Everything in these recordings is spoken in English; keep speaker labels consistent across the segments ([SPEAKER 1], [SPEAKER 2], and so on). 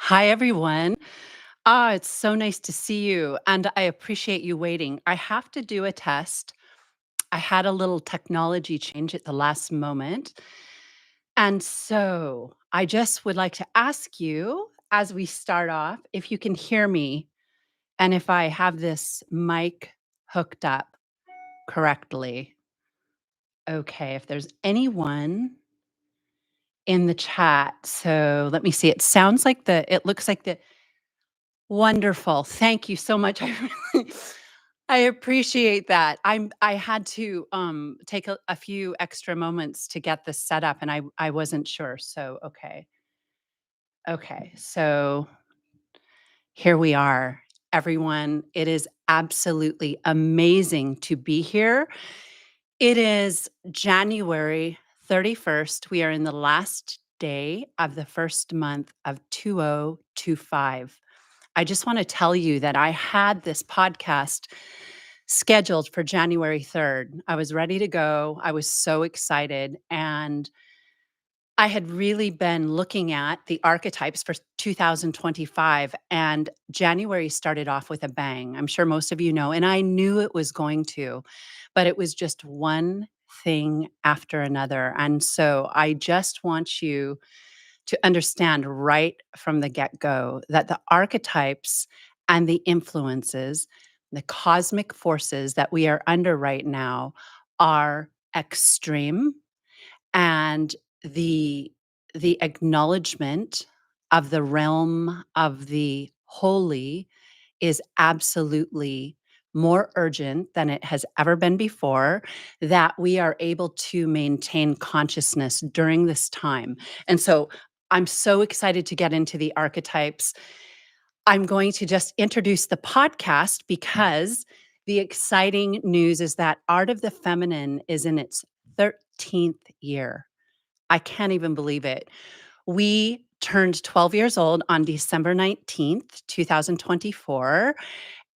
[SPEAKER 1] Hi, everyone. It's so nice to see you, and I appreciate you waiting. I have to do a test. I had a little technology change at the last moment. And so I just would like to ask you, as we start off, if you can hear me and if I have this mic hooked up correctly. Okay, if there's anyone in the chat. So let me see. It looks like the wonderful. Thank you so much. I appreciate that. I had to take a few extra moments to get this set up and I wasn't sure. So okay. Okay. So here we are. Everyone, it is absolutely amazing to be here. It is January 31st. We are in the last day of the first month of 2025. I just want to tell you that I had this podcast scheduled for January 3rd. I was ready to go. I was so excited. And I had really been looking at the archetypes for 2025, and January started off with a bang. I'm sure most of you know, and I knew it was going to, but it was just one thing after another. And so I just want you to understand right from the get go that the archetypes and the influences, the cosmic forces that we are under right now are extreme, and the the acknowledgement of the realm of the holy is absolutely more urgent than it has ever been before, that we are able to maintain consciousness during this time. And so I'm so excited to get into the archetypes. I'm going to just introduce the podcast because the exciting news is that Art of the Feminine is in its 13th year. I can't even believe it. We turned 12 years old on December 19th, 2024,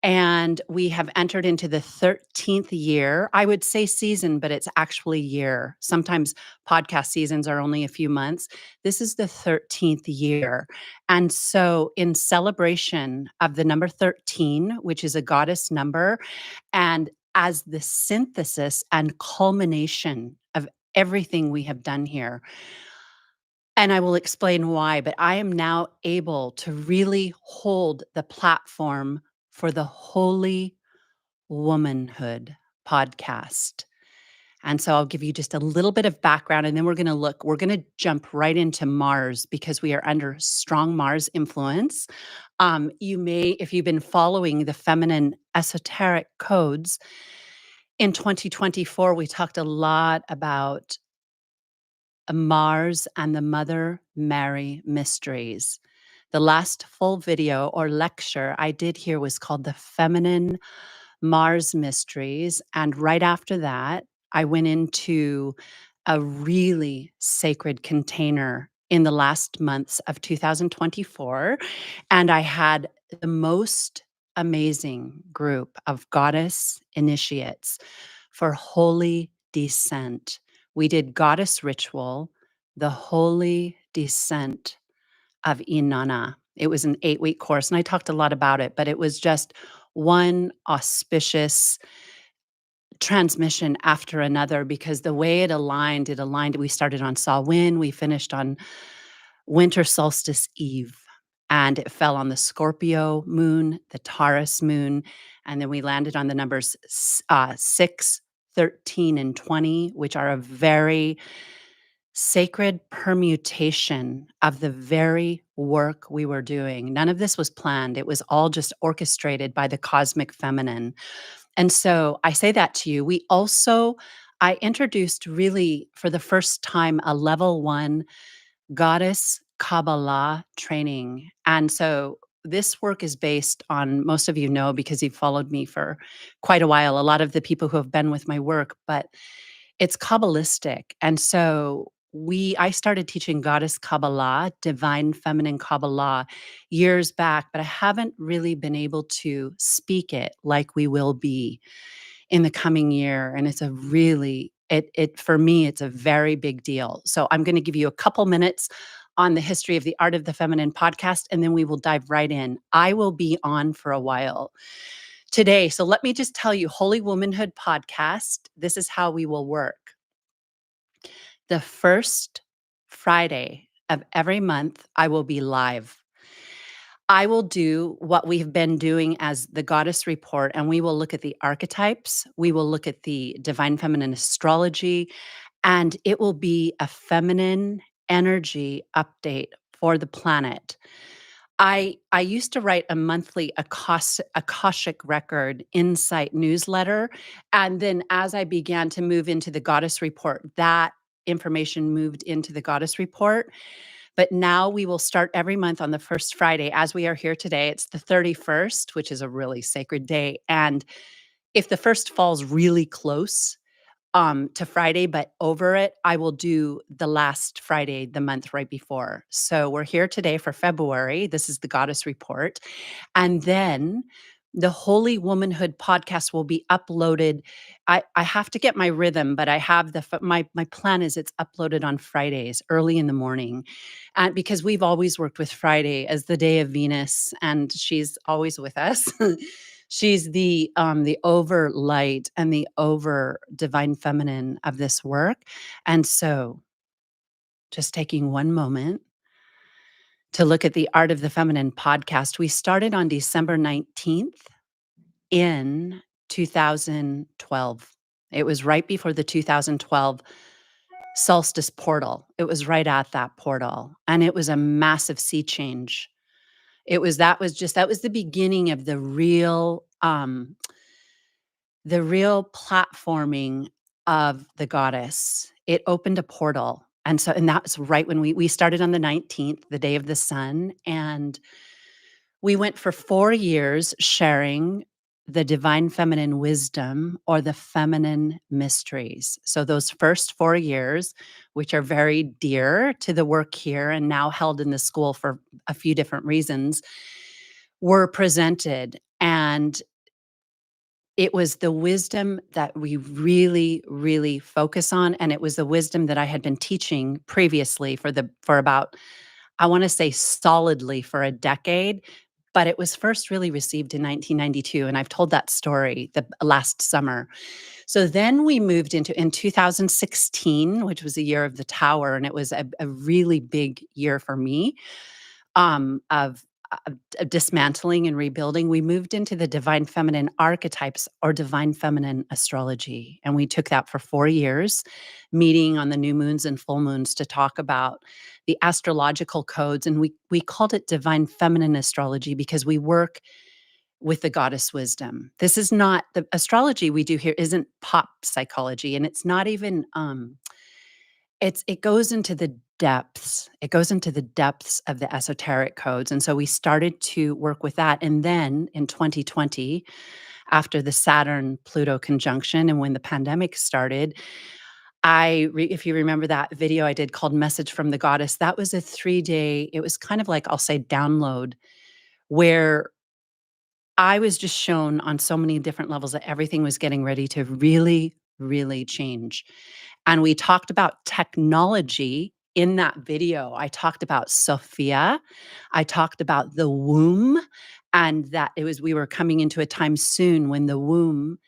[SPEAKER 1] and we have entered into the 13th year. I would say season, but it's actually year. Sometimes podcast seasons are only a few months. This is the 13th year. And so, in celebration of the number 13, which is a goddess number, and as the synthesis and culmination of everything we have done here, and I will explain why, but I am now able to really hold the platform for the Holy Womanhood podcast. And so I'll give you just a little bit of background and then we're going to jump right into Mars because we are under strong Mars influence. You may, if you've been following the feminine esoteric codes, in 2024, we talked a lot about Mars and the Mother Mary mysteries. The last full video or lecture I did here was called The Feminine Mars Mysteries. And right after that, I went into a really sacred container in the last months of 2024. And I had the most amazing group of goddess initiates for holy descent. We did goddess ritual, the holy descent of Inanna. It was an 8-week course, and I talked a lot about it, but it was just one auspicious transmission after another because the way it aligned. We started on Samhain, we finished on winter solstice eve, and it fell on the Scorpio moon, the Taurus moon, and then we landed on the numbers 6, 13, and 20, which are a very sacred permutation of the very work we were doing. None of this was planned. It was all just orchestrated by the cosmic feminine. And so I say that to you. I introduced really for the first time a level 1 goddess Kabbalah training. And so this work is based on, most of you know because you've followed me for quite a while, a lot of the people who have been with my work, but it's Kabbalistic. And so I started teaching goddess Kabbalah, divine feminine Kabbalah years back, but I haven't really been able to speak it like we will be in the coming year. And it's a really, it for me, it's a very big deal. So I'm going to give you a couple minutes. on the history of the Art of the Feminine podcast, and then we will dive right in. I will be on for a while today. So let me just tell you, Holy Womanhood podcast, this is how we will work. The first Friday of every month, I will be live. I will do what we've been doing as the Goddess Report, and we will look at the archetypes. We will look at the divine feminine astrology, and it will be a feminine energy update for the planet. I used to write a monthly Akashic Record Insight newsletter, and then as I began to move into the Goddess Report, that information moved into the Goddess Report. But now we will start every month on the first Friday. As we are here today, it's the 31st, which is a really sacred day. And if the first falls really close to Friday, but over it, I will do the last Friday, the month right before. So we're here today for February. This is the Goddess Report. And then the Holy Womanhood podcast will be uploaded. I have to get my rhythm, but I have my plan is it's uploaded on Fridays early in the morning, and because we've always worked with Friday as the day of Venus, and she's always with us. She's the over light and the over divine feminine of this work, and so just taking one moment to look at the Art of the Feminine podcast. We started on December 19th in 2012. It was right before the 2012 solstice portal. It was right at that portal, and it was a massive sea change. That was the beginning of the real platforming of the goddess. It opened a portal. And that was right when we started on the 19th, the day of the sun, and we went for 4 years sharing the divine feminine wisdom or the feminine mysteries. So those first 4 years, which are very dear to the work here and now held in the school for a few different reasons, were presented. And it was the wisdom that we really, really focus on. And it was the wisdom that I had been teaching previously for about, I want to say solidly for a decade, but it was first really received in 1992. And I've told that story the last summer. So then we moved in 2016, which was the year of the tower. And it was a really big year for me of dismantling and rebuilding. We moved into the divine feminine archetypes or divine feminine astrology. And we took that for 4 years, meeting on the new moons and full moons to talk about the astrological codes. And we called it divine feminine astrology because we work with the goddess wisdom. This is not the astrology we do here isn't pop psychology, and it's not even it goes into the depths. It goes into the depths of the esoteric codes, and so we started to work with that, and then in 2020, after the Saturn-Pluto conjunction and when the pandemic started, if you remember that video I did called Message from the Goddess, that was a 3-day it was kind of like, I'll say, download, where I was just shown on so many different levels that everything was getting ready to really, really change. And we talked about technology in that video. I talked about Sophia. I talked about the womb, and that we were coming into a time soon when the womb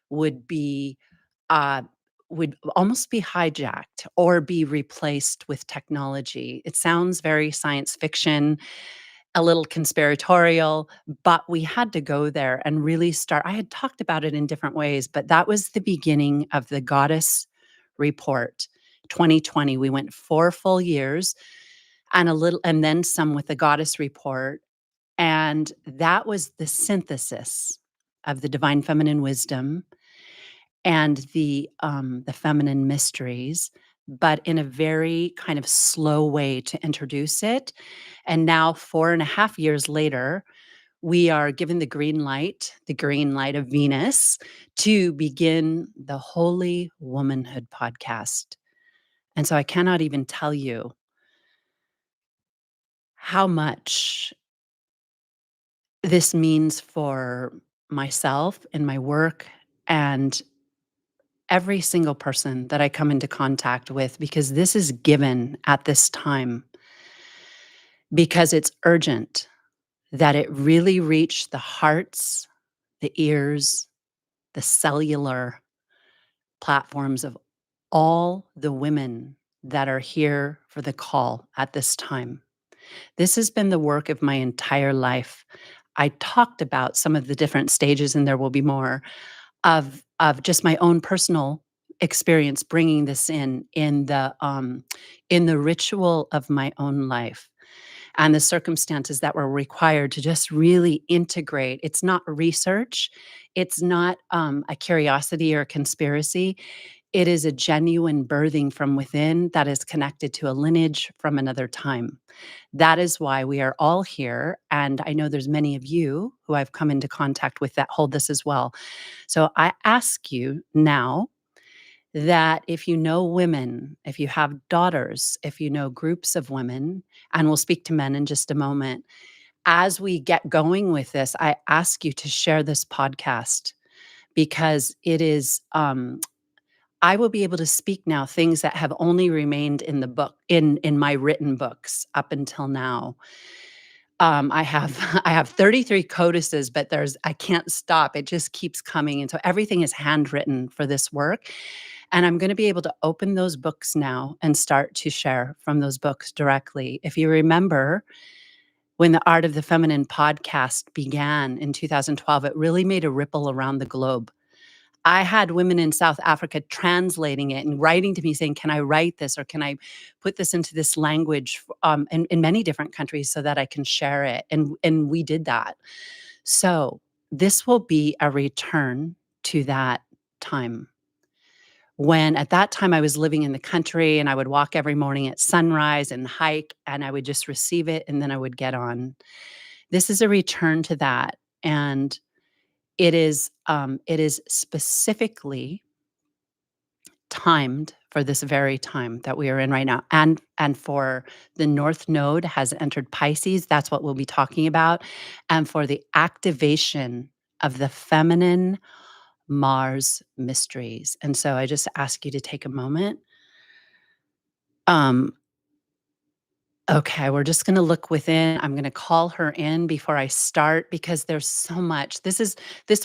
[SPEAKER 1] would be uh would almost be hijacked or be replaced with technology. It sounds very science fiction, a little conspiratorial, but we had to go there and really start. I had talked about it in different ways, but that was the beginning of the Goddess Report 2020. We went 4 full years and then some with the Goddess Report. And that was the synthesis of the divine feminine wisdom and the feminine mysteries, but in a very kind of slow way to introduce it. And now, 4.5 years later, we are given the green light of Venus, to begin the Holy Womanhood podcast. And so I cannot even tell you how much this means for myself and my work and every single person that I come into contact with, because this is given at this time. because it's urgent that it really reach the hearts, the ears, the cellular platforms of all the women that are here for the call at this time. This has been the work of my entire life. I talked about some of the different stages, and there will be more of just my own personal experience bringing this in the ritual of my own life and the circumstances that were required to just really integrate. It's not research, it's not a curiosity or a conspiracy. It is a genuine birthing from within that is connected to a lineage from another time. That is why we are all here, and I know there's many of you who I've come into contact with that hold this as well. So I ask you now that if you know women, if you have daughters, if you know groups of women, and we'll speak to men in just a moment, as we get going with this, I ask you to share this podcast because it is I will be able to speak now things that have only remained in the book in my written books up until now. I have I have 33 codices, but I can't stop. It just keeps coming. And so everything is handwritten for this work. And I'm going to be able to open those books now and start to share from those books directly. If you remember, when the Art of the Feminine podcast began in 2012, it really made a ripple around the globe. I had women in South Africa translating it and writing to me saying, "Can I write this or can I put this into this language in many different countries so that I can share it?" And we did that. So this will be a return to that time when at that time I was living in the country and I would walk every morning at sunrise and hike and I would just receive it and then I would get on. This is a return to that. And it is specifically timed for this very time that we are in right now. And for the North Node has entered Pisces, that's what we'll be talking about. And for the activation of the feminine Mars mysteries. And so I just ask you to take a moment. Um, Okay, we're just gonna look within. I'm gonna call her in before I start because there's so much. This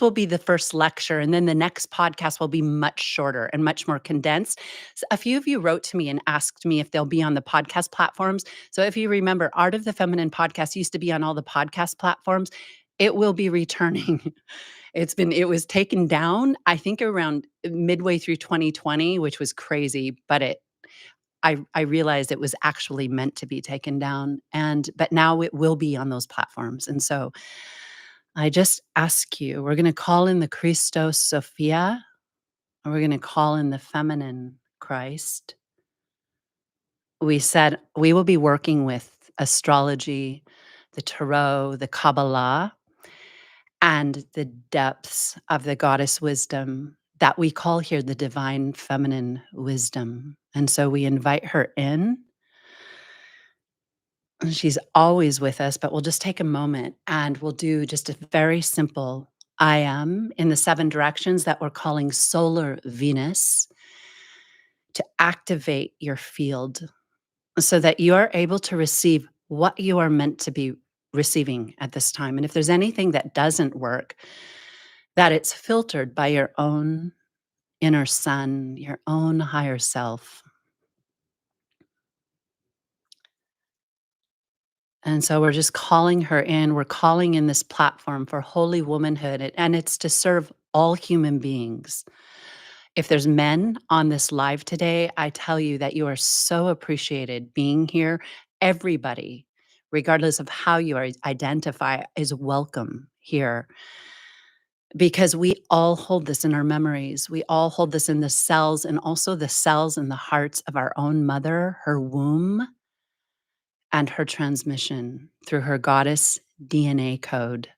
[SPEAKER 1] will be the first lecture, and then the next podcast will be much shorter and much more condensed. A few of you wrote to me and asked me if they'll be on the podcast platforms. So if you remember, Art of the Feminine podcast used to be on all the podcast platforms. It will be returning. It was taken down, I think around midway through 2020, which was crazy, but I realized it was actually meant to be taken down but now it will be on those platforms. And so I just ask you, we're gonna call in the Christos Sophia, and we're gonna call in the feminine Christ. We said we will be working with astrology, the tarot, the Kabbalah, and the depths of the goddess wisdom that we call here the divine feminine wisdom. And so we invite her in. She's always with us, but we'll just take a moment and we'll do just a very simple I am in the 7 directions that we're calling solar Venus to activate your field so that you are able to receive what you are meant to be receiving at this time. And if there's anything that doesn't work, that it's filtered by your own inner sun, your own higher self. And so we're just calling her in. We're calling in this platform for holy womanhood, and it's to serve all human beings. If there's men on this live today, I tell you that you are so appreciated being here. Everybody, regardless of how you identify, is welcome here because we all hold this in our memories. We all hold this in the cells and also the cells in the hearts of our own mother, her womb, and her transmission through her goddess DNA code.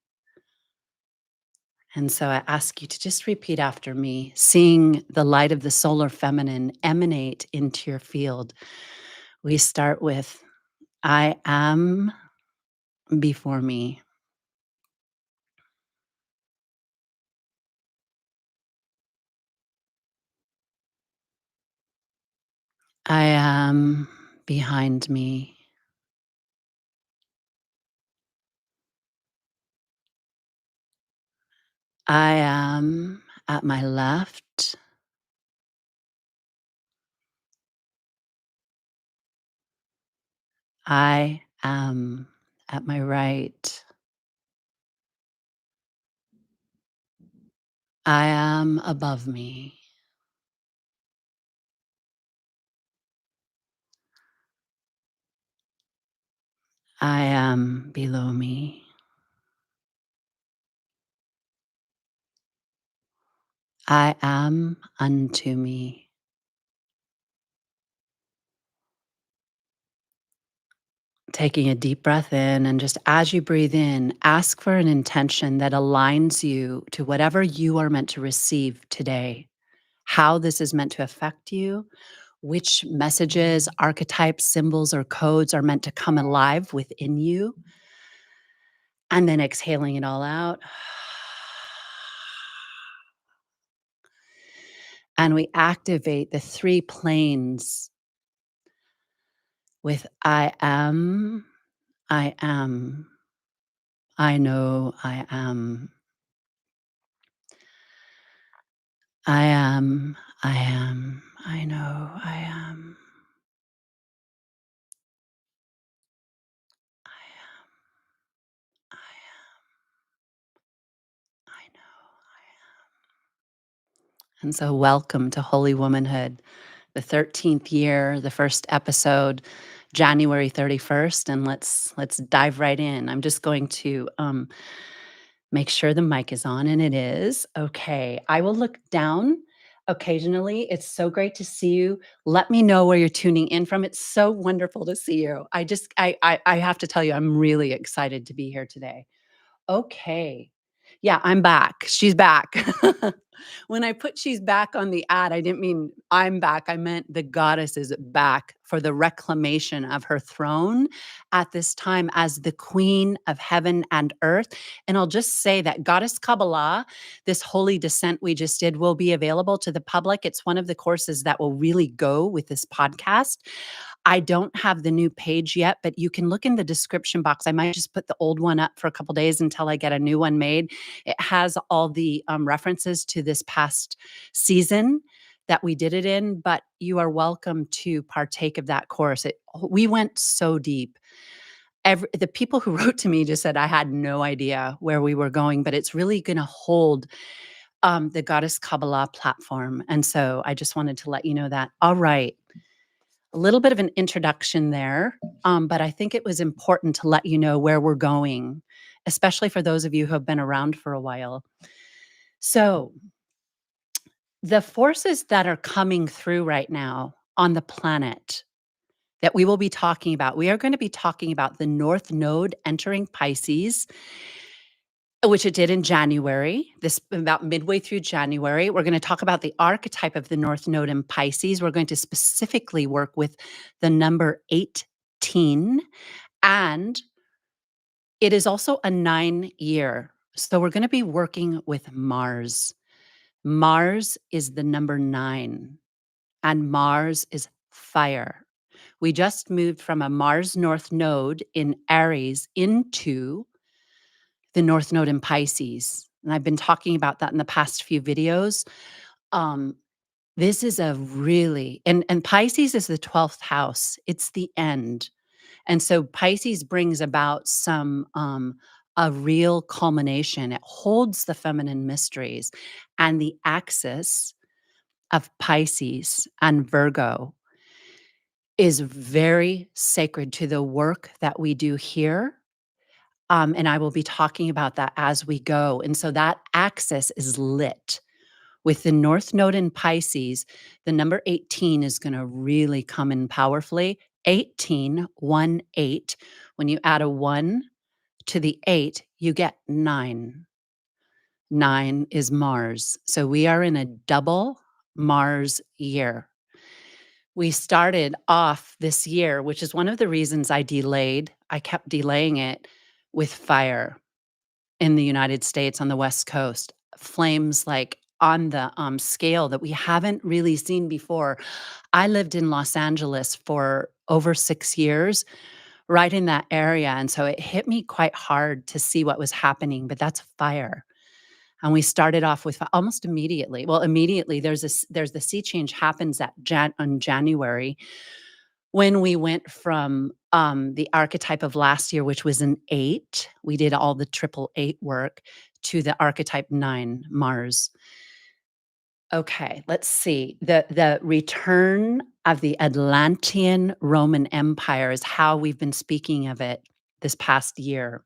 [SPEAKER 1] And so I ask you to just repeat after me, seeing the light of the solar feminine emanate into your field. We start with I am before me. I am behind me. I am at my left. I am at my right. I am above me. I am below me. I am unto me. Taking a deep breath in, and just as you breathe in, ask for an intention that aligns you to whatever you are meant to receive today, how this is meant to affect you, which messages, archetypes, symbols, or codes are meant to come alive within you. And then exhaling it all out. And we activate the three planes with I am, I know I am, I am, I am, I know I am, I am, I am, I know I am. And so, welcome to Holy Womanhood, the 13th year, the first episode, January 31st, and let's dive right in. I'm just going to make sure the mic is on, and it is. Okay, I will look down occasionally. It's so great to see you. Let me know where you're tuning in from. It's so wonderful to see you. I have to tell you, I'm really excited to be here today. Okay. Yeah, I'm back. She's back. When I put she's back on the ad, I didn't mean I'm back. I meant the goddess is back for the reclamation of her throne at this time as the queen of heaven and earth. And I'll just say that Goddess Kabbalah, this holy descent we just did, will be available to the public. It's one of the courses that will really go with this podcast. I don't have the new page yet, but you can look in the description box. I might just put the old one up for a couple days until I get a new one made. It has all the references to this past season that we did it in, but you are welcome to partake of that course. We went so deep. The people who wrote to me just said I had no idea where we were going, but it's really going to hold the Goddess Kabbalah platform. And so I just wanted to let you know that. All right. A little bit of an introduction there, but I think it was important to let you know where we're going, especially for those of you who have been around for a while. So, the forces that are coming through right now on the planet that we will be talking about, we are going to be talking about the North Node entering Pisces, which it did in January, this about midway through January. We're going to talk about the archetype of the North Node in Pisces. We're going to specifically work with the number 18, and it is also a 9-year. So we're going to be working with Mars. Mars is the number 9, and Mars is fire. We just moved from a Mars North Node in Aries into the North Node in Pisces. And I've been talking about that in the past few videos. Um, this is a really, and Pisces is the 12th house. It's the end. And so Pisces brings about a real culmination. It holds the feminine mysteries, and the axis of Pisces and Virgo is very sacred to the work that we do here. And I will be talking about that as we go. And so that axis is lit. With the North Node in Pisces, the number 18 is going to really come in powerfully. 18, 1, 8. When you add a 1 to the 8, you get 9. 9 is Mars. So we are in a double Mars year. We started off this year, which is one of the reasons I delayed. I kept delaying it with fire in the United States on the West Coast. Flames like on the scale that we haven't really seen before. I lived in Los Angeles for over 6 years, right in that area. And so it hit me quite hard to see what was happening, but that's fire. And we started off with almost immediately. Well, immediately there's the sea change happens on January when we went from the archetype of last year, which was an 8. We did all the triple 8 work to the archetype 9, Mars. Okay, let's see. The return of the Atlantean Roman Empire is how we've been speaking of it this past year.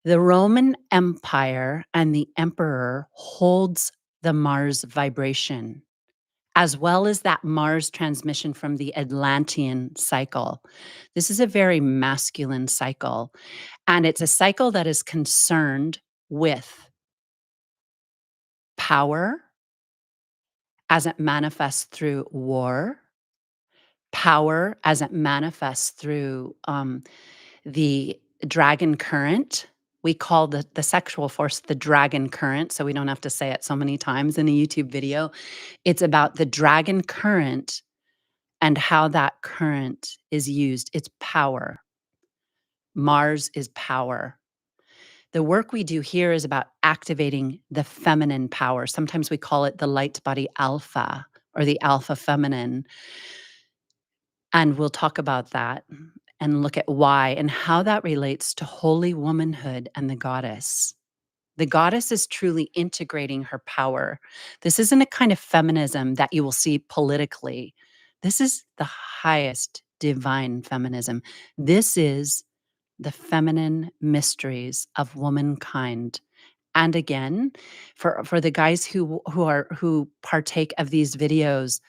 [SPEAKER 1] The Roman Empire and the emperor holds the Mars vibration, as well as that Mars transmission from the Atlantean cycle. This is a very masculine cycle, and it's a cycle that is concerned with power as it manifests through war, power as it manifests through the dragon current. We call the sexual force the dragon current, so we don't have to say it so many times in a YouTube video. It's about the dragon current and how that current is used. It's power. Mars is power. The work we do here is about activating the feminine power. Sometimes we call it the light body alpha or the alpha feminine. And we'll talk about that and look at why and how that relates to holy womanhood and the goddess. The goddess is truly integrating her power. This isn't a kind of feminism that you will see politically. This is the highest divine feminism. This is the feminine mysteries of womankind. And again, for the guys who partake of these videos,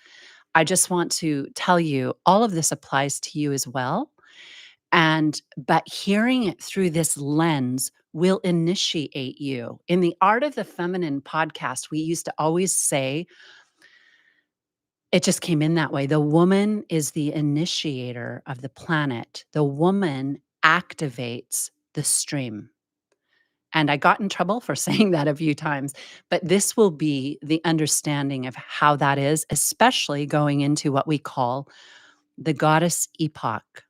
[SPEAKER 1] I just want to tell you all of this applies to you as well. But hearing it through this lens will initiate you. In the Art of the Feminine podcast, we used to always say, it just came in that way. The woman is the initiator of the planet. The woman activates the stream. And I got in trouble for saying that a few times, but this will be the understanding of how that is, especially going into what we call the goddess epoch.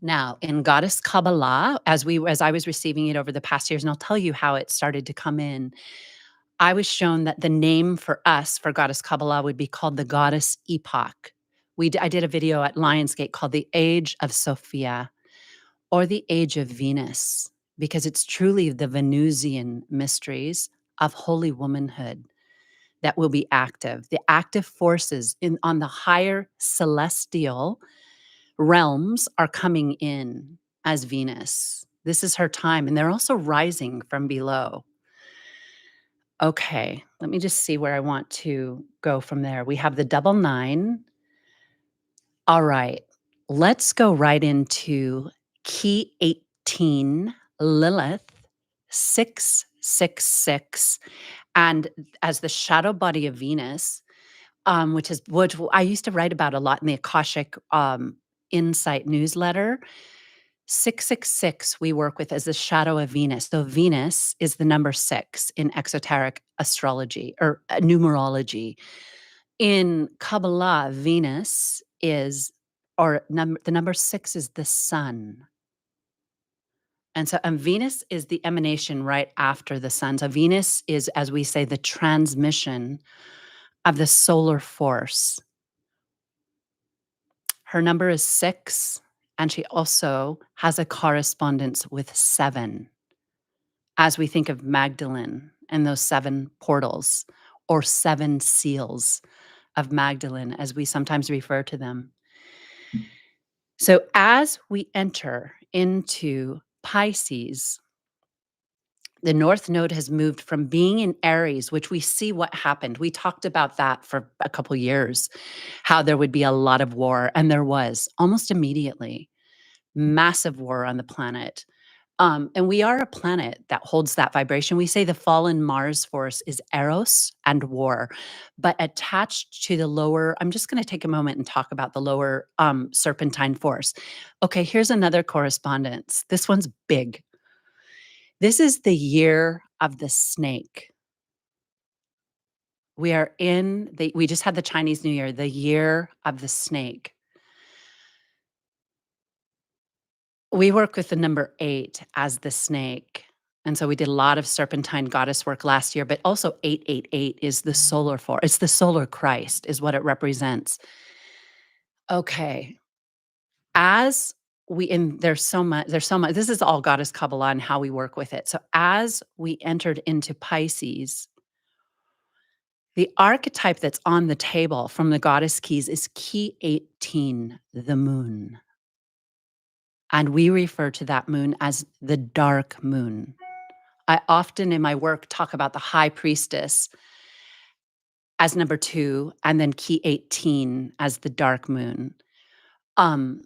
[SPEAKER 1] Now, in goddess Kabbalah, as I was receiving it over the past years, and I'll tell you how it started to come in, I was shown that the name for us for goddess Kabbalah would be called the goddess epoch. I did a video at Lionsgate called The Age of Sophia or the Age of Venus, because it's truly the Venusian mysteries of holy womanhood that will be active. The active forces on the higher celestial realms are coming in as Venus. This is her time, and they're also rising from below. Okay, let me just see where I want to go from there. We have the double 9. All right, let's go right into key 18, Lilith 666. And as the shadow body of Venus, which I used to write about a lot in the Akashic Insight newsletter. 666 we work with as the shadow of Venus. So Venus is the number 6 in exoteric astrology or numerology. In Kabbalah, Venus is, the number 6 is the sun. And Venus is the emanation right after the sun. So Venus is, as we say, the transmission of the solar force. Her number is 6, and she also has a correspondence with 7, as we think of Magdalene and those 7 portals or 7 seals of Magdalene, as we sometimes refer to them. So as we enter into Pisces, the North Node has moved from being in Aries, which we see what happened. We talked about that for a couple years, how there would be a lot of war, and there was almost immediately massive war on the planet. And we are a planet that holds that vibration. We say the fallen Mars force is Eros and war, but attached to the lower, I'm just going to take a moment and talk about the lower serpentine force. Okay, here's another correspondence. This one's big. This is the year of the snake. We just had the Chinese New Year, the year of the snake. We work with the number 8 as the snake. And so we did a lot of serpentine goddess work last year, but also 888 is the solar force. It's the solar Christ is what it represents. Okay. As we and there's so much this is all goddess Kabbalah and how we work with it. So as we entered into Pisces, the archetype that's on the table from the goddess keys is key 18, the moon. And we refer to that moon as the dark moon. I often in my work talk about the high priestess as number 2 and then key 18 as the dark moon. Um,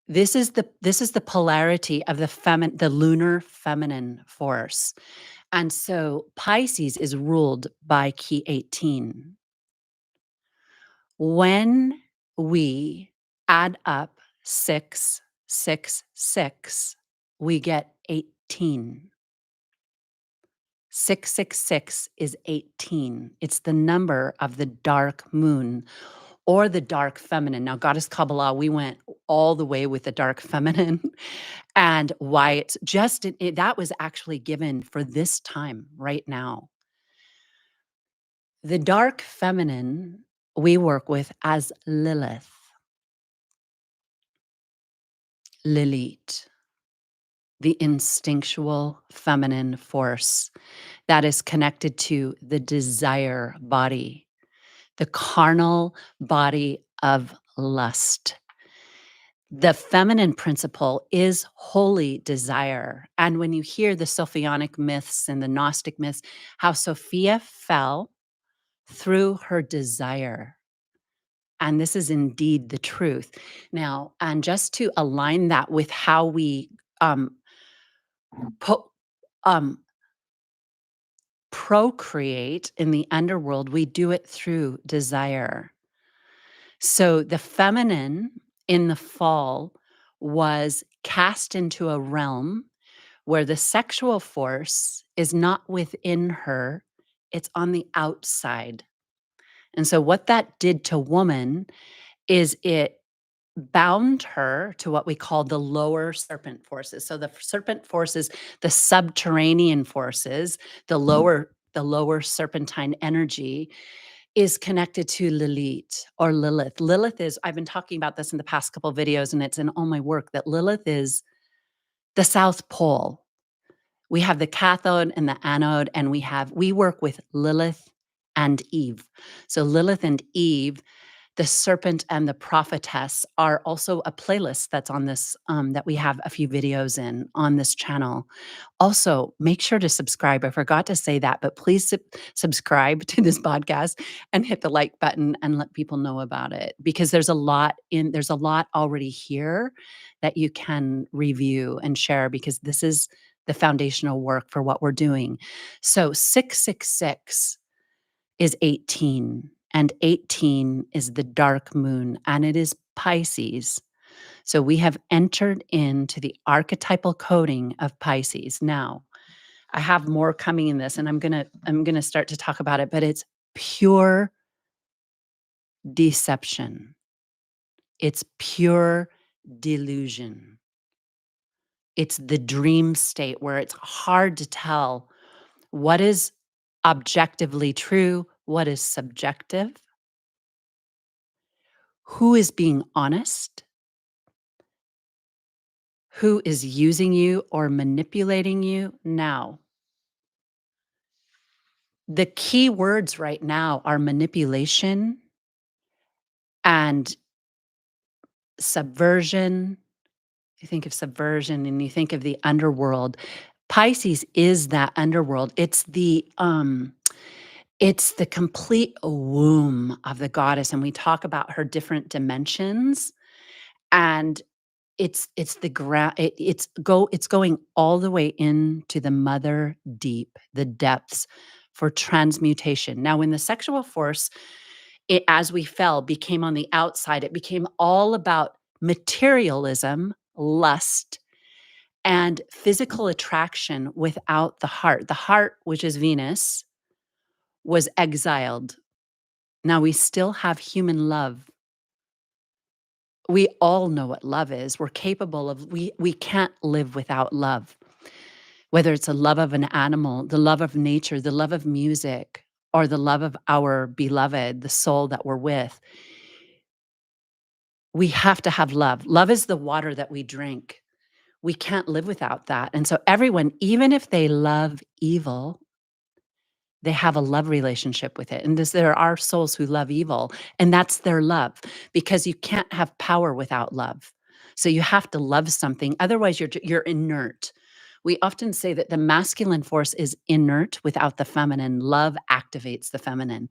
[SPEAKER 1] this is the polarity of the lunar feminine force. And so Pisces is ruled by key 18. When we add up 6, 6, 6, we get 18. 666 is 18. It's the number of the dark moon or the dark feminine. Now, Goddess Kabbalah, we went all the way with the dark feminine and why it's just that was actually given for this time right now. The dark feminine we work with as Lilith, Lilith, the instinctual feminine force that is connected to the desire body, the carnal body of lust. The feminine principle is holy desire. And when you hear the Sophianic myths and the Gnostic myths, how Sophia fell through her desire. And this is indeed the truth. Now, and just to align that with how we um, po- um, procreate in the underworld, we do it through desire. So the feminine in the fall was cast into a realm where the sexual force is not within her, it's on the outside. And so what that did to woman is it bound her to what we call the lower serpent forces. So the serpent forces, the subterranean forces, the lower serpentine energy is connected to Lilith or Lilith. Lilith is, I've been talking about this in the past couple of videos and it's in all my work, that Lilith is the South Pole. We have the cathode and the anode, and we work with Lilith and Eve. So Lilith and Eve, the serpent and the prophetess, are also a playlist that's on this, that we have a few videos in on this channel. Also, make sure to subscribe. I forgot to say that, but please subscribe to this podcast and hit the like button and let people know about it because there's a lot already here that you can review and share because this is the foundational work for what we're doing. So 666 is 18, and 18 is the dark moon, and it is Pisces. So we have entered into the archetypal coding of Pisces. Now, I have more coming in this, and I'm gonna start to talk about it, but it's pure deception. It's pure delusion. It's the dream state where it's hard to tell what is objectively true, what is subjective, who is being honest, who is using you or manipulating you. Now, the key words right now are manipulation and subversion. You think of subversion and you think of the underworld. Pisces is that underworld. It's the complete womb of the goddess, and we talk about her different dimensions. And it's the ground. It's going all the way into the mother deep, the depths for transmutation. Now, when the sexual force, as we fell, became on the outside, it became all about materialism, lust, and physical attraction without the heart. The heart, which is Venus, was exiled. Now we still have human love. We all know what love is. We're capable of we can't live without love. whether it's a love of an animal, the love of nature, the love of music, or the love of our beloved, the soul that we're with, we have to have love. Love is the water that we drink. We can't live without that. And so everyone, even if they love evil, they have a love relationship with it. And there are souls who love evil, and that's their love, because you can't have power without love. So you have to love something. Otherwise, you're inert. We often say that the masculine force is inert without the feminine. Love activates the feminine.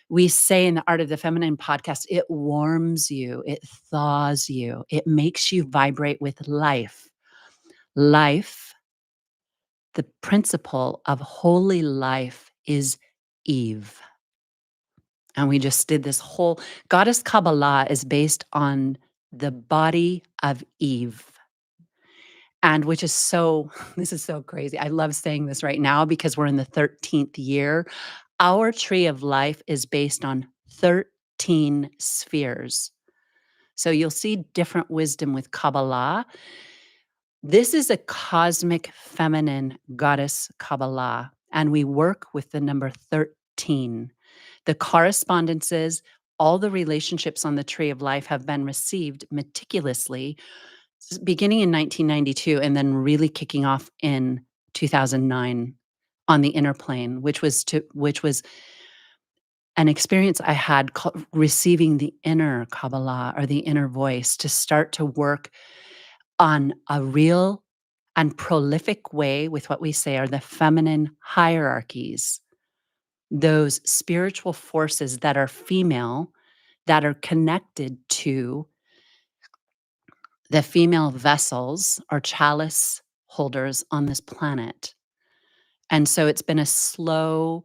[SPEAKER 1] We say in the Art of the Feminine podcast, it warms you, it thaws you, it makes you vibrate with life. Life, the principle of holy life is Eve. And we just did this whole Goddess Kabbalah is based on the body of Eve. And which is so, this is so crazy. I love saying this right now because we're in the 13th year. Our tree of life is based on 13 spheres. So you'll see different wisdom with Kabbalah. This is a cosmic feminine goddess Kabbalah, and we work with the number 13. The correspondences, all the relationships on the tree of life have been received meticulously beginning in 1992 and then really kicking off in 2009 on the inner plane, which was an experience I had receiving the inner Kabbalah or the inner voice to start to work on a real and prolific way with what we say are the feminine hierarchies, those spiritual forces that are female, that are connected to the female vessels or chalice holders on this planet. And so it's been a slow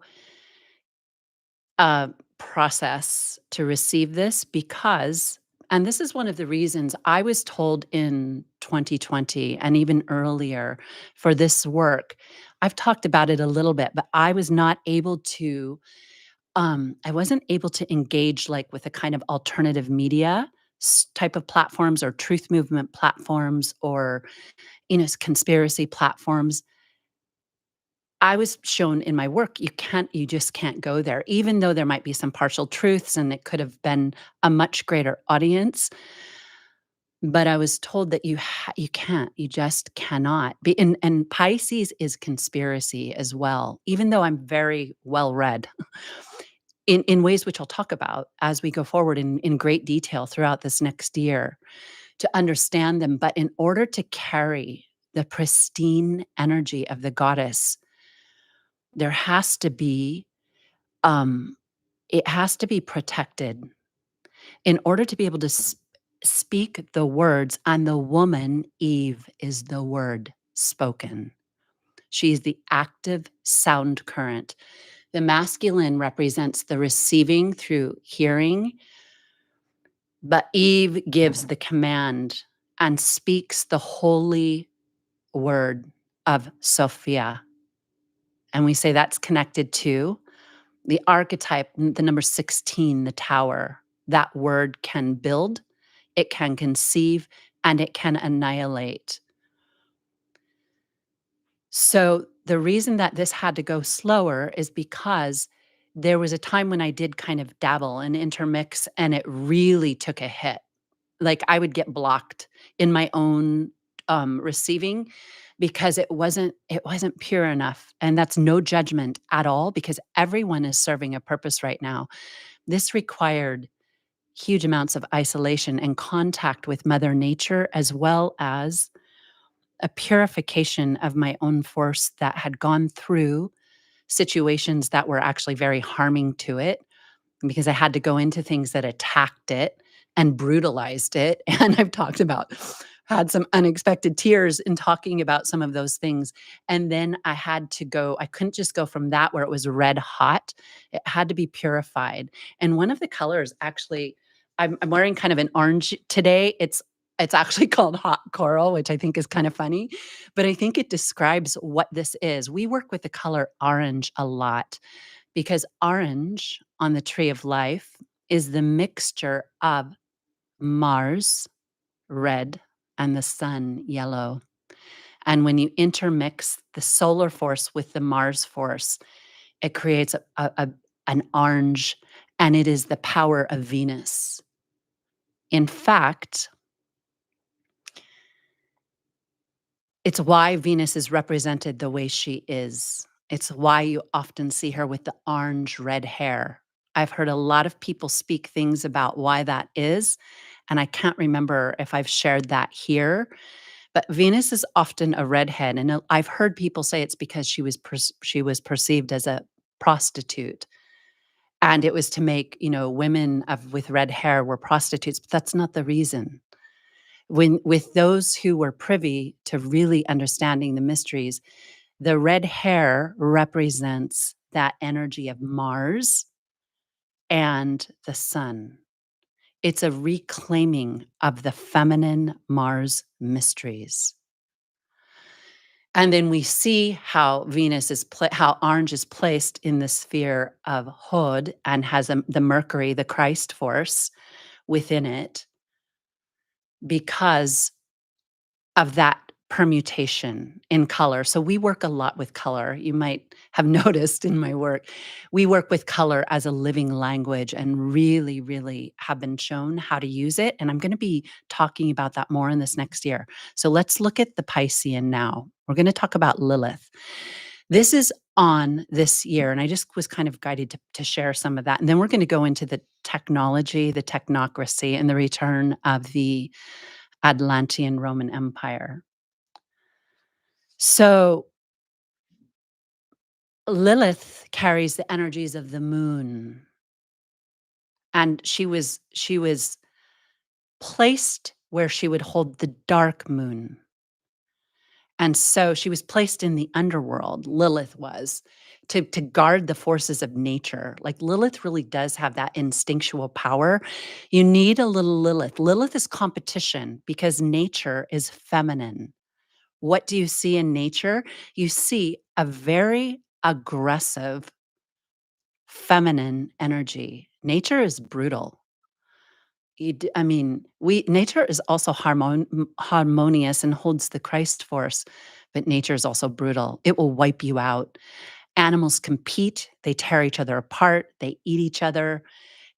[SPEAKER 1] process to receive this because, and this is one of the reasons I was told in 2020 and even earlier for this work. I've talked about it a little bit, but I was not able to, I wasn't able to engage like with a kind of alternative media type of platforms or truth movement platforms or, conspiracy platforms. I was shown in my work, you just can't go there, even though there might be some partial truths and it could have been a much greater audience. But I was told that you can't, you just cannot be. And Pisces is conspiracy as well, even though I'm very well read in ways which I'll talk about as we go forward in great detail throughout this next year to understand them. But in order to carry the pristine energy of the goddess, there has to be um it has to be protected in order to be able to speak the words. And the woman Eve is the word spoken. She's the active sound current. The masculine represents the receiving through hearing, but Eve gives the command and speaks the holy word of Sophia. And we say that's connected to the archetype, the number 16, the tower. That word can build, it can conceive, and it can annihilate. So the reason that this had to go slower is because there was a time when I did kind of dabble and intermix, and it really took a hit. Like I would get blocked in my own receiving because it wasn't pure enough. And that's no judgment at all because everyone is serving a purpose right now. This required huge amounts of isolation and contact with Mother Nature, as well as a purification of my own force that had gone through situations that were actually very harming to it because I had to go into things that attacked it and brutalized it. And I've talked about, had some unexpected tears in talking about some of those things. And then I couldn't just go from that where it was red hot. It had to be purified. And one of the colors actually, I'm wearing kind of an orange today. It's actually called hot coral, which I think is kind of funny, but I think it describes what this is. We work with the color orange a lot because orange on the tree of life is the mixture of Mars, red, and the sun, yellow. And when you intermix the solar force with the Mars force, it creates an orange, and it is the power of Venus. In fact, it's why Venus is represented the way she is. It's why you often see her with the orange red hair. I've heard a lot of people speak things about why that is, and I can't remember if I've shared that here. But Venus is often a redhead, and I've heard people say it's because she was perceived as a prostitute, and it was to make, women with red hair were prostitutes, but that's not the reason. When with those who were privy to really understanding the mysteries, the red hair represents that energy of Mars and the sun. It's a reclaiming of the feminine Mars mysteries. And then we see how how orange is placed in the sphere of Hod and has the Mercury, the Christ force within it because of that permutation in color. So we work a lot with color. You might have noticed in my work, we work with color as a living language and really, really have been shown how to use it. And I'm going to be talking about that more in this next year. So let's look at the Piscean now. We're going to talk about Lilith. This is on this year, and I just was kind of guided to share some of that. And then we're going to go into the technology, the technocracy, and the return of the Atlantean Roman Empire. So Lilith carries the energies of the moon, and she was placed where she would hold the dark moon. And so she was placed in the underworld, Lilith was, to guard the forces of nature. Like Lilith really does have that instinctual power. You need a little Lilith. Lilith is competition because nature is feminine. What do you see in nature? You see a very aggressive feminine energy. Nature is brutal. I mean, nature is also harmonious and holds the Christ force, but nature is also brutal. It will wipe you out. Animals compete, they tear each other apart, they eat each other.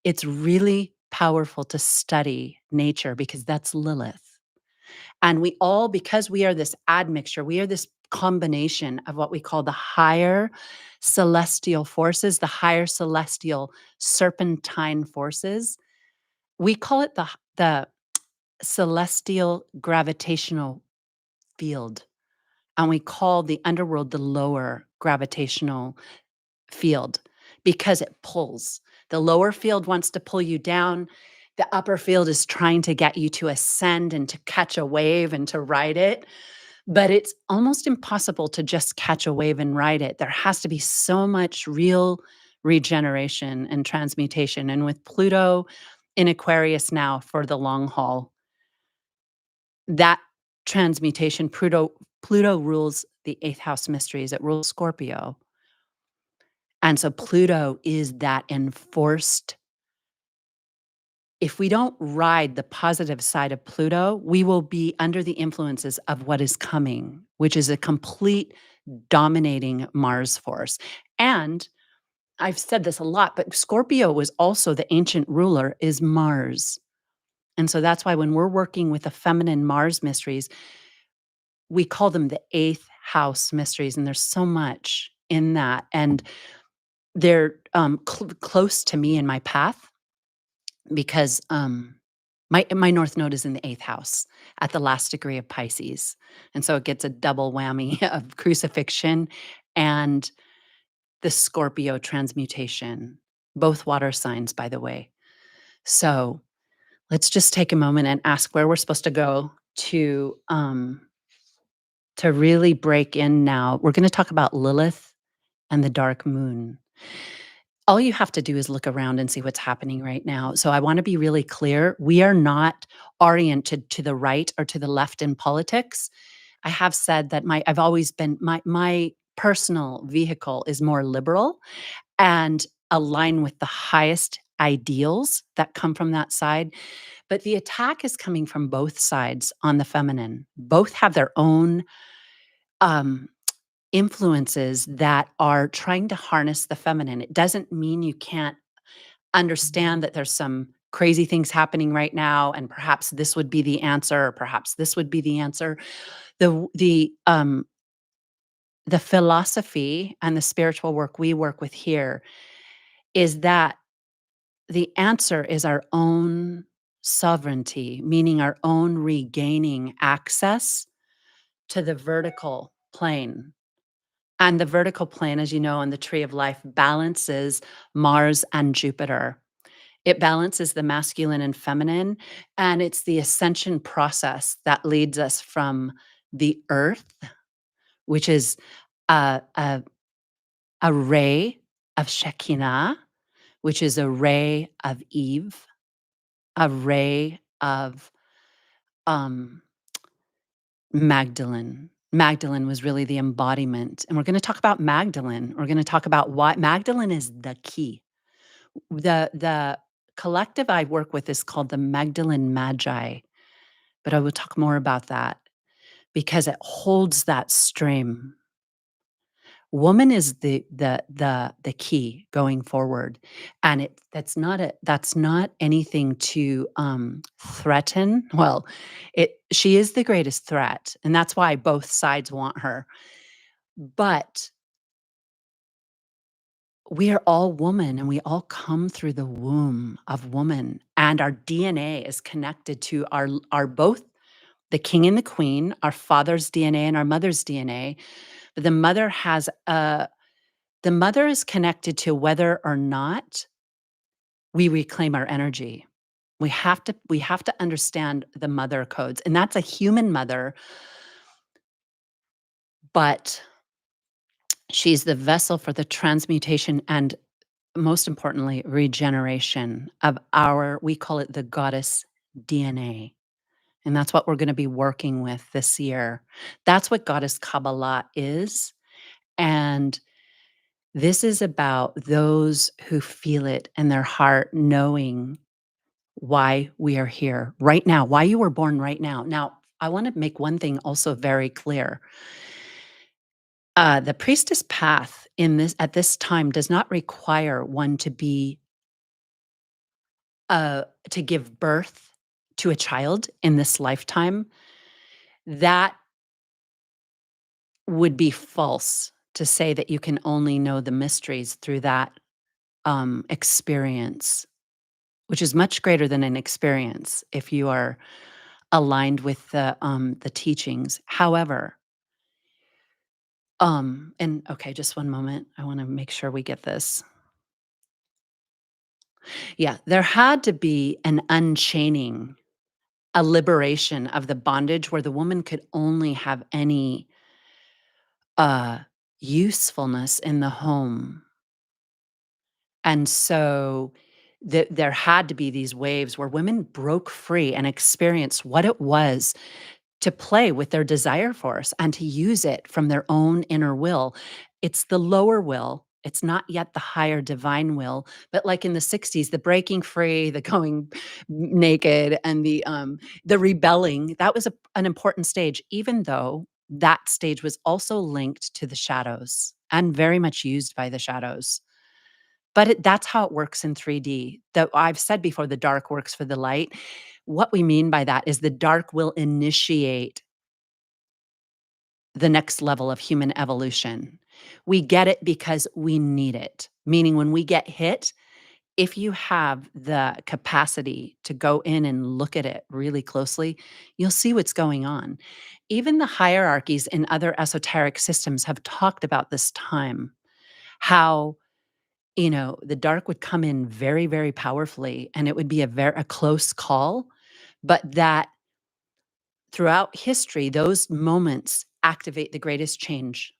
[SPEAKER 1] It's really powerful to study nature because that's Lilith. And because we are this admixture, we are this combination of what we call the higher celestial forces, the higher celestial serpentine forces. We call it the celestial gravitational field, and we call the underworld the lower gravitational field because it pulls. The lower field wants to pull you down. The upper field is trying to get you to ascend and to catch a wave and to ride it. But it's almost impossible to just catch a wave and ride it. There has to be so much real regeneration and transmutation. And with Pluto in Aquarius now for the long haul, that transmutation, Pluto rules the eighth house mysteries. It rules Scorpio. And so Pluto is that enforced. If we don't ride the positive side of Pluto, we will be under the influences of what is coming, which is a complete dominating Mars force. And I've said this a lot, but Scorpio was also the ancient ruler is Mars. And so that's why when we're working with the feminine Mars mysteries, we call them the eighth house mysteries. And there's so much in that. And they're close to me in my path because my North Node is in the eighth house at the last degree of Pisces. And so it gets a double whammy of crucifixion and the Scorpio transmutation, both water signs, by the way. So let's just take a moment and ask where we're supposed to go to really break in now. We're going to talk about Lilith and the dark moon. All you have to do is look around and see what's happening right now. So I want to be really clear. We are not oriented to the right or to the left in politics. I have said that I've always been my personal vehicle is more liberal and align with the highest ideals that come from that side. But the attack is coming from both sides on the feminine. Both have their own um, influences that are trying to harness the feminine. It doesn't mean you can't understand that there's some crazy things happening right now, and perhaps this would be the answer, or perhaps this would be the answer. The philosophy and the spiritual work we work with here is that the answer is our own sovereignty, meaning our own regaining access to the vertical plane. And the vertical plane, as you know, on the tree of life balances Mars and Jupiter. It balances the masculine and feminine, and it's the ascension process that leads us from the earth, which is a ray of Shekinah, which is a ray of Eve, a ray of um, Magdalene. Magdalene was really the embodiment. And we're going to talk about Magdalene. We're going to talk about why Magdalene is the key. The collective I work with is called the Magdalene Magi, but I will talk more about that because it holds that stream. Woman is the key going forward, and that's not anything to threaten. Well, it she is the greatest threat, and that's why both sides want her. But we are all woman, and we all come through the womb of woman, and our DNA is connected to our both the king and the queen, our father's DNA and our mother's DNA. But the mother is connected to whether or not we reclaim our energy. We have to understand the mother codes, and that's a human mother, but she's the vessel for the transmutation and, most importantly, regeneration of our, we call it the goddess DNA. And that's what we're going to be working with this year. That's what goddess Kabbalah is. And this is about those who feel it in their heart, knowing why we are here right now, why you were born right now. Now, I want to make one thing also very clear. The priestess path in this at this time does not require one to be to give birth to a child in this lifetime. That would be false to say that you can only know the mysteries through that experience, which is much greater than an experience if you are aligned with the teachings. However, and okay, just one moment. I want to make sure we get this. Yeah, there had to be an unchaining, a liberation of the bondage where the woman could only have any uh usefulness in the home. And so there had to be these waves where women broke free and experienced what it was to play with their desire force and to use it from their own inner will. It's the lower will. It's not yet the higher divine will, but like in the 60s, the breaking free, the going naked, and the rebelling, that was an important stage, even though that stage was also linked to the shadows and very much used by the shadows. But that's how it works in 3D. I've said before, the dark works for the light. What we mean by that is the dark will initiate the next level of human evolution. We get it because we need it. Meaning when we get hit, if you have the capacity to go in and look at it really closely, you'll see what's going on. Even the hierarchies in other esoteric systems have talked about this time, how the dark would come in very, very powerfully, and it would be a close call, but that throughout history, those moments activate the greatest change.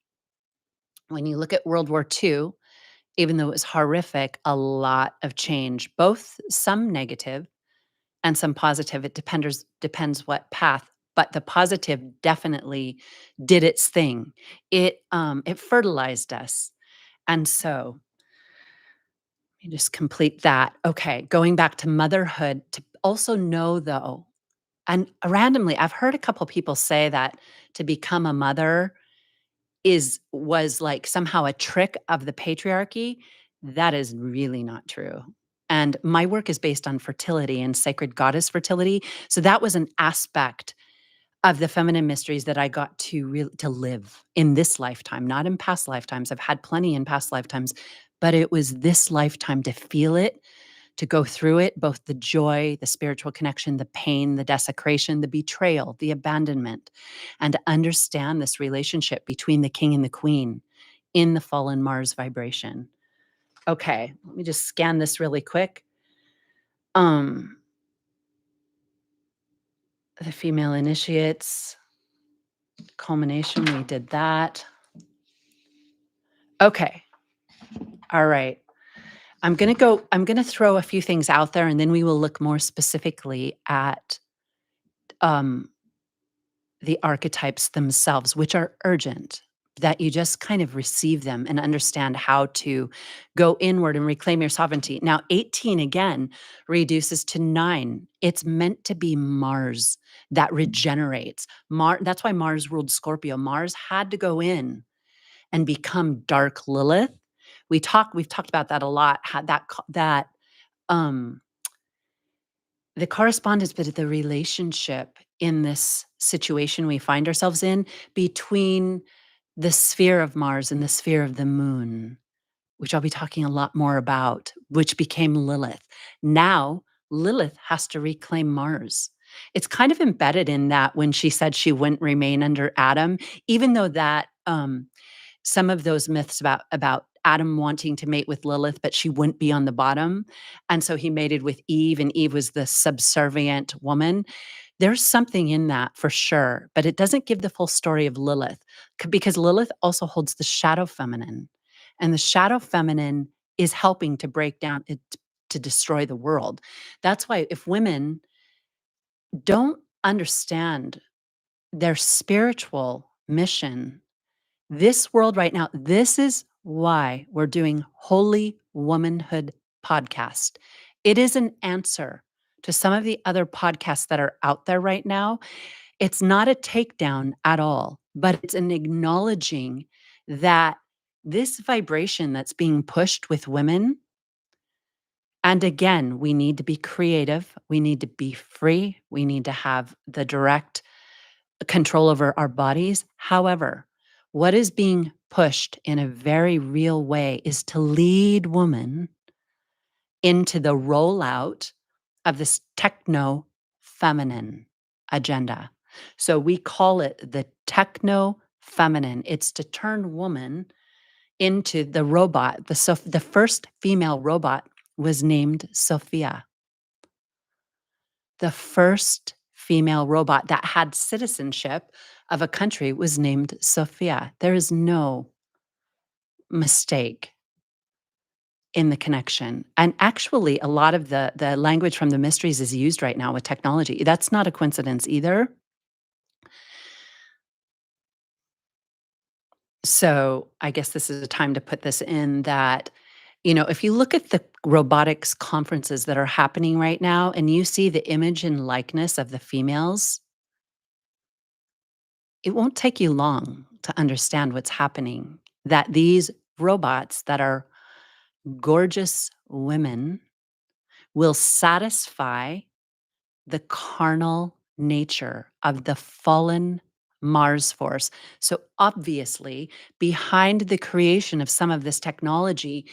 [SPEAKER 1] When you look at World War II, even though it was horrific, a lot of change, both some negative and some positive. It depends what path, but the positive definitely did its thing. It fertilized us. And so you just complete that. Okay, going back to motherhood, to also know though, and randomly, I've heard a couple people say that to become a mother was like somehow a trick of the patriarchy. That is really not true. And my work is based on fertility and sacred goddess fertility. So that was an aspect of the feminine mysteries that I got to live in this lifetime, not in past lifetimes. I've had plenty in past lifetimes, but it was this lifetime to feel it, to go through it, both the joy, the spiritual connection, the pain, the desecration, the betrayal, the abandonment, and to understand this relationship between the king and the queen in the fallen Mars vibration. Okay, let me just scan this really quick. Um, the female initiates, culmination, we did that. Okay. All right. I'm going to throw a few things out there and then we will look more specifically at um, the archetypes themselves, which are urgent, that you just kind of receive them and understand how to go inward and reclaim your sovereignty. Now, 18 again reduces to 9. It's meant to be Mars that regenerates. That's why Mars ruled Scorpio. Mars had to go in and become dark Lilith. We've talked about that a lot. Had that um the correspondence, but the relationship in this situation we find ourselves in between the sphere of Mars and the sphere of the moon, which I'll be talking a lot more about, which became Lilith. Now, Lilith has to reclaim Mars. It's kind of embedded in that when she said she wouldn't remain under Adam, even though that some of those myths about Adam wanting to mate with Lilith, but she wouldn't be on the bottom. And so he mated with Eve, and Eve was the subservient woman. There's something in that for sure, but it doesn't give the full story of Lilith because Lilith also holds the shadow feminine. And the shadow feminine is helping to break down it to destroy the world. That's why if women don't understand their spiritual mission, this world right now, this is why we're doing Holy Womanhood podcast. It is an answer to some of the other podcasts that are out there right now. It's not a takedown at all, but it's an acknowledging that this vibration that's being pushed with women, and again, we need to be creative, we need to be free, we need to have the direct control over our bodies. However, what is being pushed in a very real way is to lead woman into the rollout of this techno-feminine agenda. So we call it the techno-feminine. It's to turn woman into the robot. The first female robot was named Sophia. The first female robot that had citizenship of a country was named Sophia. There is no mistake in the connection. And actually, a lot of the language from the mysteries is used right now with technology. That's not a coincidence either. So I guess this is a time to put this in that, if you look at the robotics conferences that are happening right now and you see the image and likeness of the females, it won't take you long to understand what's happening. That these robots that are gorgeous women will satisfy the carnal nature of the fallen Mars force. So, obviously, behind the creation of some of this technology,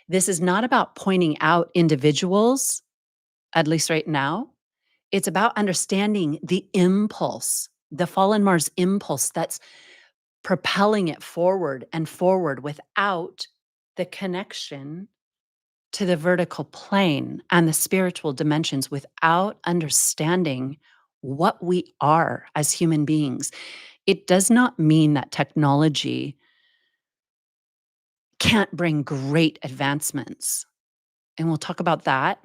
[SPEAKER 1] this is not about pointing out individuals, at least right now. It's about understanding the impulse, the fallen Mars impulse that's propelling it forward and forward without the connection to the vertical plane and the spiritual dimensions, without understanding what we are as human beings. It does not mean that technology can't bring great advancements. And we'll talk about that.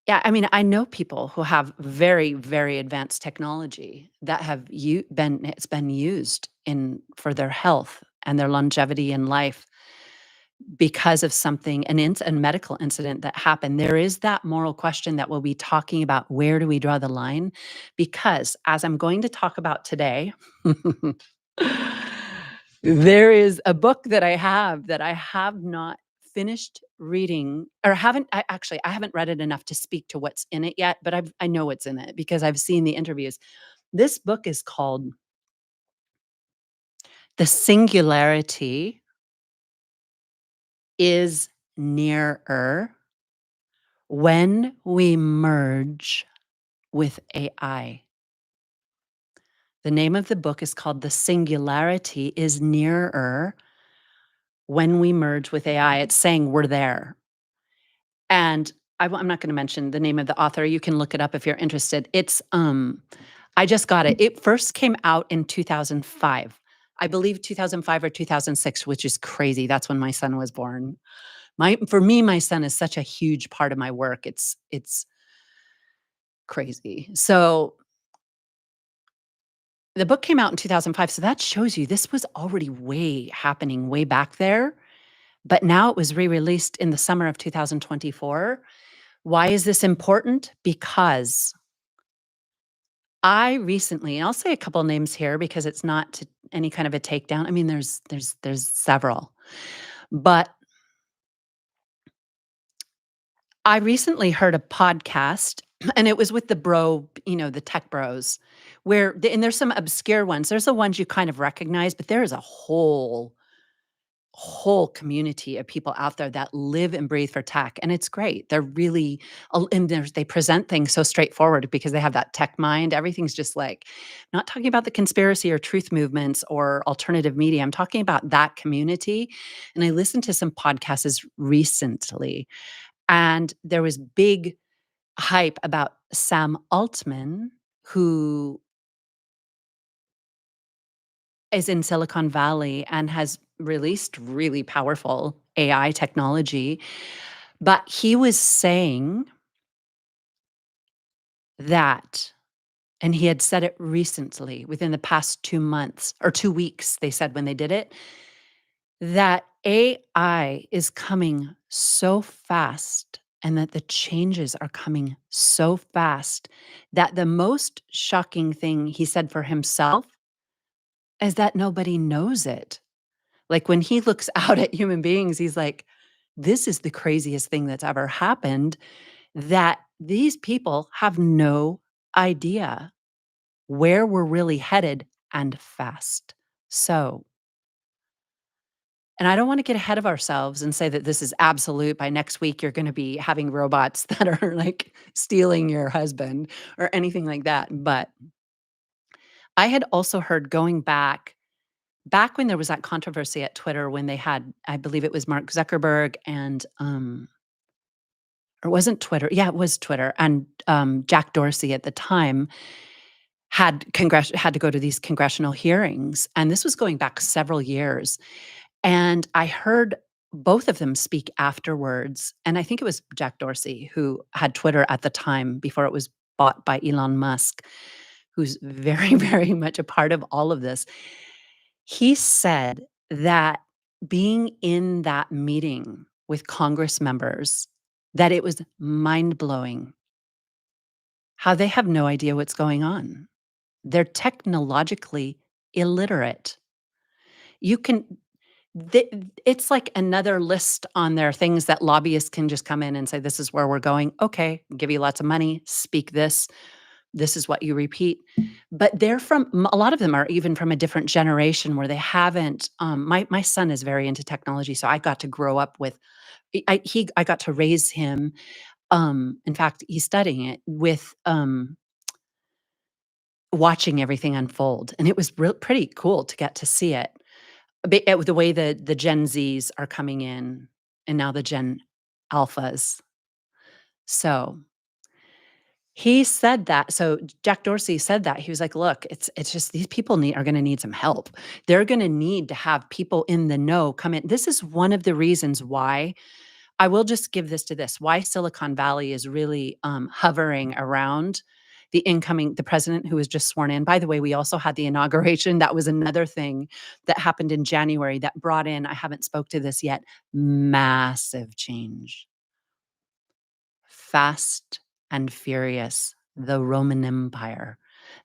[SPEAKER 1] Yeah, I mean, I know people who have very, very advanced technology that it's been used in for their health and their longevity in life. because of something, a medical incident that happened. There is that moral question that we'll be talking about. Where do we draw the line? Because as I'm going to talk about today, there is a book that I have not finished reading, or I haven't read it enough to speak to what's in it yet, but I know what's in it because I've seen the interviews. This book is called The Singularity is Nearer When We Merge with AI. The name of the book is called The Singularity is Nearer When We Merge with AI. It's saying we're there. And I'm not going to mention the name of the author. You can look it up if you're interested. It's I just got it. It first came out in 2005. I believe 2005 or 2006, which is crazy. That's when my son was born. For me, my son is such a huge part of my work. It's crazy. So the book came out in 2005. So that shows you this was already happening way back there. But now it was re-released in the summer of 2024. Why is this important? Because I recently, and I'll say a couple names here because it's not any kind of a takedown. I mean, there's several, but I recently heard a podcast, and it was with the tech bros, and there's some obscure ones. There's the ones you kind of recognize, but there is a whole community of people out there that live and breathe for tech, and it's great. They're really, and they present things so straightforward because they have that tech mind. Everything's just like, not talking about the conspiracy or truth movements or alternative media. I'm talking about that community, and I listened to some podcasts recently. And there was big hype about Sam Altman, who is in Silicon Valley and has released really powerful AI technology. But he was saying that, and he had said it recently within the past 2 months or 2 weeks, they said when they did it, that AI is coming so fast and that the changes are coming so fast that the most shocking thing he said for himself is that nobody knows it. Like when he looks out at human beings, he's like, this is the craziest thing that's ever happened, that these people have no idea where we're really headed and fast. So, and I don't want to get ahead of ourselves and say that this is absolute. By next week, you're going to be having robots that are like stealing your husband or anything like that. But I had also heard going back when there was that controversy at Twitter when they had, I believe it was Mark Zuckerberg and, or it wasn't Twitter. Yeah, it was Twitter. And Jack Dorsey at the time had to go to these congressional hearings. And this was going back several years. And I heard both of them speak afterwards. And I think it was Jack Dorsey who had Twitter at the time before it was bought by Elon Musk, who's very, very much a part of all of this. He said that being in that meeting with Congress members, that it was mind-blowing how they have no idea what's going on. They're technologically illiterate. You can th It's like another list on their things that lobbyists can just come in and say, "This is where we're going. Okay, give you lots of money, speak this. This is what you repeat." But they're a lot of them are even from a different generation where they haven't, my son is very into technology, so I got to grow up with I got to raise him, in fact, he's studying it with, watching everything unfold, and it was pretty cool to get to see it. The way the Gen Zs are coming in and now the Gen Alphas. So he said that. So Jack Dorsey said that. He was like, "Look, it's just these people are gonna need some help. They're gonna need to have people in the know come in." This is one of the reasons why I will just give this to this, why Silicon Valley is really, hovering around the president who was just sworn in. By the way, we also had the inauguration. That was another thing that happened in January that brought in, I haven't spoke to this yet, massive change. Fast and Furious, the Roman Empire.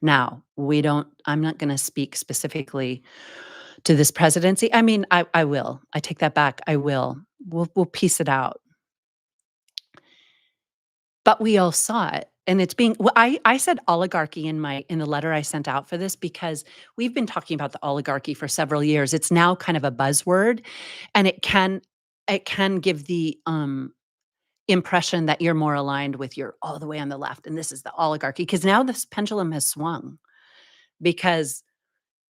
[SPEAKER 1] Now, I'm not gonna speak specifically to this presidency. I mean, I will. I take that back. I will. We'll piece it out. But we all saw it, and it's being well, I said oligarchy in the letter I sent out for this because we've been talking about the oligarchy for several years. It's now kind of a buzzword, and it can give the, impression that you're more aligned with you're all the way on the left, and this is the oligarchy. Because now this pendulum has swung because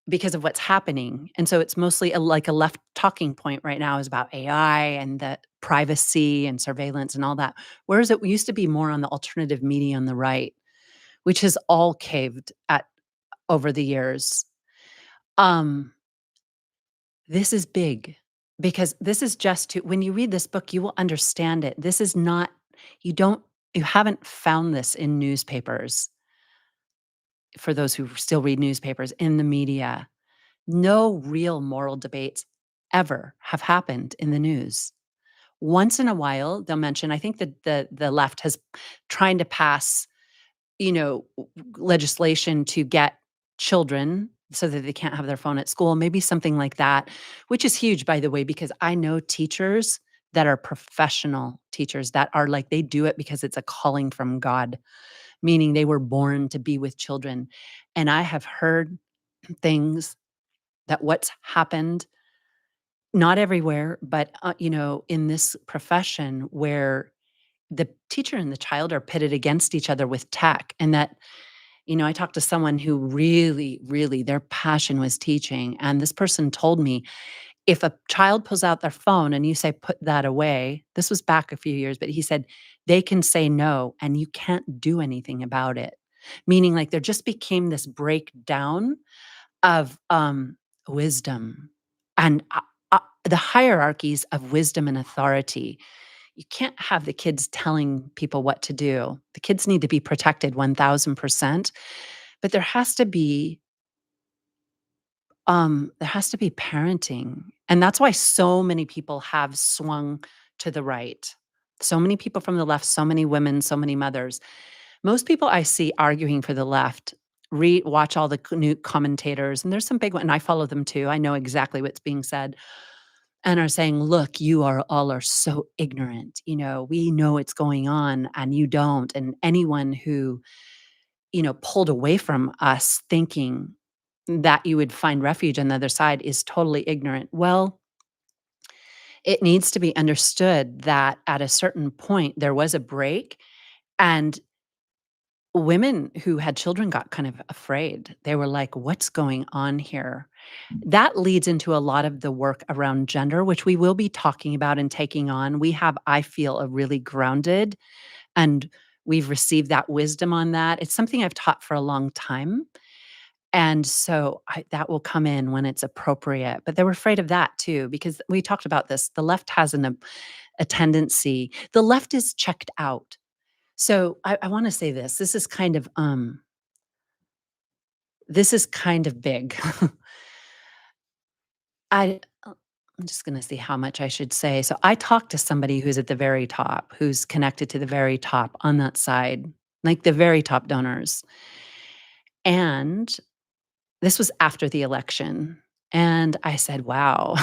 [SPEAKER 1] because of what's happening, and so it's mostly like a left talking point right now is about AI and the privacy and surveillance and all that, whereas it used to be more on the alternative media on the right, which has all caved at over the years. Um, this is big because this is just to when you read this book, you will understand it. This is not you don't you haven't found this in newspapers, for those who still read newspapers, in the media. No real moral debates ever have happened in the news. Once in a while, they'll mention I think that the left has trying to pass, legislation to get children so that they can't have their phone at school, maybe something like that, which is huge, by the way, because I know teachers that are professional teachers that are like they do it because it's a calling from God, meaning they were born to be with children. And I have heard things that what's happened, not everywhere, but, in this profession where the teacher and the child are pitted against each other with tech, and that I talked to someone who really, really their passion was teaching, and this person told me, if a child pulls out their phone and you say, "Put that away," this was back a few years, but he said, "They can say no, and you can't do anything about it." Meaning, like, there just became this breakdown of, wisdom and, the hierarchies of wisdom and authority. You can't have the kids telling people what to do. The kids need to be protected 1000%, but there has to be parenting, and that's why so many people have swung to the right. So many people from the left, so many women, so many mothers. Most people I see arguing for the left watch all the new commentators, and there's some big one and I follow them too. I know exactly what's being said, and are saying, "Look, you are so ignorant. We know what's going on and you don't. And anyone who, pulled away from us thinking that you would find refuge on the other side is totally ignorant." Well, it needs to be understood that at a certain point there was a break, and women who had children got kind of afraid. They were like, "What's going on here?" That leads into a lot of the work around gender, which we will be talking about and taking on. We have, I feel, a really grounded, and we've received that wisdom on that. It's something I've taught for a long time. And so that will come in when it's appropriate. But they were afraid of that too, because we talked about this. The left has a tendency, the left is checked out. So I want to say this. This is kind of big. I I'm just gonna see how much I should say. So I talked to somebody who's at the very top, who's connected to the very top on that side, like the very top donors. And this was after the election. And I said, "Wow."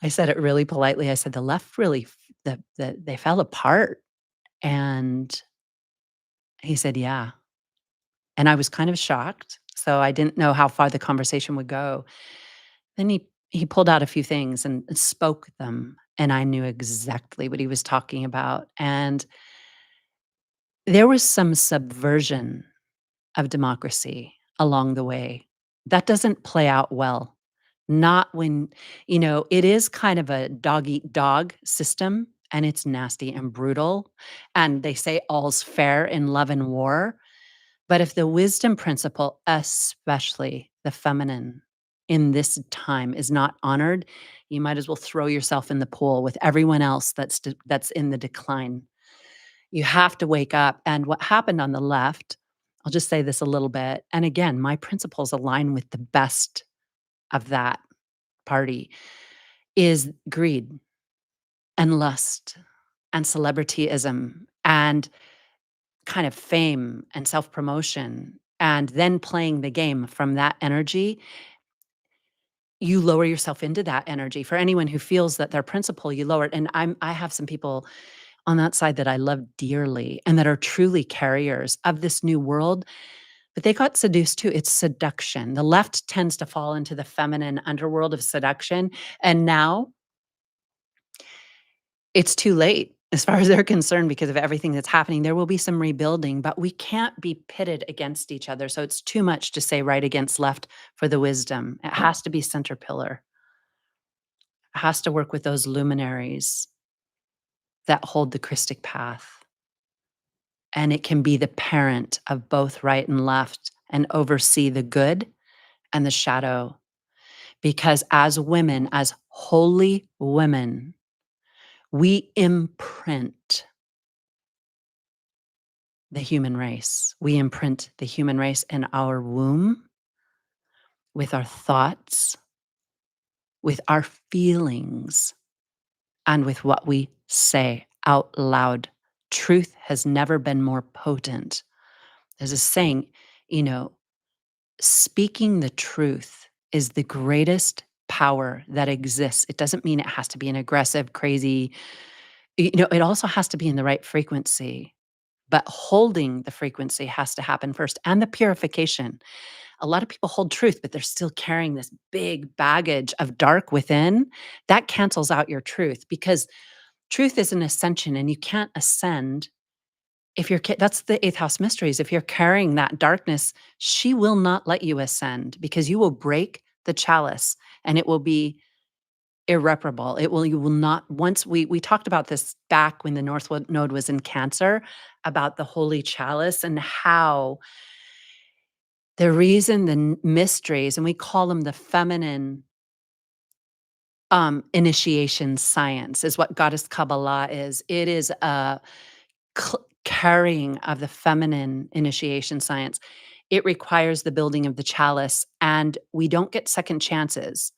[SPEAKER 1] I said it really politely. I said, "The left really they fell apart." And he said, "Yeah." And I was kind of shocked. So I didn't know how far the conversation would go. Then he pulled out a few things and spoke them, and I knew exactly what he was talking about, and there was some subversion of democracy along the way. That doesn't play out well. Not when it is kind of a dog eat dog system, and it's nasty and brutal, and they say all's fair in love and war. But if the wisdom principle, especially the feminine in this time, is not honored, you might as well throw yourself in the pool with everyone else that's in the decline. You have to wake up. And what happened on the left I'll just say this a little bit. And again, my principles align with the best of that party is greed and lust and celebrityism and kind of fame and self-promotion, and then playing the game from that energy. You lower yourself into that energy. For anyone who feels that their principle, you lower it. And I have some people on that side that I love dearly and that are truly carriers of this new world, but they got seduced too. It's seduction. The left tends to fall into the feminine underworld of seduction. And now it's too late as far as they're concerned because of everything that's happening. There will be some rebuilding, but we can't be pitted against each other. So it's too much to say right against left for the wisdom. It has to be center pillar. It has to work with those luminaries that hold the Christic path. And it can be the parent of both right and left and oversee the good and the shadow. Because as women, as holy women, we imprint the human race. We imprint the human race in our womb with our thoughts, with our feelings, and with what we say out loud. Truth has never been more potent. There's a saying, you know, speaking the truth is the greatest power that exists. It doesn't mean it has to be an aggressive, crazy, it also has to be in the right frequency. But holding the frequency has to happen first, and the purification. A lot of people hold truth, but they're still carrying this big baggage of dark within. That cancels out your truth because truth is an ascension, and you can't ascend if you're that's the eighth house mysteries. If you're carrying that darkness, she will not let you ascend because you will break the chalice and it will be irreparable. You will not, once we talked about this back when the North Node was in Cancer, about the holy chalice and how the reason mysteries, and we call them the feminine initiation science, is what goddess Kabbalah is. It is a carrying of the feminine initiation science. It requires the building of the chalice, and we don't get second chances,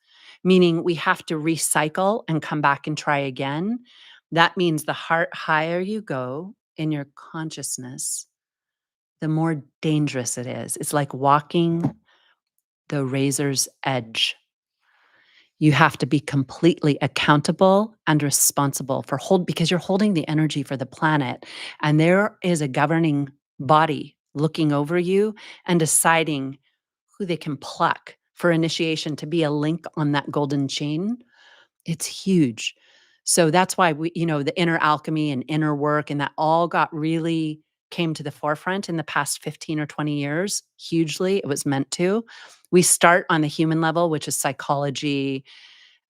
[SPEAKER 1] meaning we have to recycle and come back and try again. That means the higher you go in your consciousness, the more dangerous it is. It's like walking the razor's edge. You have to be completely accountable and responsible for because you're holding the energy for the planet. And there is a governing body looking over you and deciding who they can pluck for initiation to be a link on that golden chain. It's huge. So that's why the inner alchemy and inner work and that all really came to the forefront in the past 15 or 20 years, hugely. It was meant to. We start on the human level, which is psychology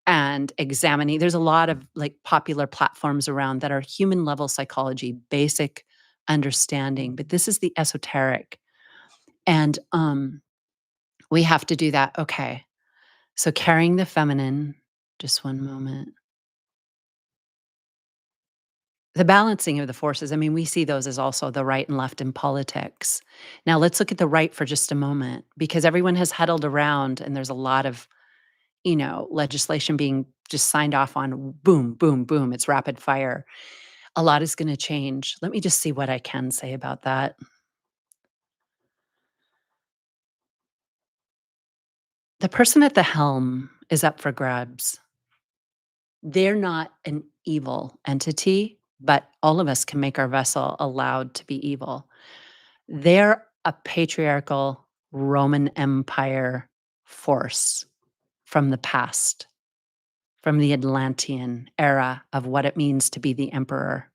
[SPEAKER 1] and examining. There's a lot of like popular platforms around that are human level psychology, basic understanding, but this is the esoteric. And we have to do that. Okay. So carrying the feminine, just one moment. The balancing of the forces, I mean, we see those as also the right and left in politics. Now, let's look at the right for just a moment, because everyone has huddled around and there's a lot of, legislation being just signed off on. Boom, boom, boom. It's rapid fire. A lot is going to change. Let me just see what I can say about that. The person at the helm is up for grabs. They're not an evil entity, but all of us can make our vessel allowed to be evil. They're a patriarchal Roman Empire force from the past, from the Atlantean era of what it means to be the emperor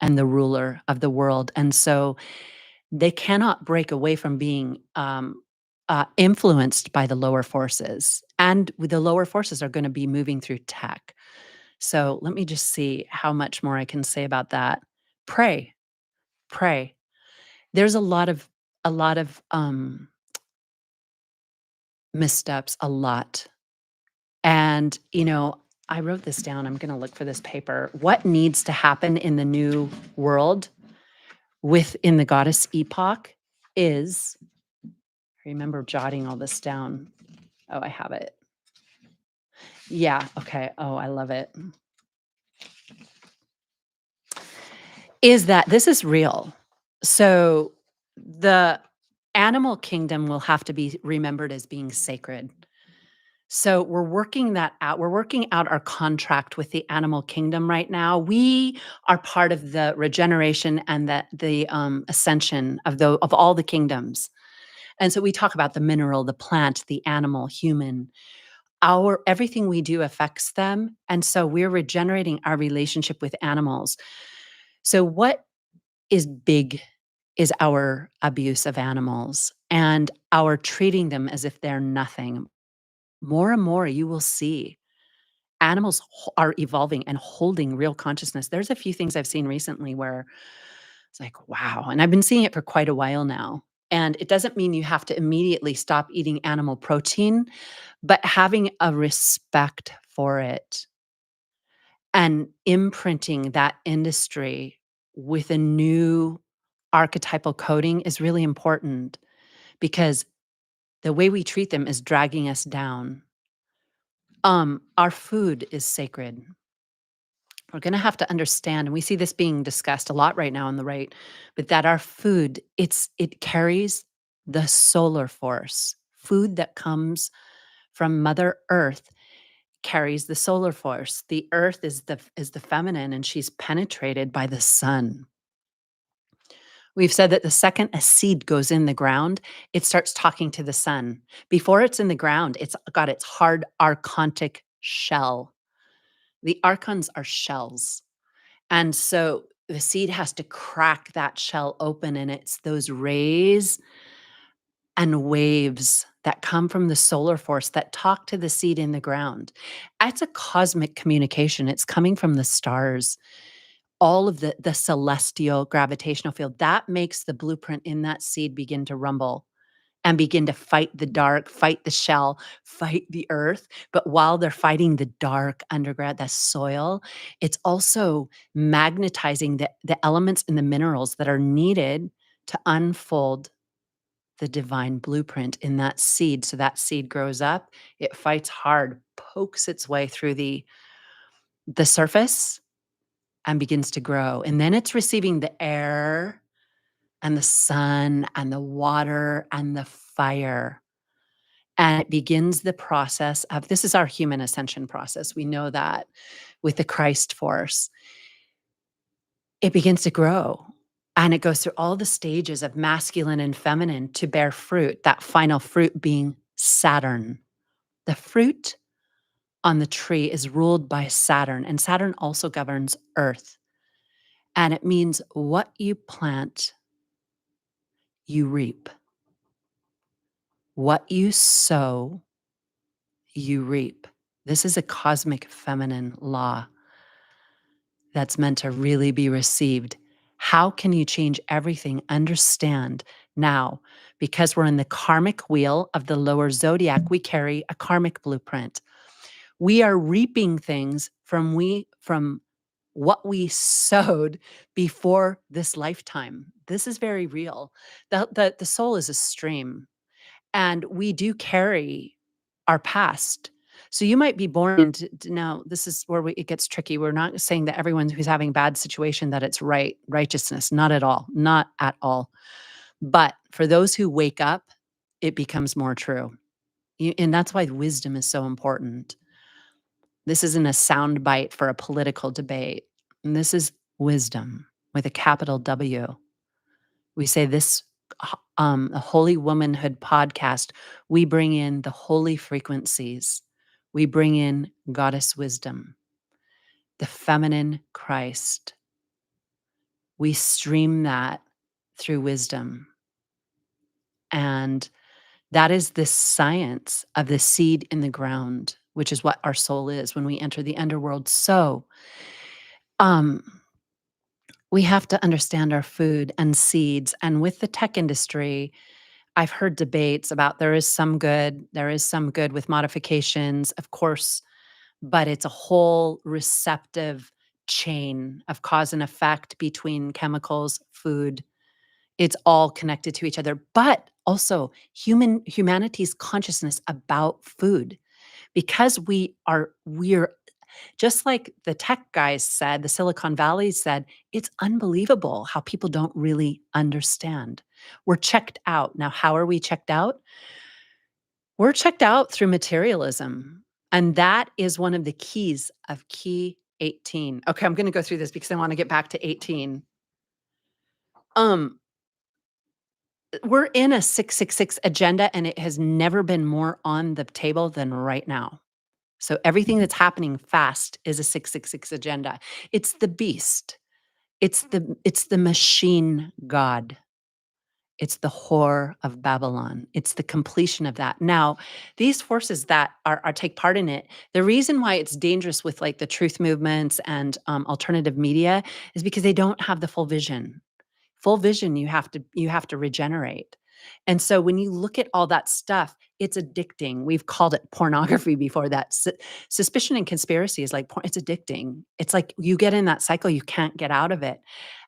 [SPEAKER 1] and the ruler of the world. And so they cannot break away from being influenced by the lower forces. And the lower forces are going to be moving through tech. So let me just see how much more I can say about that. Pray, pray. There's a lot of missteps, a lot. And, I wrote this down. I'm going to look for this paper. What needs to happen in the new world within the goddess epoch is, I remember jotting all this down. Oh, I have it. Yeah, okay. Oh, I love it. Is that this is real. So the animal kingdom will have to be remembered as being sacred. So we're working that out. We're working out our contract with the animal kingdom right now. We are part of the regeneration and the ascension of all the kingdoms. And so we talk about the mineral, the plant, the animal, human. Our everything we do affects them, and so we're regenerating our relationship with animals. So what is big is our abuse of animals and our treating them as if they're nothing. More and more you will see animals are evolving and holding real consciousness. There's a few things I've seen recently where it's like, wow. And I've been seeing it for quite a while now. And it doesn't mean you have to immediately stop eating animal protein, but having a respect for it and imprinting that industry with a new archetypal coding is really important because the way we treat them is dragging us down. Our food is sacred. We're going to have to understand, and we see this being discussed a lot right now on the right, but that our food, it carries the solar force. Food that comes from Mother Earth carries the solar force. The earth is the feminine, and she's penetrated by the sun. We've said that the second a seed goes in the ground, it starts talking to the sun. Before it's in the ground, it's got its hard archontic shell. The archons are shells. And so the seed has to crack that shell open, and it's those rays and waves that come from the solar force that talk to the seed in the ground. It's a cosmic communication. It's coming from the stars, all of the celestial gravitational field. That makes the blueprint in that seed begin to rumble and begin to fight the dark, fight the shell, fight the earth. But while they're fighting the dark underground, that soil, it's also magnetizing the elements and the minerals that are needed to unfold the divine blueprint in that seed. So that seed grows up, it fights hard, pokes its way through the surface and begins to grow. And then it's receiving the air and the sun and the water and the fire. And it begins the process of this is our human ascension process. We know that with the Christ force, it begins to grow. And it goes through all the stages of masculine and feminine to bear fruit, that final fruit being Saturn. The fruit on the tree is ruled by Saturn, and Saturn also governs Earth. And it means what you plant, you reap. What you sow, you reap. This is a cosmic feminine law that's meant to really be received. How can you change everything? Understand now, because we're in the karmic wheel of the lower zodiac, we carry a karmic blueprint. We are reaping things from what we sowed before this lifetime. This is very real. The soul is a stream, and we do carry our past. So you might be born into now this is where it gets tricky. We're not saying that everyone who's having bad situation that it's righteousness, not at all, not at all. But for those who wake up, it becomes more true. And that's why wisdom is so important. This isn't a sound bite for a political debate. And this is wisdom with a capital W. We say this a Holy Womanhood podcast, we bring in the holy frequencies. We bring in goddess wisdom, the feminine Christ. We stream that through wisdom. And that is the science of the seed in the ground, which is what our soul is when we enter the underworld. So, um, we have to understand our food and seeds. And with the tech industry, I've heard debates about there is some good with modifications, of course, but it's a whole receptive chain of cause and effect between chemicals, food, It's all connected to each other, but also humanity's consciousness about food, because we're just like the tech guys said, the Silicon Valley said, it's unbelievable how people don't really understand. We're checked out. Now, how are we checked out? We're checked out through materialism. And that is one of the keys of key 18. Okay, I'm going to go through this because I want to get back to 18. Um, we're in a 666 agenda, and it has never been more on the table than right now. So everything that's happening fast is a 666 agenda. It's the beast. It's the machine god. It's the whore of Babylon. It's the completion of that. Now, these forces that are take part in it, the reason why it's dangerous with like the truth movements and alternative media is because they don't have the full vision. Full vision, you have to regenerate. And so when you look at all that stuff, it's addicting. We've called it pornography before that. Suspicion and conspiracy is like it's addicting. It's like you get in that cycle, you can't get out of it.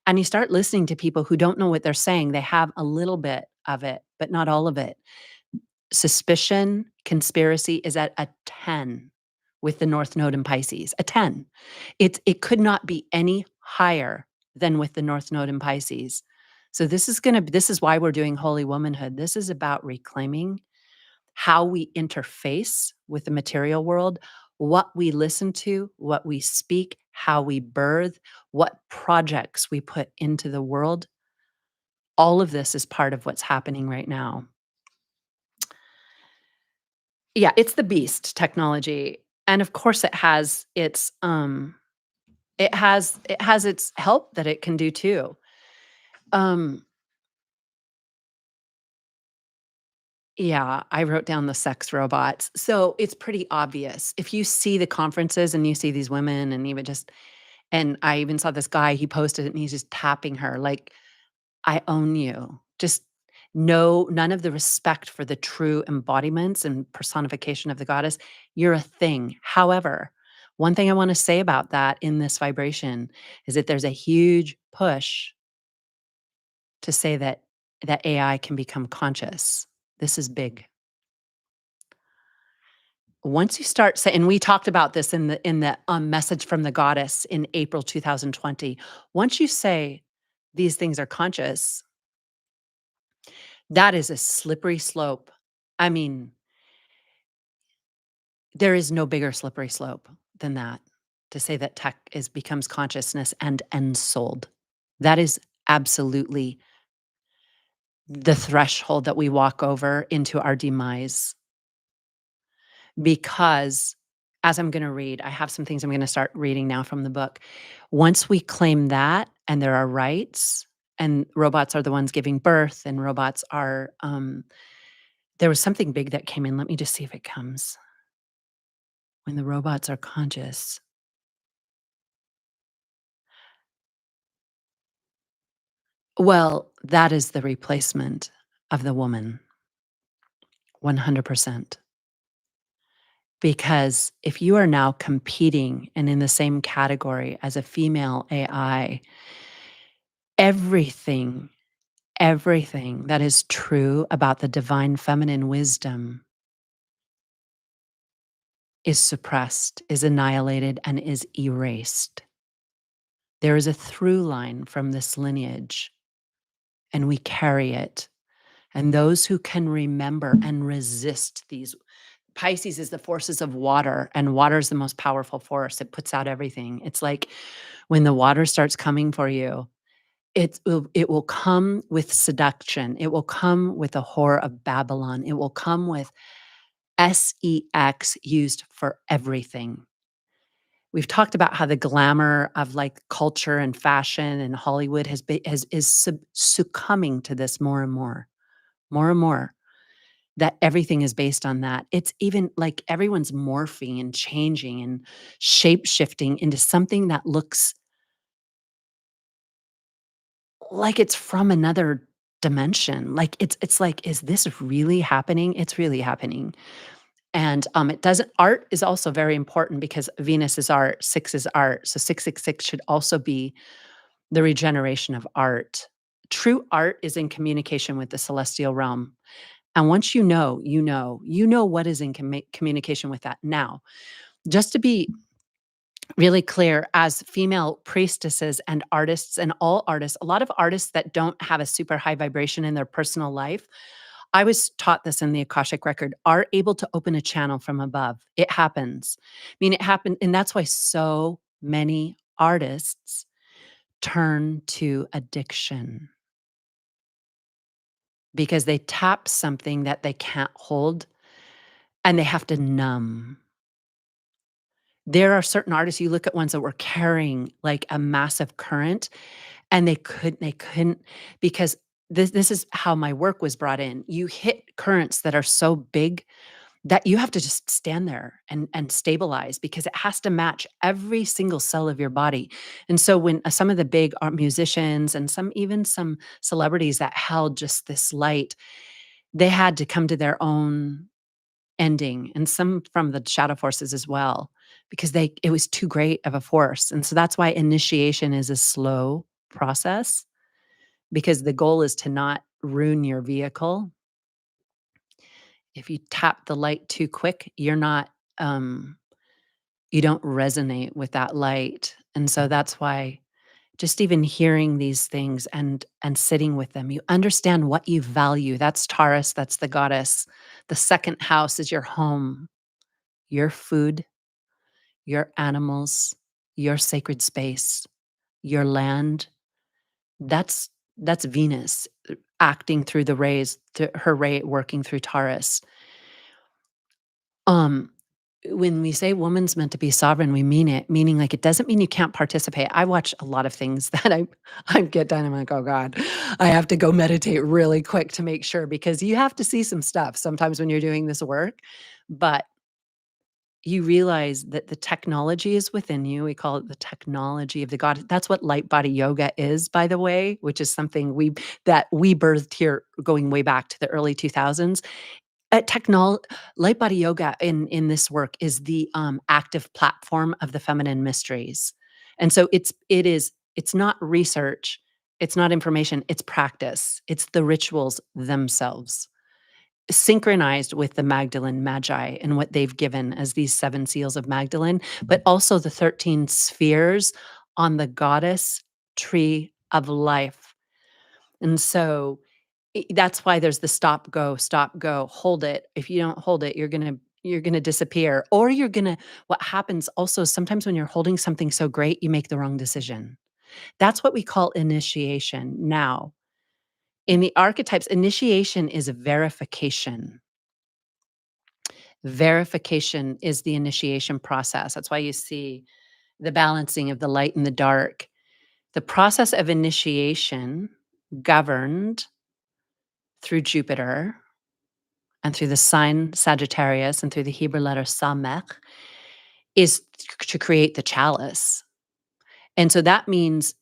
[SPEAKER 1] And you start listening to people who don't know what they're saying. They have a little bit of it, but not all of it. Suspicion, conspiracy is at a 10 with the North Node in Pisces, a 10. It could not be any higher than with the North Node in Pisces. So this is why we're doing Holy Womanhood. This is about reclaiming how we interface with the material world, what we listen to, what we speak, how we birth, what projects we put into the world. All of this is part of what's happening right now. Yeah, it's the beast technology. And of course it has its help that it can do too. Um yeah, I wrote down the sex robots. So it's pretty obvious. If you see the conferences and you see these women and even just and I even saw this guy, he posted it and he's just tapping her like, I own you. Just no, none of the respect for the true embodiments and personification of the goddess. You're a thing. However, one thing I want to say about that in this vibration is that there's a huge push to say that AI can become conscious. This is big. Once you start saying, and we talked about this in the message from the goddess in April 2020. Once you say these things are conscious, that is a slippery slope. I mean, there is no bigger slippery slope than that, to say that tech is becomes consciousness and ensouled. That is absolutely the threshold that we walk over into our demise, because as I'm gonna read, I have some things I'm gonna start reading now from the book. Once we claim that and there are rights, and robots are the ones giving birth, and robots are, there was something big that came in. Let me just see if it comes. When the robots are conscious. Well, that is the replacement of the woman, 100%. Because if you are now competing and in the same category as a female AI, everything, everything that is true about the divine feminine wisdom is suppressed, is annihilated, and is erased. There is a through line from this lineage, and we carry it. And those who can remember and resist these. Pisces is the forces of water, and water is the most powerful force. It puts out everything. It's like when the water starts coming for you, it will come with seduction. It will come with the whore of Babylon. It will come with sex used for everything. We've talked about how the glamour of like culture and fashion and Hollywood is succumbing to this more and more, more and more. That everything is based on that. It's even like everyone's morphing and changing and shape shifting into something that looks like it's from another dimension. Like it's like, is this really happening? It's really happening. And it doesn't art is also very important because Venus is art, six is art. So 666 should also be the regeneration of art True art is in communication with the celestial realm. And once you know, you know what is in communication with that. Now, just to be really clear, as female priestesses and artists, and all artists, a lot of artists that don't have a super high vibration in their personal life, I was taught this in the Akashic record, are able to open a channel from above. It happens. I mean, it happened. And that's why so many artists turn to addiction, because they tap something that they can't hold and they have to numb. There are certain artists, you look at ones that were carrying like a massive current, and they couldn't, because this is how my work was brought in. You hit currents that are so big that you have to just stand there and stabilize, because it has to match every single cell of your body. And so when some of the big art musicians and some celebrities that held just this light, they had to come to their own ending, and some from the shadow forces as well, because it was too great of a force. And so that's why initiation is a slow process, because the goal is to not ruin your vehicle. If you tap the light too quick, you're not you don't resonate with that light. And so that's why just even hearing these things and sitting with them, you understand what you value. That's Taurus, that's the goddess. The second house is your home, your food, your animals, your sacred space, your land. That's Venus acting through the rays, her ray working through Taurus. Um, when we say woman's meant to be sovereign, we mean it, meaning like it doesn't mean you can't participate. I watch a lot of things that I get done. I'm like, oh God, I have to go meditate really quick to make sure, because you have to see some stuff sometimes when you're doing this work. But you realize that the technology is within you. We call it the technology of the God. That's what light body yoga is, by the way, which is something we birthed here going way back to the early 2000s. Light body yoga in this work is the active platform of the feminine mysteries. And so it's not research, it's not information, it's practice. It's the rituals themselves, synchronized with the Magdalene Magi and what they've given as these 7 seals of Magdalene, but also the 13 spheres on the goddess tree of life. And so that's why there's the stop, go, hold it. If you don't hold it, you're gonna disappear, or what happens also sometimes when you're holding something so great, you make the wrong decision. That's what we call initiation. Now, in the archetypes, initiation is verification. Verification is the initiation process. That's why you see the balancing of the light and the dark. The process of initiation, governed through Jupiter and through the sign Sagittarius and through the Hebrew letter Samech, is to create the chalice. And so that means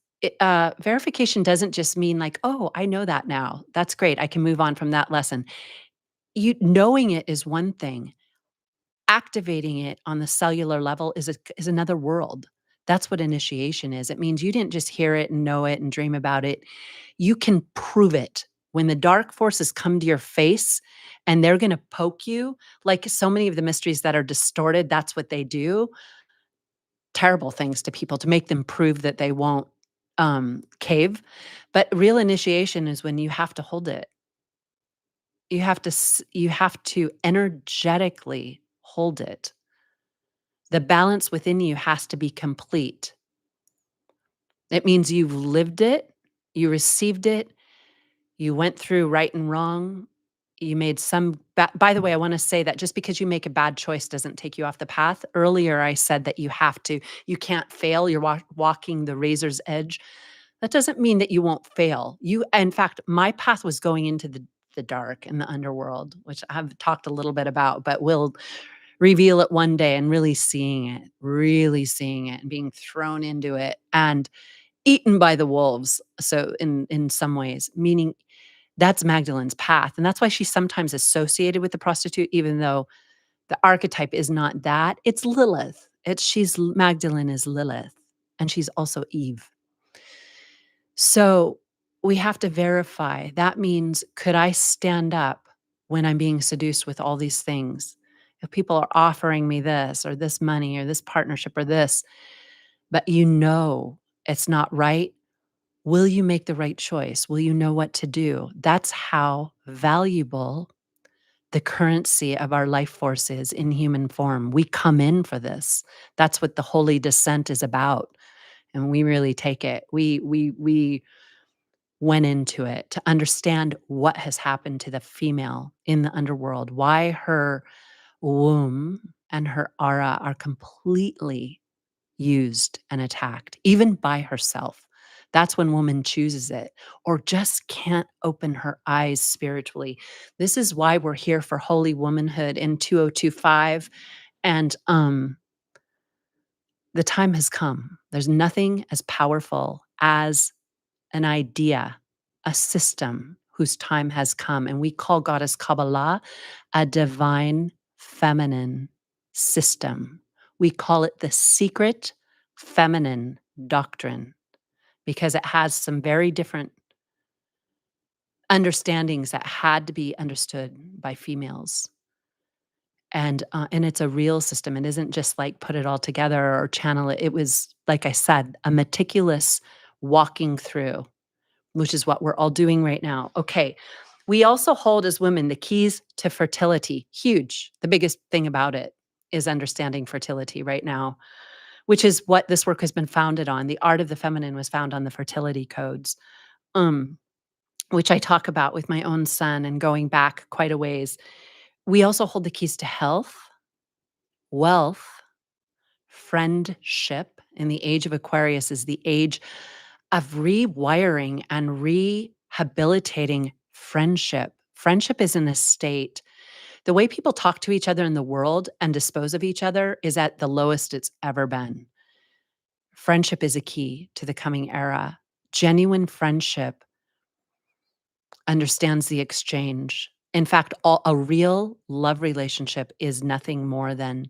[SPEAKER 1] verification doesn't just mean like, oh, I know that now. That's great. I can move on from that lesson. You knowing it is one thing. Activating it on the cellular level is another world. That's what initiation is. It means you didn't just hear it and know it and dream about it. You can prove it. When the dark forces come to your face and they're going to poke you, like so many of the mysteries that are distorted, that's what they do. Terrible things to people to make them prove that they won't cave. But real initiation is when you have to hold it. You have to energetically hold it. The balance within you has to be complete. It means you've lived it, you received it, you went through right and wrong. You made some by the way, I wanna say that just because you make a bad choice doesn't take you off the path. Earlier, I said that you can't fail, you're walking the razor's edge. That doesn't mean that you won't fail. In fact, my path was going into the dark and the underworld, which I've talked a little bit about, but we'll reveal it one day, and really seeing it and being thrown into it and eaten by the wolves. So in some ways, meaning that's Magdalene's path. And that's why she's sometimes associated with the prostitute, even though the archetype is not that. It's Lilith. Magdalene is Lilith, and she's also Eve. So we have to verify. That means, could I stand up when I'm being seduced with all these things? If people are offering me this or this money or this partnership or this, but you know it's not right, will you make the right choice? Will you know what to do? That's how valuable the currency of our life force is in human form. We come in for this. That's what the holy descent is about. And we really take it. We went into it to understand what has happened to the female in the underworld, why her womb and her aura are completely used and attacked, even by herself. That's when woman chooses it or just can't open her eyes spiritually. This is why we're here for Holy Womanhood in 2025. And the time has come. There's nothing as powerful as an idea, a system whose time has come. And we call Goddess Kabbalah a divine feminine system. We call it the secret feminine doctrine because it has some very different understandings that had to be understood by females. And it's a real system. It isn't just like put it all together or channel it. It was, like I said, a meticulous walking through, which is what we're all doing right now. Okay. We also hold as women the keys to fertility. Huge. The biggest thing about it is understanding fertility right now, which is what this work has been founded on. The art of the feminine was found on the fertility codes, um, which I talk about with my own son and going back quite a ways. We also hold the keys to health, wealth, friendship. In the age of Aquarius is the age of rewiring and rehabilitating friendship. Friendship is in a state. The way people talk to each other in the world and dispose of each other is at the lowest it's ever been. Friendship is a key to the coming era. Genuine friendship understands the exchange. In fact, a real love relationship is nothing more than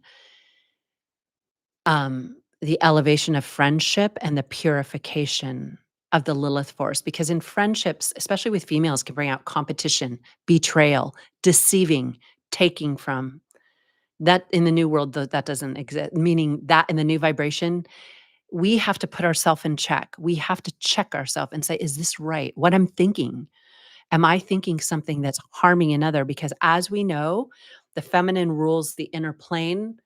[SPEAKER 1] the elevation of friendship and the purification of the Lilith force. Because in friendships, especially with females, can bring out competition, betrayal, deceiving, taking from. That in the new world, though, that doesn't exist. Meaning that in the new vibration, we have to put ourselves in check. We have to check ourselves and say, is this right? What I'm thinking? Am I thinking something that's harming another? Because as we know, the feminine rules the inner plane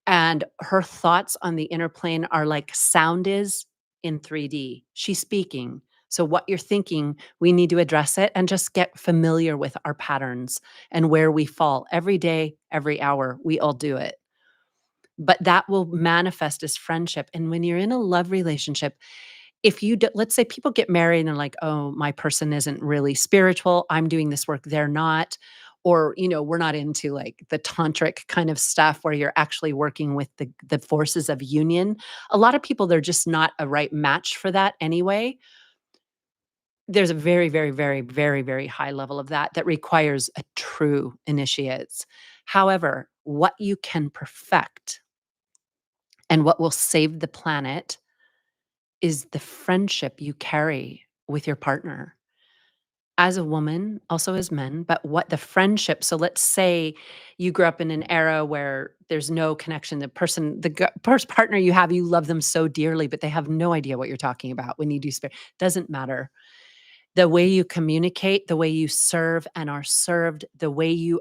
[SPEAKER 1] and her thoughts on the inner plane are like sound is in 3D. She's speaking. So, what you're thinking, we need to address it and just get familiar with our patterns and where we fall every day, every hour. We all do it. But that will manifest as friendship. And when you're in a love relationship, if you let's say people get married and they're like, oh, my person isn't really spiritual, I'm doing this work, they're not, or we're not into like the tantric kind of stuff where you're actually working with the forces of union. A lot of people, they're just not a right match for that anyway. There's a very, very, very, very, very high level of that requires a true initiates. However, what you can perfect and what will save the planet is the friendship you carry with your partner as a woman, also as men, but what the friendship. So let's say you grew up in an era where there's no connection. The person, first partner you have, you love them so dearly, but they have no idea what you're talking about when you do spirit. Doesn't matter. The way you communicate, the way you serve and are served, the way you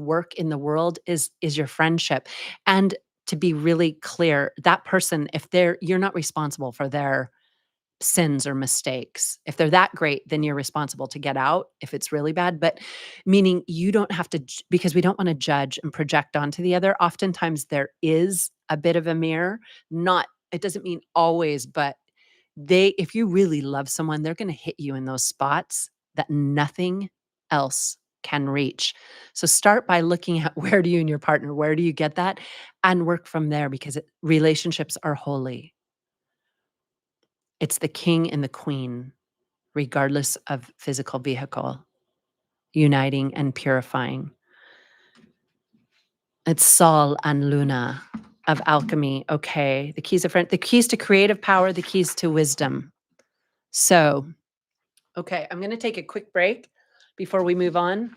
[SPEAKER 1] work in the world is your friendship. And to be really clear, that person, if you're not responsible for their sins or mistakes. If they're that great, then you're responsible to get out if it's really bad. But meaning you don't have to, because we don't want to judge and project onto the other. Oftentimes there is a bit of a mirror. It doesn't mean always, but if you really love someone, they're going to hit you in those spots that nothing else can reach. So start by looking at where do you and your partner, where do you get that? And work from there because relationships are holy. It's the king and the queen, regardless of physical vehicle, uniting and purifying. It's Sol and Luna of alchemy. Okay, the keys to creative power, the keys to wisdom. So Okay, I'm going to take a quick break before we move on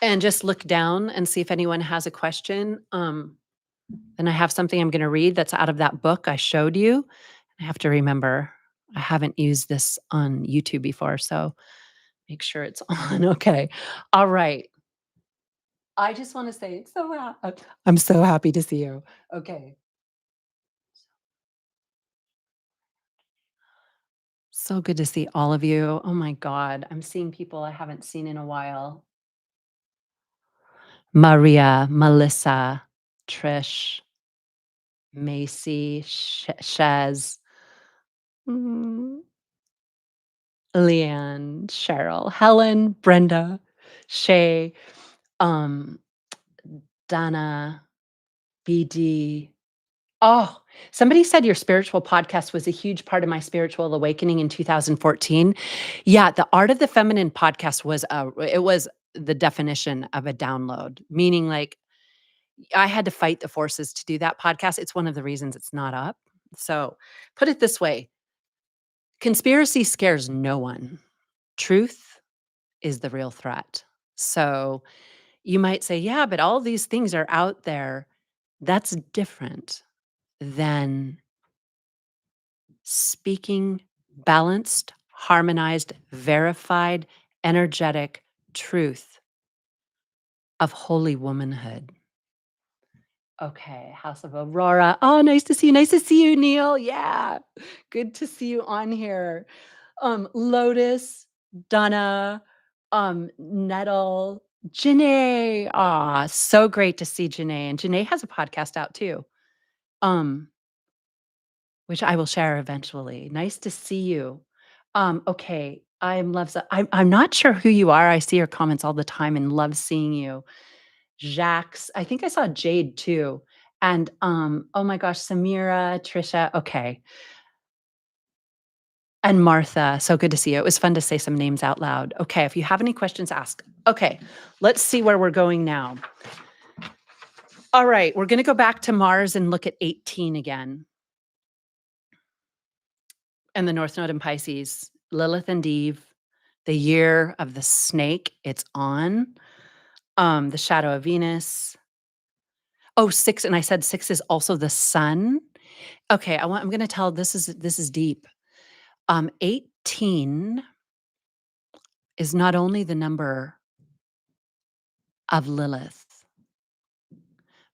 [SPEAKER 1] and just look down and see if anyone has a question. And I have something I'm going to read that's out of that book I showed you. I have to remember I haven't used this on YouTube before, so make sure it's on. Okay. All right. I just want to say it's I'm so happy to see you. Okay. So good to see all of you. Oh my God. I'm seeing people I haven't seen in a while. Maria, Melissa, Trish, Macy, Shaz, mm, Leanne, Cheryl, Helen, Brenda, Shay, um, Donna, BD. Oh, somebody said your spiritual podcast was a huge part of my spiritual awakening in 2014. Yeah, the Art of the Feminine podcast was it was the definition of a download, meaning like I had to fight the forces to do that podcast. It's one of the reasons it's not up. So, put it this way, conspiracy scares no one. Truth is the real threat. So, you might say, yeah, but all these things are out there. That's different than speaking balanced, harmonized, verified, energetic truth of holy womanhood. Okay, House of Aurora. Oh, nice to see you. Nice to see you, Neil. Yeah. Good to see you on here. Lotus, Donna, Nettle, Janae. Ah, so great to see Janae. And Janae has a podcast out too. Um, which I will share eventually. Nice to see you. Okay, I'm not sure who you are. I see your comments all the time and love seeing you. Jax, I think I saw Jade too. And oh my gosh, Samira, Trisha, okay. And Martha, so good to see you. It was fun to say some names out loud. Okay, if you have any questions, ask. Okay, let's see where we're going now. All right, we're going to go back to Mars and look at 18 again. And the North Node in Pisces, Lilith and Eve, the year of the snake, it's on. The shadow of Venus. Oh, 6, and I said 6 is also the sun. Okay, I'm gonna tell this is deep. 18 is not only the number of Lilith,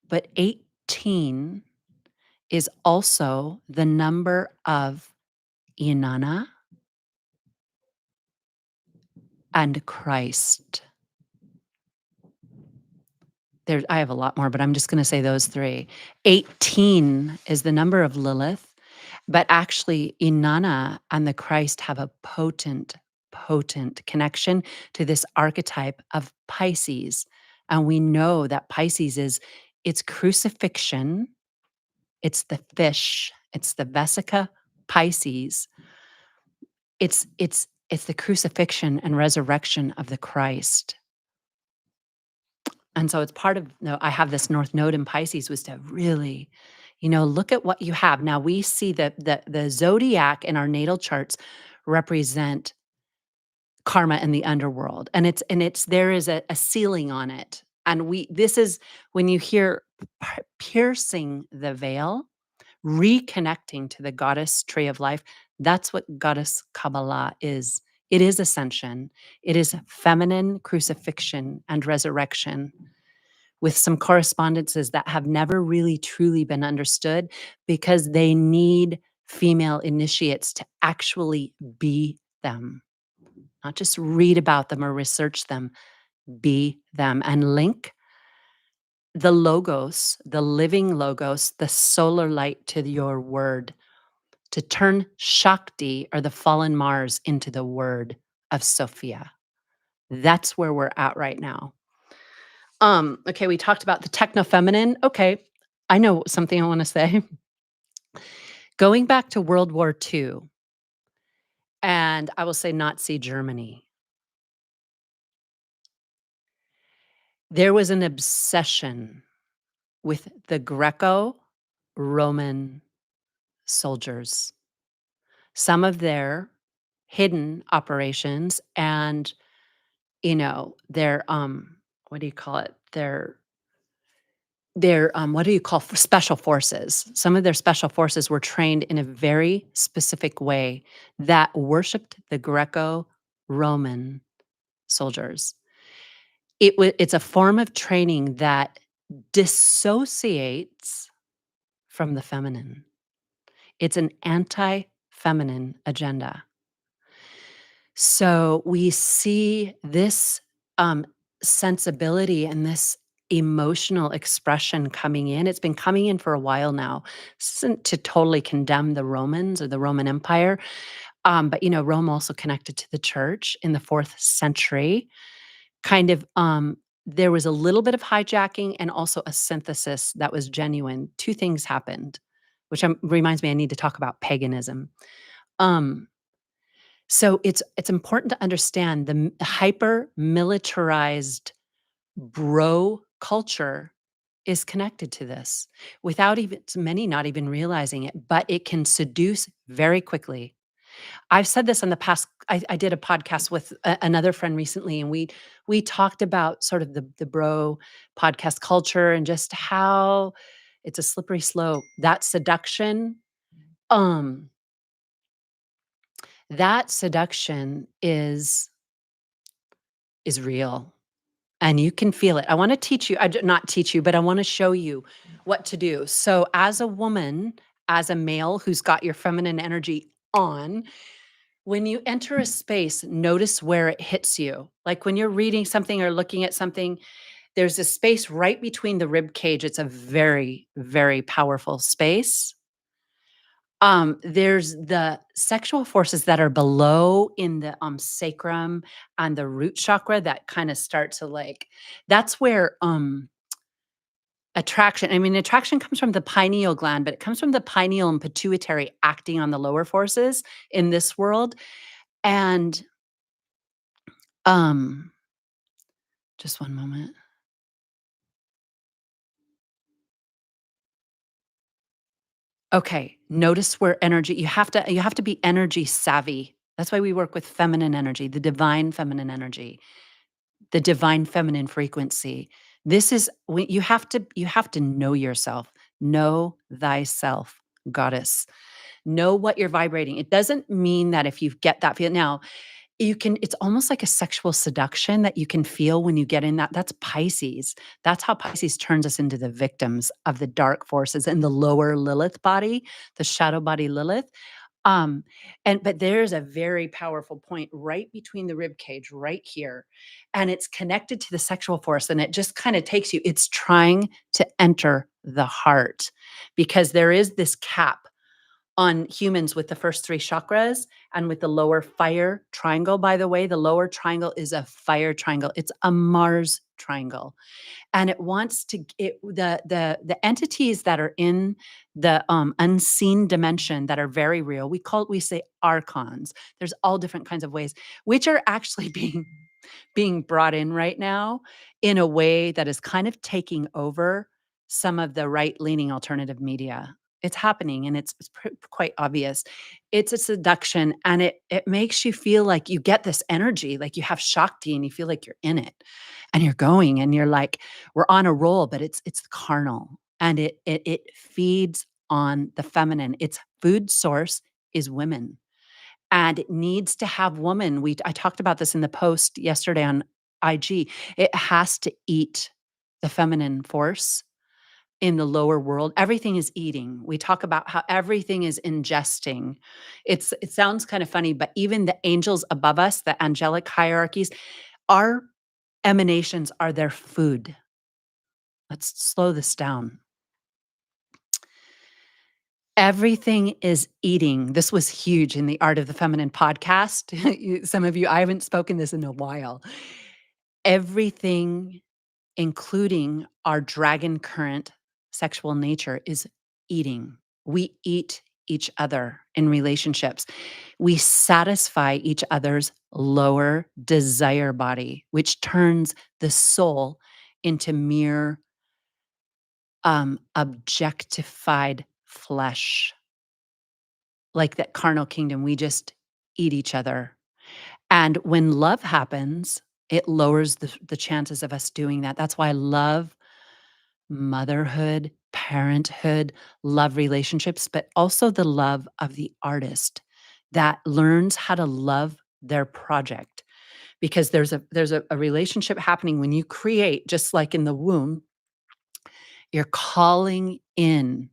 [SPEAKER 1] but 18 is also the number of Inanna and Christ. I have a lot more, but I'm just going to say those 3. 18 is the number of Lilith, but actually Inanna and the Christ have a potent connection to this archetype of Pisces. And we know that Pisces it's crucifixion, it's the fish, it's the Vesica Pisces. It's the crucifixion and resurrection of the Christ. And so it's part of, I have this North Node in Pisces was to really, look at what you have. Now we see that the zodiac in our natal charts represent karma and the underworld. And there is a ceiling on it. And this is when you hear piercing the veil, reconnecting to the goddess tree of life. That's what goddess Kabbalah is. It is ascension. It is feminine crucifixion and resurrection, with some correspondences that have never really truly been understood because they need female initiates to actually be them, not just read about them or research them, be them, and link the logos, the living logos, the solar light to your word, to turn Shakti or the fallen Mars into the word of Sophia. That's where we're at right now. Okay, we talked about the Techno-Feminine. Okay, I know something I want to say. Going back to World War II, and I will say Nazi Germany, there was an obsession with the Greco-Roman soldiers. Some of their hidden operations, and, they're, what do you call it? What do you call special forces? Some of their special forces were trained in a very specific way that worshiped the Greco-Roman soldiers. It's a form of training that dissociates from the feminine. It's an anti-feminine agenda. So we see this um, sensibility and this emotional expression coming in. It's been coming in for a while now. This isn't to totally condemn the Romans or the Roman Empire, but Rome also connected to the church in the 4th century. Kind of, there was a little bit of hijacking and also a synthesis that was genuine. Two things happened, which reminds me I need to talk about paganism. Um, so it's important to understand the hyper militarized bro culture is connected to this without even many not even realizing it, but it can seduce very quickly. I've said this in the past. I did a podcast with another friend recently, and we talked about sort of the bro podcast culture and just how it's a slippery slope. Um, that seduction is real, and you can feel it. I want to teach you. Not teach you, but I want to show you what to do. So, as a woman, as a male who's got your feminine energy on, when you enter a space, notice where it hits you. Like when you're reading something or looking at something, there's a space right between the rib cage. It's a very, very powerful space. There's the sexual forces that are below in the sacrum and the root chakra that kind of start to that's where attraction comes from the pineal gland, but it comes from the pineal and pituitary acting on the lower forces in this world. And Um, just one moment. Okay, notice where you have to be energy savvy. That's why we work with feminine energy, the divine feminine energy, the divine feminine frequency. This is when you have to know yourself. Know thyself, goddess. Know what you're vibrating. It doesn't mean that if you get that feel now, it's almost like a sexual seduction that you can feel when you get in that's Pisces. That's how Pisces turns us into the victims of the dark forces in the lower Lilith body, the shadow body Lilith. Um, but there's a very powerful point right between the rib cage, right here. And it's connected to the sexual force, and it just kind of takes you, it's trying to enter the heart because there is this cap on humans with the first 3 chakras and with the lower fire triangle. By the way, the lower triangle is a fire triangle. It's a Mars triangle. And it wants to the entities that are in the unseen dimension that are very real. We say archons. There's all different kinds of ways, which are actually being brought in right now in a way that is kind of taking over some of the right-leaning alternative media. It's happening, and it's quite obvious. It's a seduction, and it makes you feel like you get this energy, like you have Shakti, and you feel like you're in it, and you're going, and you're like, "We're on a roll," but it's carnal, and it feeds on the feminine. Its food source is women, and it needs to have woman. I talked about this in the post yesterday on IG. It has to eat the feminine force in the lower world. Everything is eating. We talk about how everything is ingesting. It sounds kind of funny, but even the angels above us, the angelic hierarchies, our emanations are their food. Let's slow this down. Everything is eating. This was huge in the Art of the Feminine podcast. Some of you, I haven't spoken this in a while. Everything, including our dragon current sexual nature, is eating. We eat each other in relationships. We satisfy each other's lower desire body, which turns the soul into mere objectified flesh. Like that carnal kingdom, we just eat each other. And when love happens, it lowers the chances of us doing that. That's why I love motherhood, parenthood, love relationships, but also the love of the artist that learns how to love their project. Because there's a relationship happening when you create, just like in the womb, you're calling in,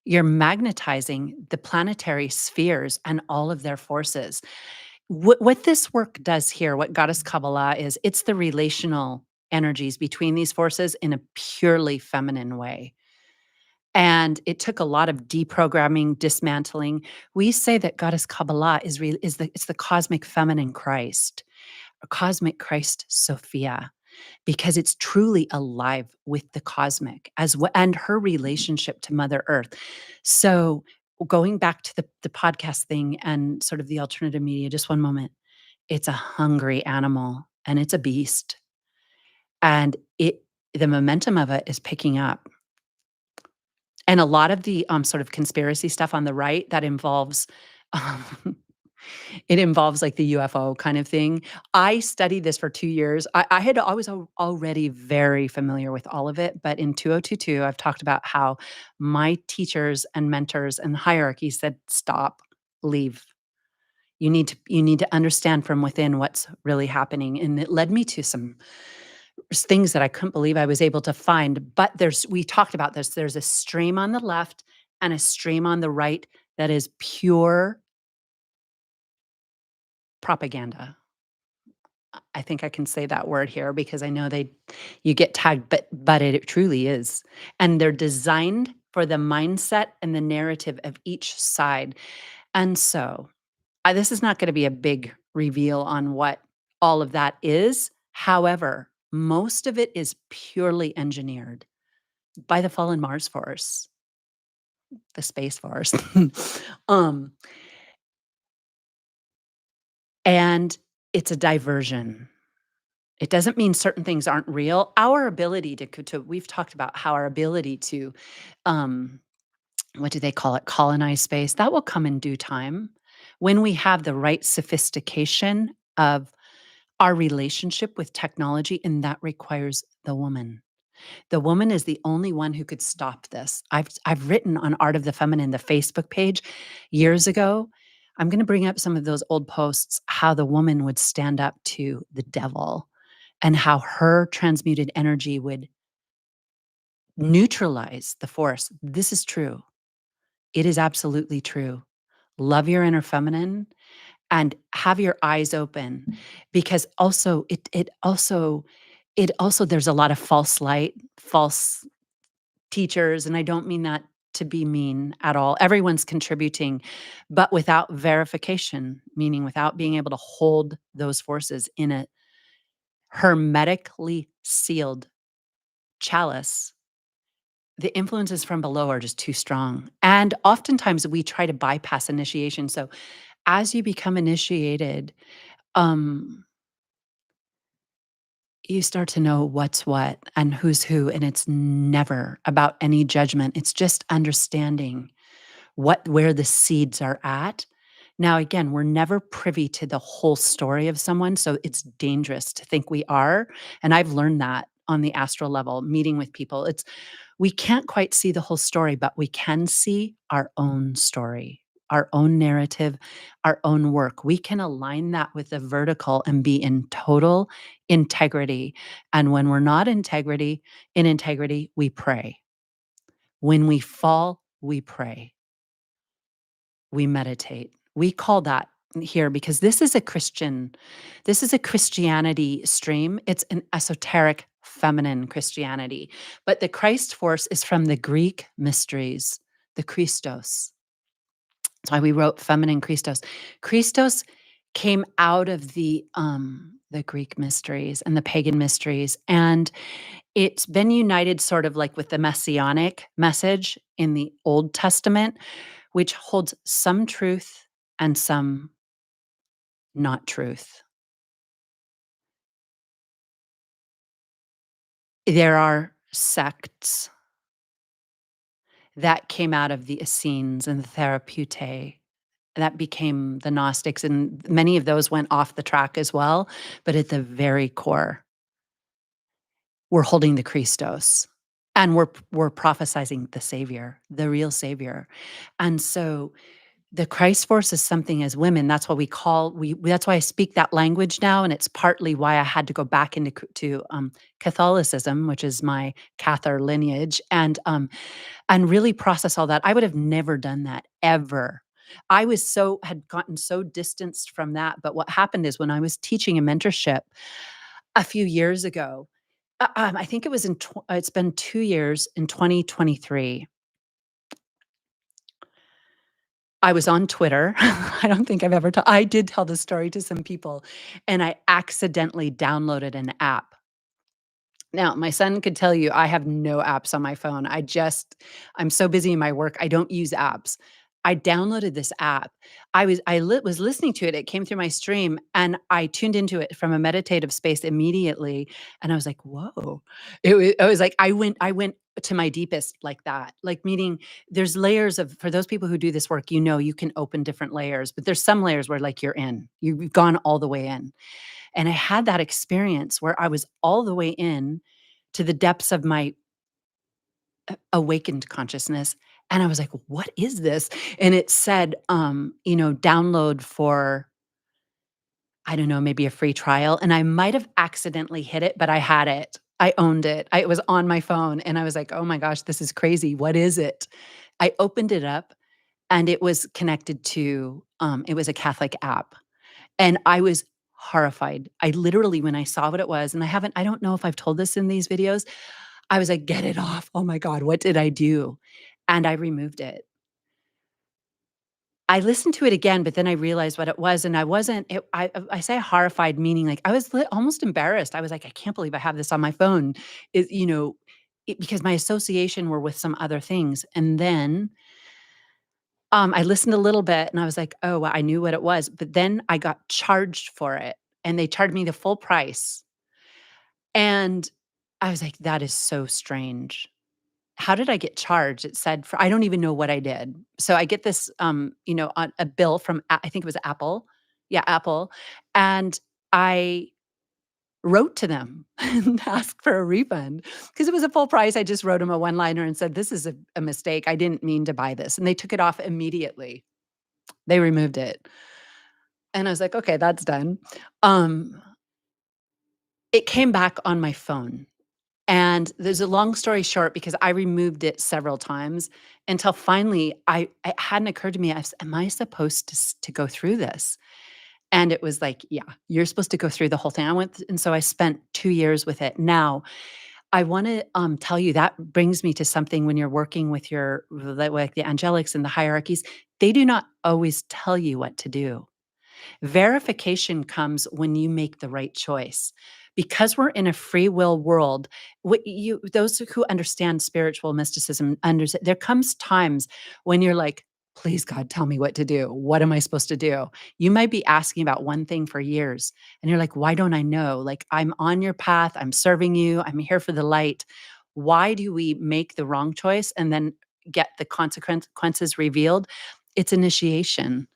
[SPEAKER 1] you're magnetizing the planetary spheres and all of their forces. What this work does here, what Goddess Kabbalah is, it's the relational energies between these forces in a purely feminine way. And it took a lot of deprogramming, dismantling. We say that Goddess Kabbalah is the cosmic feminine Christ, a cosmic Christ Sophia, because it's truly alive with the cosmic and her relationship to Mother Earth. So going back to the podcast thing and sort of the alternative media, just one moment. It's a hungry animal and it's a beast. And the momentum of it is picking up. And a lot of the sort of conspiracy stuff on the right that involves um, it involves like the UFO kind of thing. I studied this for 2 years. I was already very familiar with all of it, but in 2022, I've talked about how my teachers and mentors and hierarchy said, "Stop, leave. You need to understand from within what's really happening." And it led me to some things that I couldn't believe I was able to find. But we talked about this. There's a stream on the left and a stream on the right that is pure propaganda. I think I can say that word here because I know you get tagged, but it truly is. And they're designed for the mindset and the narrative of each side. And so, this is not gonna be a big reveal on what all of that is. However, most of it is purely engineered by the fallen Mars Force, the Space Force. Um, and it's a diversion. It doesn't mean certain things aren't real. Our ability to we've talked about how our ability to, um, what do they call it? Colonize space, that will come in due time when we have the right sophistication of our relationship with technology, and that requires the woman. The woman is the only one who could stop this. I've written on Art of the Feminine, the Facebook page, years ago. I'm gonna bring up some of those old posts, how the woman would stand up to the devil and how her transmuted energy would neutralize the force. This is true. It is absolutely true. Love your inner feminine and have your eyes open because also it also there's a lot of false light, false teachers, and I don't mean that to be mean at all. Everyone's contributing, but without verification, meaning without being able to hold those forces in a hermetically sealed chalice, the influences from below are just too strong. And oftentimes we try to bypass initiation. So as you become initiated, um, you start to know what's what and who's who. And it's never about any judgment. It's just understanding where the seeds are at. Now, again, we're never privy to the whole story of someone, so it's dangerous to think we are. And I've learned that on the astral level, meeting with people. We can't quite see the whole story, but we can see our own story, our own narrative, our own work. We can align that with the vertical and be in total integrity. And when we're not in integrity, we pray. When we fall, we pray. We meditate. We call that here because this is a Christianity stream. It's an esoteric feminine Christianity. But the Christ force is from the Greek mysteries, the Christos. That's why we wrote feminine Christos. Christos came out of the Greek mysteries and the pagan mysteries. And it's been united sort of like with the messianic message in the Old Testament, which holds some truth and some not truth. There are sects that came out of the Essenes and the Therapeutae that became the Gnostics, and many of those went off the track as well, but at the very core, we're holding the Christos, and we're prophesizing the Savior, the real Savior, and so the Christ force is something as women, that's why that's why I speak that language now, and it's partly why I had to go back into Catholicism, which is my Cathar lineage, and really process all that. I would have never done that ever. Had gotten so distanced from that, but what happened is when I was teaching a mentorship a few years ago, I think it was it's been 2 years, in 2023. I was on Twitter. I don't think I've ever I did tell this story to some people, and I accidentally downloaded an app. Now, my son could tell you I have no apps on my phone. I'm so busy in my work, I don't use apps. I downloaded this app. Was listening to it, it came through my stream, and I tuned into it from a meditative space immediately, and I was like, "Whoa." I was like, I went to my deepest like that. Like, meaning there's layers of for those people who do this work, you can open different layers, but there's some layers where, like, you're in. You've gone all the way in. And I had that experience where I was all the way in to the depths of my awakened consciousness, and I was like, "What is this?" And it said, download for, I don't know, maybe a free trial, and I might have accidentally hit it, but I had it. I owned it. It was on my phone, and I was like, "Oh my gosh, this is crazy. What is it?" I opened it up, and it was connected to, it was a Catholic app. And I was horrified. I literally, when I saw what it was, and I don't know if I've told this in these videos, I was like, "Get it off. Oh my God, what did I do?" And I removed it. I listened to it again, but then I realized what it was, and I wasn't it I say horrified, meaning, like, I was almost embarrassed. I was like, "I can't believe I have this on my phone." It you know, because my association were with some other things, and then, I listened a little bit, and I was like, "Oh, well," I knew what it was, but then I got charged for it, and they charged me the full price. And I was like, "That is so strange. How did I get charged?" It said for I don't even know what I did. So I get this, on a bill from I think it was Apple. Yeah, Apple. And I wrote to them and asked for a refund because it was a full price. I just wrote them a one-liner and said, "This is a mistake. I didn't mean to buy this." And they took it off immediately. They removed it. And I was like, "Okay, that's done." Um, it came back on my phone. And there's a long story short because I removed it several times until finally it hadn't occurred to me, "Am I supposed to go through this?" And it was like, "Yeah, you're supposed to go through the whole thing." And so I spent 2 years with it. Now, I wanna, tell you that brings me to something when you're working with like the angelics and the hierarchies, they do not always tell you what to do. Verification comes when you make the right choice. Because we're in a free will world, those who understand spiritual mysticism understand there comes times when you're like, "Please God, tell me what to do. What am I supposed to do?" You might be asking about one thing for years, and you're like, "Why don't I know? Like, I'm on your path, I'm serving you, I'm here for the light." Why do we make the wrong choice and then get the consequences revealed? It's initiation.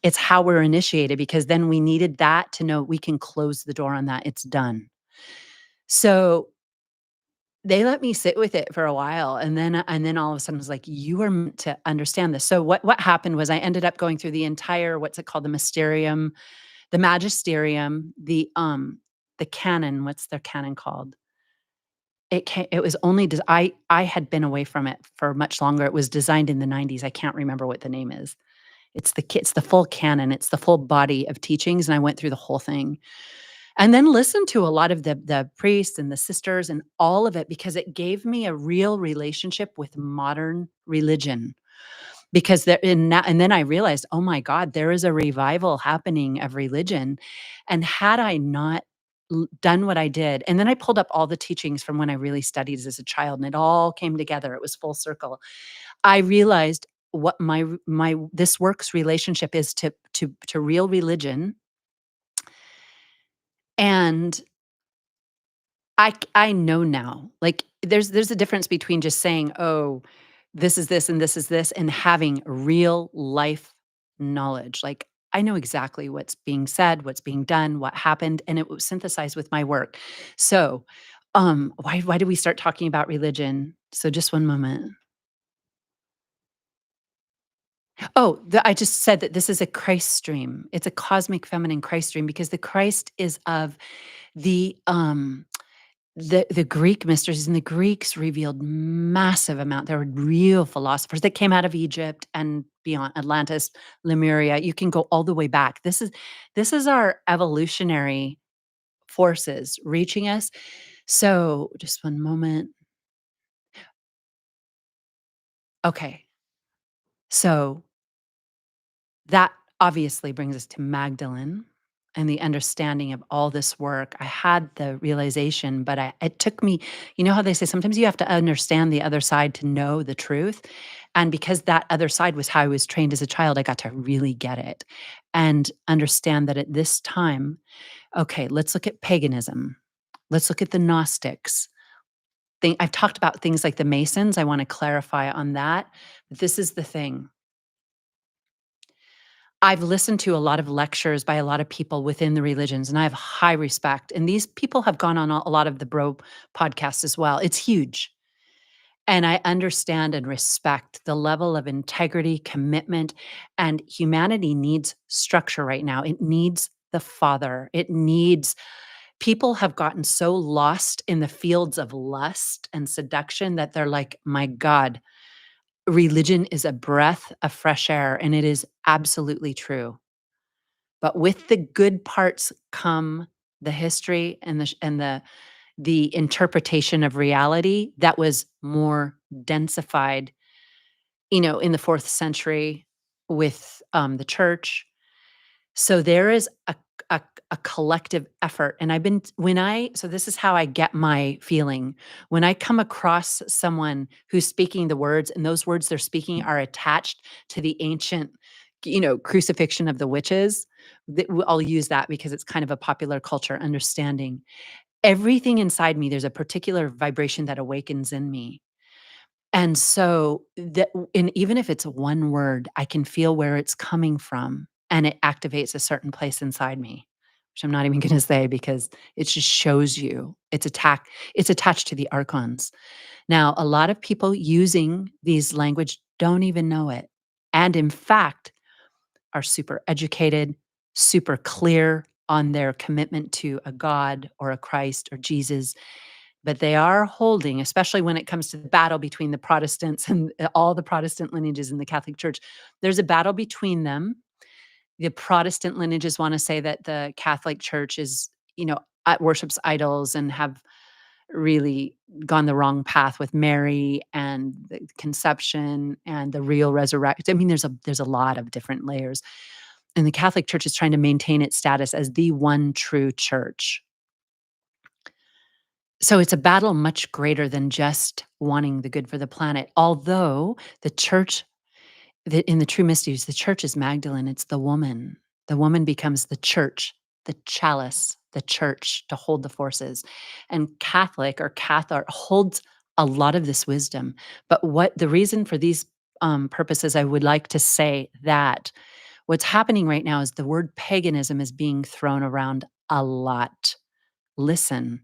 [SPEAKER 1] It's how we're initiated because then we needed that to know we can close the door on that, it's done. So, they let me sit with it for a while, and then all of a sudden, was like, "You are meant to understand this." So what happened was I ended up going through the entire what's it called? The Mysterium, the Magisterium, the canon, what's their canon called? It was only des I had been away from it for much longer, it was designed in the '90s, I can't remember what the name is. It's the full canon, it's the full body of teachings, and I went through the whole thing. And then listened to a lot of the priests and the sisters and all of it because it gave me a real relationship with modern religion. Because and then I realized, "Oh my god, there is a revival happening of religion." And had I not done what I did and then I pulled up all the teachings from when I really studied as a child, and it all came together, it was full circle. I realized what my this works relationship is to real religion, and I know now. Like, there's a difference between just saying, "Oh, this is this and this is this," and having real life. knowledge. Like, I know exactly what's being said, what's being done, what happened, and it was synthesized with my work. So, why did we start talking about religion? So just one moment. Oh, I just said that this is a Christ stream. It's a cosmic feminine Christ stream because the Christ is of the the Greek mysteries, and the Greeks revealed massive amount. There were real philosophers that came out of Egypt and beyond Atlantis, Lemuria. You can go all the way back. This is our evolutionary forces reaching us. So, just one moment. Okay. So, that obviously brings us to Magdalene and the understanding of all this work. I had the realization, but it took me, you know how they say sometimes you have to understand the other side to know the truth. And because that other side was how I was trained as a child, I got to really get it and understand that at this time, okay, let's look at paganism. Let's look at the Gnostics. I've talked about things like the Masons. I want to clarify on that. This is the thing. I've listened to a lot of lectures by a lot of people within the religions, and I have high respect. And these people have gone on a lot of the bro podcasts as well. It's huge. And I understand and respect the level of integrity, commitment, and humanity needs structure right now. It needs the Father. It needs people have gotten so lost in the fields of lust and seduction that they're like, my God, religion is a breath of fresh air. And it is absolutely true. But with the good parts come the history and the interpretation of reality that was more densified, in the 4th century with, the church. So there is a a collective effort, and I've been when I so this is how I get my feeling. When I come across someone who's speaking the words, and those words they're speaking are attached to the ancient, crucifixion of the witches, I'll use that because it's kind of a popular culture understanding. Everything inside me, there's a particular vibration that awakens in me. And so that and even if it's one word, I can feel where it's coming from, and it activates a certain place inside me, which I'm not even gonna say because it just shows you it's attached to the archons. Now, a lot of people using these language don't even know it, and in fact, are super educated, super clear on their commitment to a God or a Christ or Jesus, but they are holding, especially when it comes to the battle between the Protestants and all the Protestant lineages in the Catholic Church. There's a battle between them. The Protestant lineages want to say that the Catholic Church is, worships idols and have really gone the wrong path with Mary and the conception and the real resurrection. I mean, there's a lot of different layers. And the Catholic Church is trying to maintain its status as the one true church. So it's a battle much greater than just wanting the good for the planet. Although the church, in the true mysteries, the church is Magdalene, it's the woman. The woman becomes the church, the chalice, the church to hold the forces. And Catholic or Cathar holds a lot of this wisdom. But what the reason for these purposes, I would like to say that what's happening right now is the word paganism is being thrown around a lot. Listen,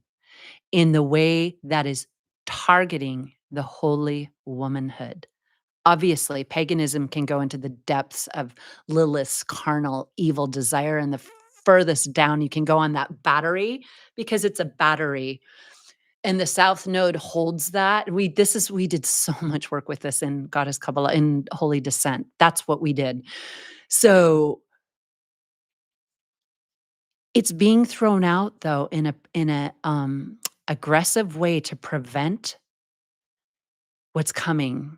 [SPEAKER 1] in the way that is targeting the holy womanhood. Obviously, paganism can go into the depths of Lilith's carnal evil desire, and the furthest down you can go on that battery because it's a battery. And the South Node holds that. We did so much work with this in Goddess Kabbalah in Holy Descent. That's what we did. So it's being thrown out though in a aggressive way to prevent what's coming.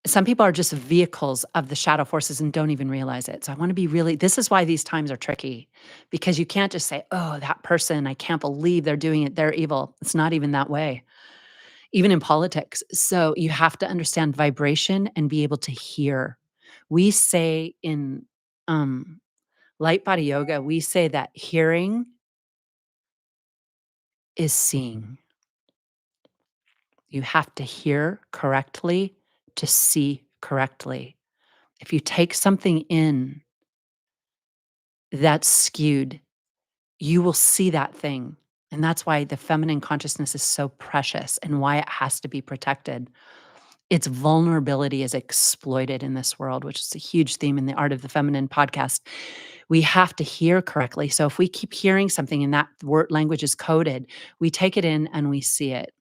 [SPEAKER 1] Some people are just vehicles of the shadow forces and don't even realize it. So I want to be really this is why these times are tricky because you can't just say, "Oh, that person, I can't believe they're doing it. They're evil." It's not even that way, even in politics. So you have to understand vibration and be able to hear. We say in light body yoga, we say that hearing is seeing. You have to hear correctly to see correctly. If you take something in that's skewed, you will see that thing. And that's why the feminine consciousness is so precious and why it has to be protected. Its vulnerability is exploited in this world, which is a huge theme in the Art of the Feminine podcast. We have to hear correctly. So if we keep hearing something and that word language is coded, we take it in and we see it.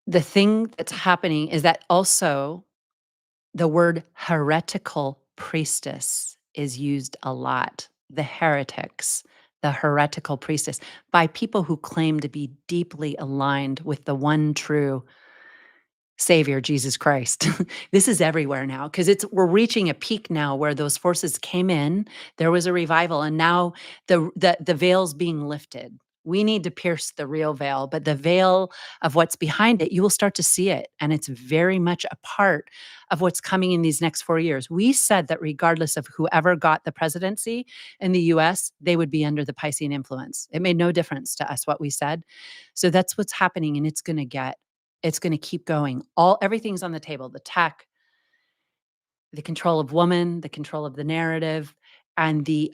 [SPEAKER 1] The thing that's happening is that also the word heretical priestess is used a lot. The heretics, the heretical priestess, by people who claim to be deeply aligned with the one true Savior, Jesus Christ. This is everywhere now because we're reaching a peak now where those forces came in, there was a revival, and now the veil's being lifted. We need to pierce the real veil, but the veil of what's behind it, you will start to see it, and it's very much a part of what's coming in these next 4 years. We said that regardless of whoever got the presidency in the US, they would be under the Piscean influence. It made no difference to us what we said. So that's what's happening, and it's gonna keep going. Everything's on the table, the tech, the control of woman, the control of the narrative, and the,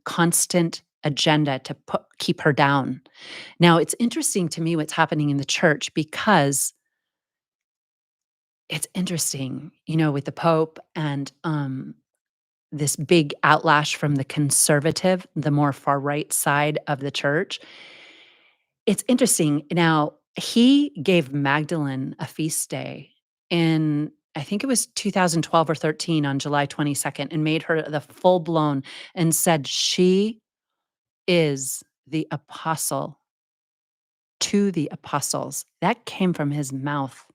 [SPEAKER 1] constant agenda to keep her down. Now, it's interesting to me what's happening in the church because it's interesting, with the Pope and, this big outlash from the conservative, the more far right side of the church. It's interesting. Now, he gave Magdalene a feast day in, I think it was 2012 or 13 on July 22nd and made her the full blown and said she is the apostle to the apostles. That came from his mouth.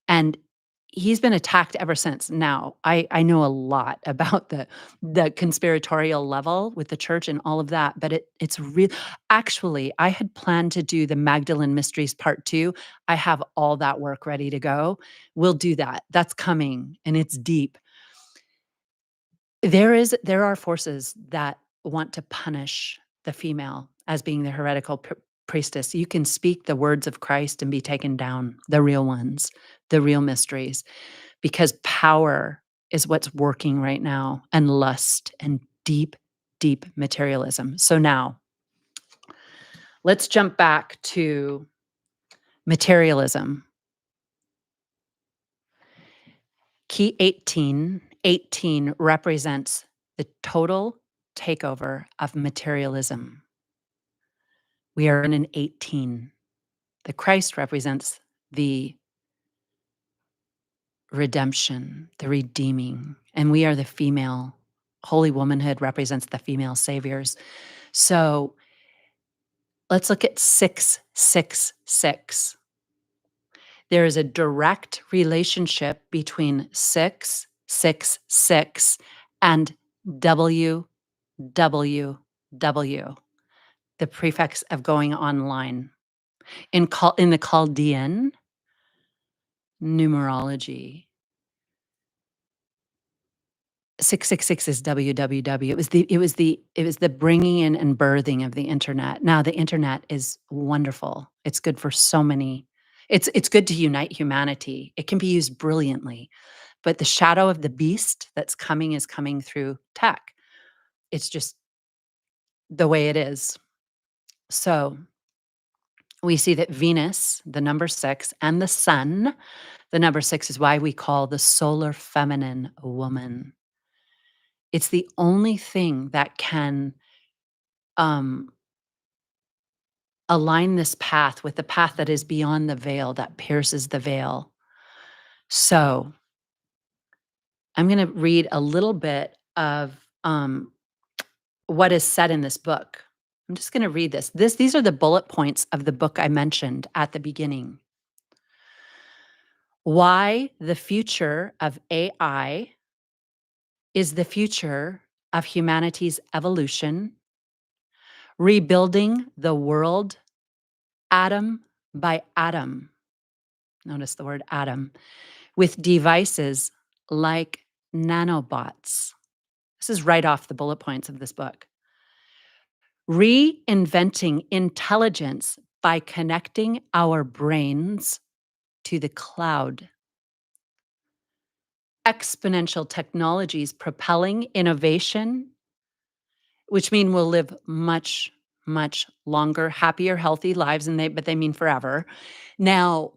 [SPEAKER 1] And he's been attacked ever since. Now, I know a lot about the conspiratorial level with the church and all of that, but it's real. Actually, I had planned to do the Magdalene Mysteries Part 2. I have all that work ready to go. We'll do that. That's coming, and it's deep. There are forces that want to punish the female as being the heretical priestess. You can speak the words of Christ and be taken down, the real ones, the real mysteries, because power is what's working right now, and lust and deep, deep materialism. So now let's jump back to materialism. Key 18 represents the total takeover of materialism. We are in an 18. The Christ represents the redemption, the redeeming, and we are the female. Holy womanhood represents the female saviors. So let's look at 666. There is a direct relationship between 666 and WWW, the prefix of going online. In the Chaldean numerology, 666 is WWW. It was the bringing in and birthing of the internet. Now the internet is wonderful. It's good for so many. It's good to unite humanity. It can be used brilliantly, but the shadow of the beast that's coming is coming through tech. It's just the way it is. So we see that Venus, the number 6, and the sun, the number 6, is why we call the solar feminine a woman. It's the only thing that can align this path with the path that is beyond the veil, that pierces the veil. So I'm going to read a little bit of what is said in this book. I'm just going to read this. These are the bullet points of the book I mentioned at the beginning. Why the future of AI is the future of humanity's evolution, rebuilding the world atom by atom. Notice the word atom, with devices like nanobots. This is right off the bullet points of this book. Reinventing intelligence by connecting our brains to the cloud. Exponential technologies propelling innovation, which mean we'll live much, much longer, happier, healthy lives, but they mean forever. Now,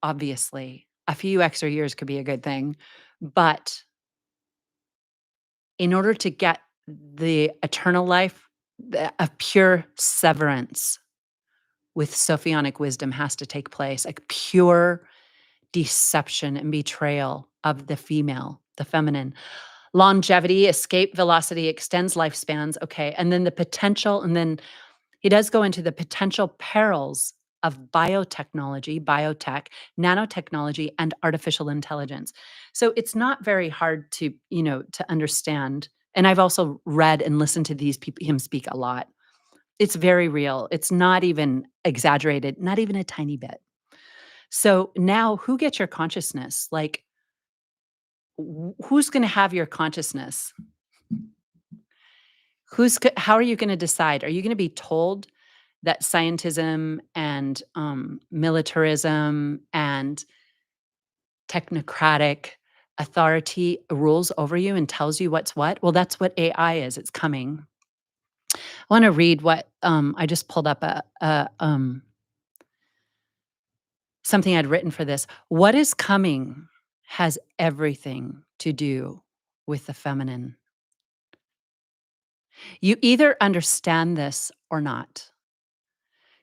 [SPEAKER 1] obviously, a few extra years could be a good thing, but in order to get the eternal life, a pure severance with Sophionic wisdom has to take place, like pure deception and betrayal of the female, the feminine. Longevity, escape velocity, extends lifespans. Okay. And then the potential, and then he does go into the potential perils of biotechnology, biotech, nanotechnology, and artificial intelligence. So it's not very hard to understand. And I've also read and listened to these people, him speak a lot. It's very real. It's not even exaggerated, not even a tiny bit. So now who gets your consciousness? Like, who's going to have your consciousness? How are you going to decide? Are you going to be told that scientism and militarism and technocratic authority rules over you and tells you what's what? Well, that's what AI is. It's coming. I want to read what I just pulled up something I'd written for this. What is coming has everything to do with the feminine. You either understand this or not.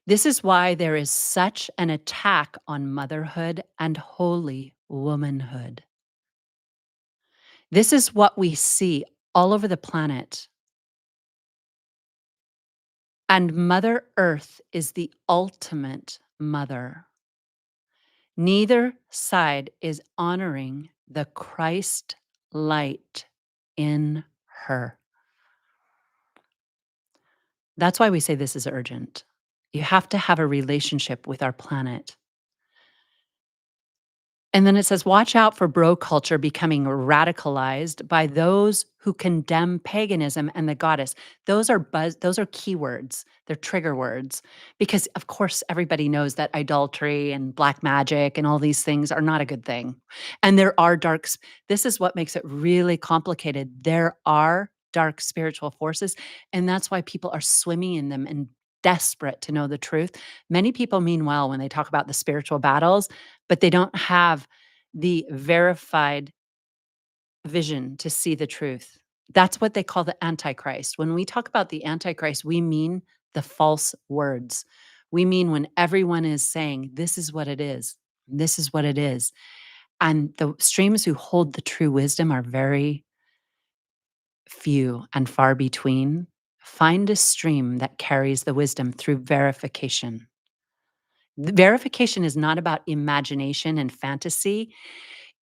[SPEAKER 1] This is why there is such an attack on motherhood and holy womanhood. This is what we see all over the planet. And Mother Earth is the ultimate mother. Neither side is honoring the Christ light in her. That's why we say this is urgent. You have to have a relationship with our planet. And then it says, watch out for bro culture becoming radicalized by those who condemn paganism and the goddess. Those are keywords. They're trigger words. Because of course everybody knows that idolatry and black magic and all these things are not a good thing. And there are this is what makes it really complicated. There are dark spiritual forces, and that's why people are swimming in them and desperate to know the truth. Many people mean well when they talk about the spiritual battles, but they don't have the verified vision to see the truth. That's what they call the Antichrist. When we talk about the Antichrist, we mean the false words. We mean when everyone is saying, this is what it is, this is what it is. And the streams who hold the true wisdom are very few and far between. Find a stream that carries the wisdom through verification. The verification is not about imagination and fantasy.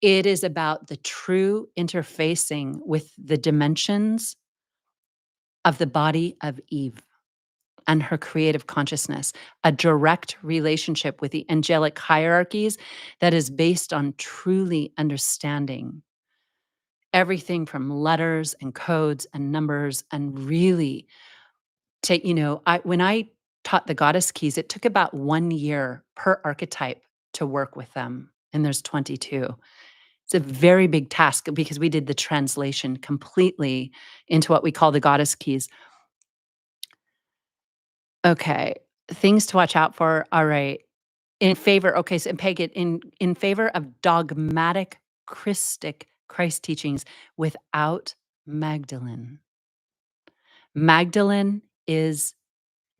[SPEAKER 1] It is about the true interfacing with the dimensions of the body of Eve and her creative consciousness, a direct relationship with the angelic hierarchies that is based on truly understanding everything from letters and codes and numbers, and really take, when I taught the goddess keys, it took about 1 year per archetype to work with them, and there's 22. It's a very big task because we did the translation completely into what we call the goddess keys. Okay, things to watch out for. All right. In favor, okay, so pagan in favor of dogmatic Christic Christ teachings without Magdalene. Magdalene is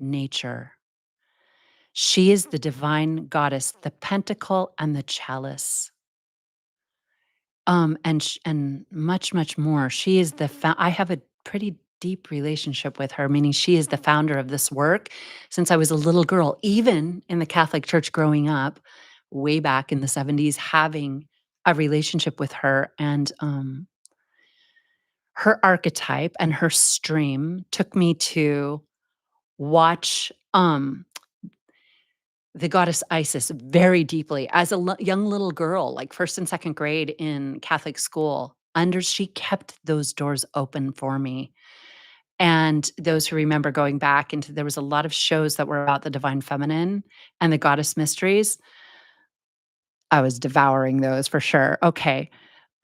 [SPEAKER 1] nature. She is the divine goddess, the pentacle and the chalice. And much, much more. She is I have a pretty deep relationship with her, meaning she is the founder of this work since I was a little girl, even in the Catholic Church growing up, way back in the 70s, having a relationship with her. And her archetype and her stream took me to watch the goddess Isis very deeply as a young little girl, like first and second grade in Catholic school. She kept those doors open for me. And those who remember going back there was a lot of shows that were about the divine feminine and the goddess mysteries. I was devouring those for sure. Okay.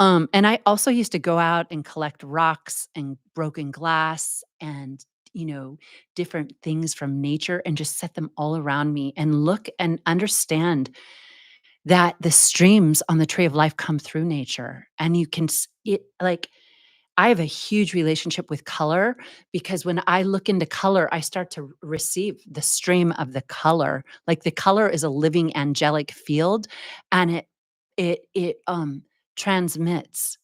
[SPEAKER 1] And I also used to go out and collect rocks and broken glass and, you know, different things from nature and just set them all around me and look and understand that the streams on the tree of life come through nature. And you can, like, I have a huge relationship with color because when I look into color, I start to receive the stream of the color. Like the color is a living angelic field and it transmits.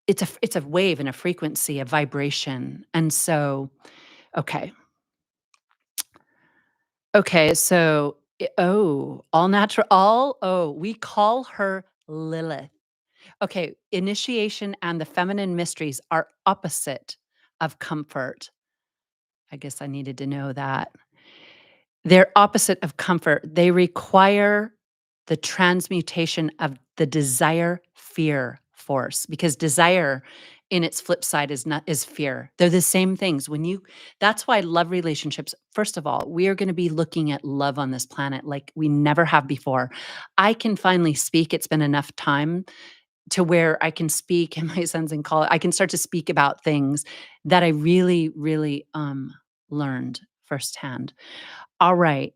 [SPEAKER 1] It's a wave and a frequency, a vibration. And so, okay. Okay, so all natural we call her Lilith. Okay, initiation and the feminine mysteries are opposite of comfort. I guess I needed to know that. They're opposite of comfort. They require the transmutation of the desire fear force because desire in its flip side is fear. They're the same things. That's why love relationships, first of all, we are going to be looking at love on this planet like we never have before. I can finally speak. It's been enough time to where I can speak and my son's in college. I can start to speak about things that I really, really learned firsthand. All right.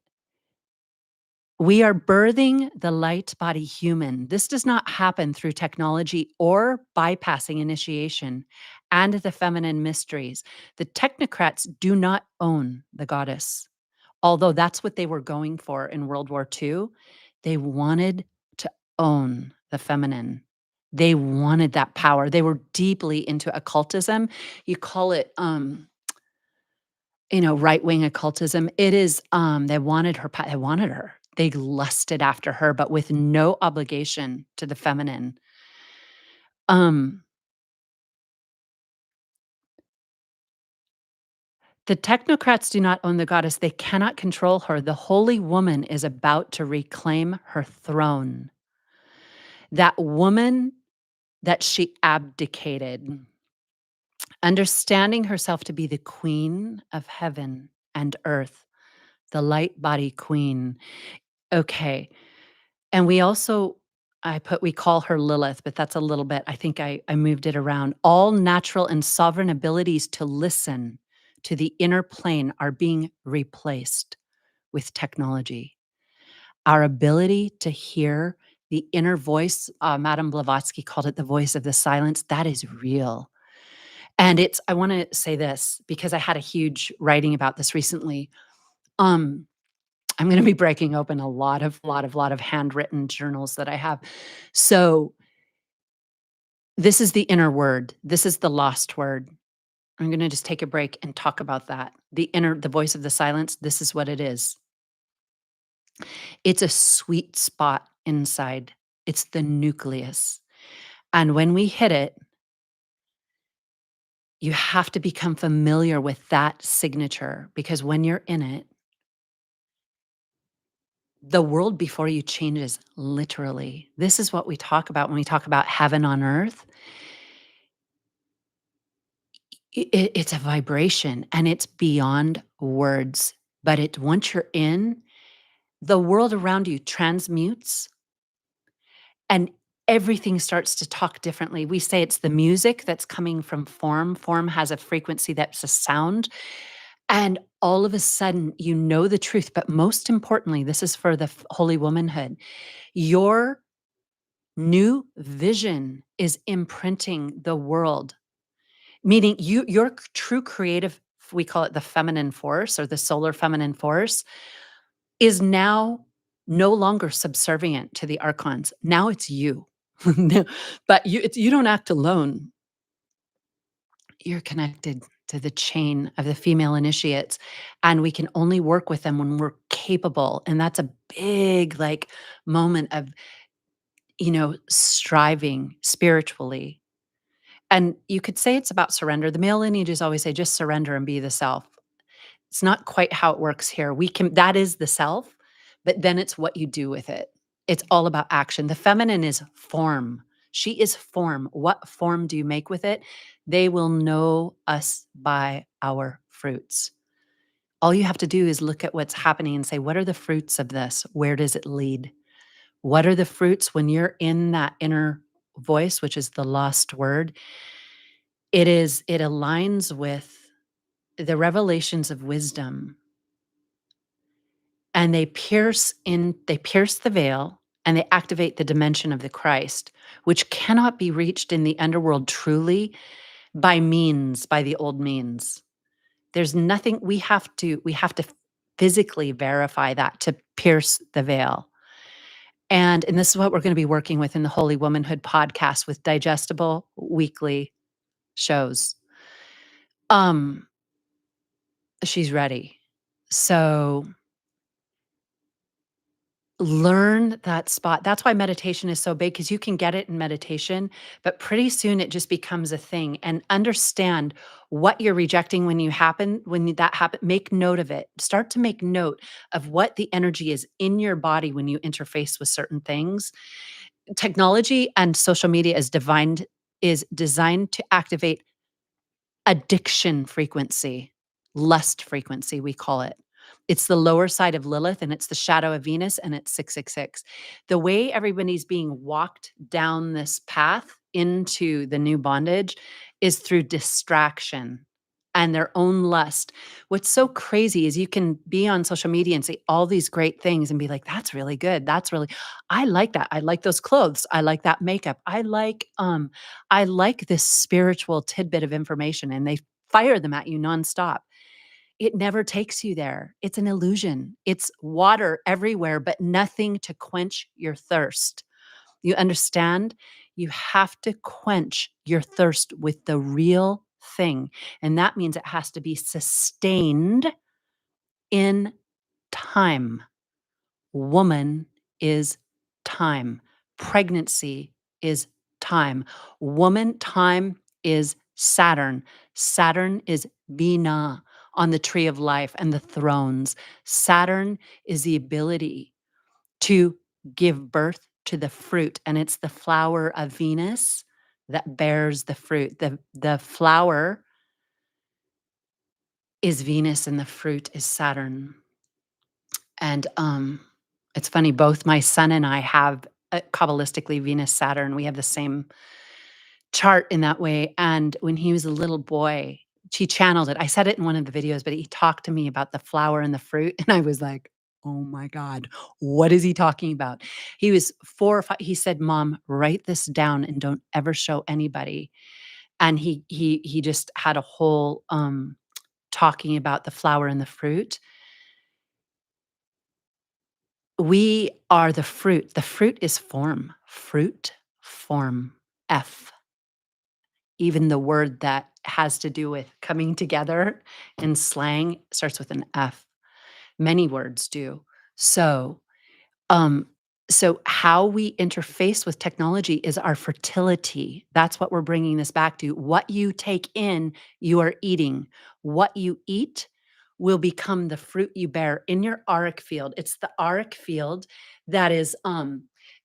[SPEAKER 1] We are birthing the light body human. This does not happen through technology or bypassing initiation and the feminine mysteries. The technocrats do not own the goddess, although that's what they were going for in World War II. They wanted to own the feminine. They wanted that power. They were deeply into occultism. You call it right-wing occultism. It is, they wanted her they wanted her. They lusted after her, but with no obligation to the feminine. Um, the technocrats do not own the goddess. They cannot control her. The holy woman is about to reclaim her throne. That woman that she abdicated, understanding herself to be the queen of heaven and earth, the light body queen. Okay. And we call her Lilith, but that's a little bit, I think I moved it around. All natural and sovereign abilities to listen to the inner plane are being replaced with technology. Our ability to hear the inner voice, Madame Blavatsky called it the voice of the silence, that is real. And I want to say this because I had a huge writing about this recently. Um, I'm gonna be breaking open a lot of handwritten journals that I have. So, this is the inner word. This is the lost word. I'm gonna just take a break and talk about that. The voice of the silence, this is what it is. It's a sweet spot inside. It's the nucleus. And when we hit it, you have to become familiar with that signature because when you're in it, the world before you changes literally. This is what we talk about when we talk about heaven on earth. It's a vibration and it's beyond words. But once you're in, the world around you transmutes and everything starts to talk differently. We say it's the music that's coming from form. Form has a frequency that's a sound. And all of a sudden, you know the truth. But most importantly, this is for the holy womanhood. Your new vision is imprinting the world, meaning your true creative, we call it the feminine force or the solar feminine force, is now no longer subservient to the archons. Now it's you. No, but you don't act alone. You're connected to the chain of the female initiates, and we can only work with them when we're capable. And that's a big like moment of striving spiritually. And you could say it's about surrender. The male lineages always say, just surrender and be the self. It's not quite how it works here. That is the self, but then it's what you do with it. It's all about action. The feminine is form. She is form. What form do you make with it? They will know us by our fruits. All you have to do is look at what's happening and say, what are the fruits of this? Where does it lead? What are the fruits when you're in that inner voice, which is the lost word? It aligns with the revelations of wisdom, and they pierce the veil, and they activate the dimension of the Christ, which cannot be reached in the underworld truly by the old means. There's nothing we have to physically verify that to pierce the veil. And this is what we're gonna be working with in the Holy Womanhood podcast with digestible weekly shows. Um, she's ready. So learn that spot. That's why meditation is so big, because you can get it in meditation, but pretty soon it just becomes a thing. And understand what you're rejecting that happen. Make note of it. Start to make note of what the energy is in your body when you interface with certain things. Technology and social media is designed to activate addiction frequency, lust frequency, we call it. It's the lower side of Lilith, and it's the shadow of Venus, and it's 666. The way everybody's being walked down this path into the new bondage is through distraction and their own lust. What's so crazy is you can be on social media and say all these great things and be like, that's really good. I like that. I like those clothes. I like that makeup. I like this spiritual tidbit of information, and they fire them at you nonstop. It never takes you there. It's an illusion. It's water everywhere, but nothing to quench your thirst. You understand? You have to quench your thirst with the real thing. And that means it has to be sustained in time. Woman is time. Pregnancy is time. Woman time is Saturn. Saturn is Bina on the tree of life and the thrones. Saturn is the ability to give birth to the fruit, and it's the flower of Venus that bears the fruit. The flower is Venus and the fruit is Saturn. And it's funny, both my son and I have Kabbalistically Venus Saturn. We have the same chart in that way. And when he was a little boy, he channeled it. I said it in one of the videos, but he talked to me about the flower and the fruit. And I was like, oh my God, what is he talking about? He was 4 or 5. He said, Mom, write this down and don't ever show anybody. And he just had a whole talking about the flower and the fruit. We are the fruit. The fruit is form. Fruit, form, F. Even the word that has to do with coming together in slang starts with an F. Many words do. So, um, so how we interface with technology is our fertility. That's what we're bringing this back to. What you take in, you are eating. What you eat will become the fruit you bear in your auric field. It's the auric field that is,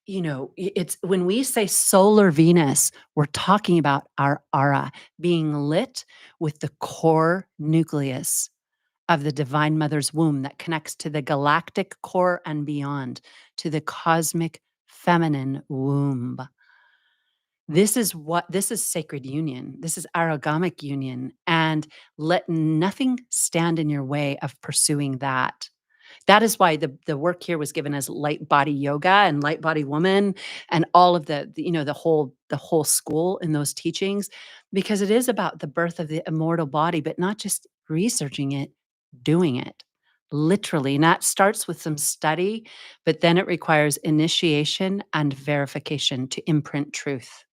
[SPEAKER 1] it's when we say solar Venus, we're talking about our aura being lit with the core nucleus of the Divine Mother's womb that connects to the galactic core and beyond, to the cosmic feminine womb. This is sacred union. This is origamic union. And let nothing stand in your way of pursuing that. That is why the work here was given as light body yoga and light body woman and all of the whole school in those teachings, because it is about the birth of the immortal body, but not just researching it, doing it. Literally. And that starts with some study, but then it requires initiation and verification to imprint truth.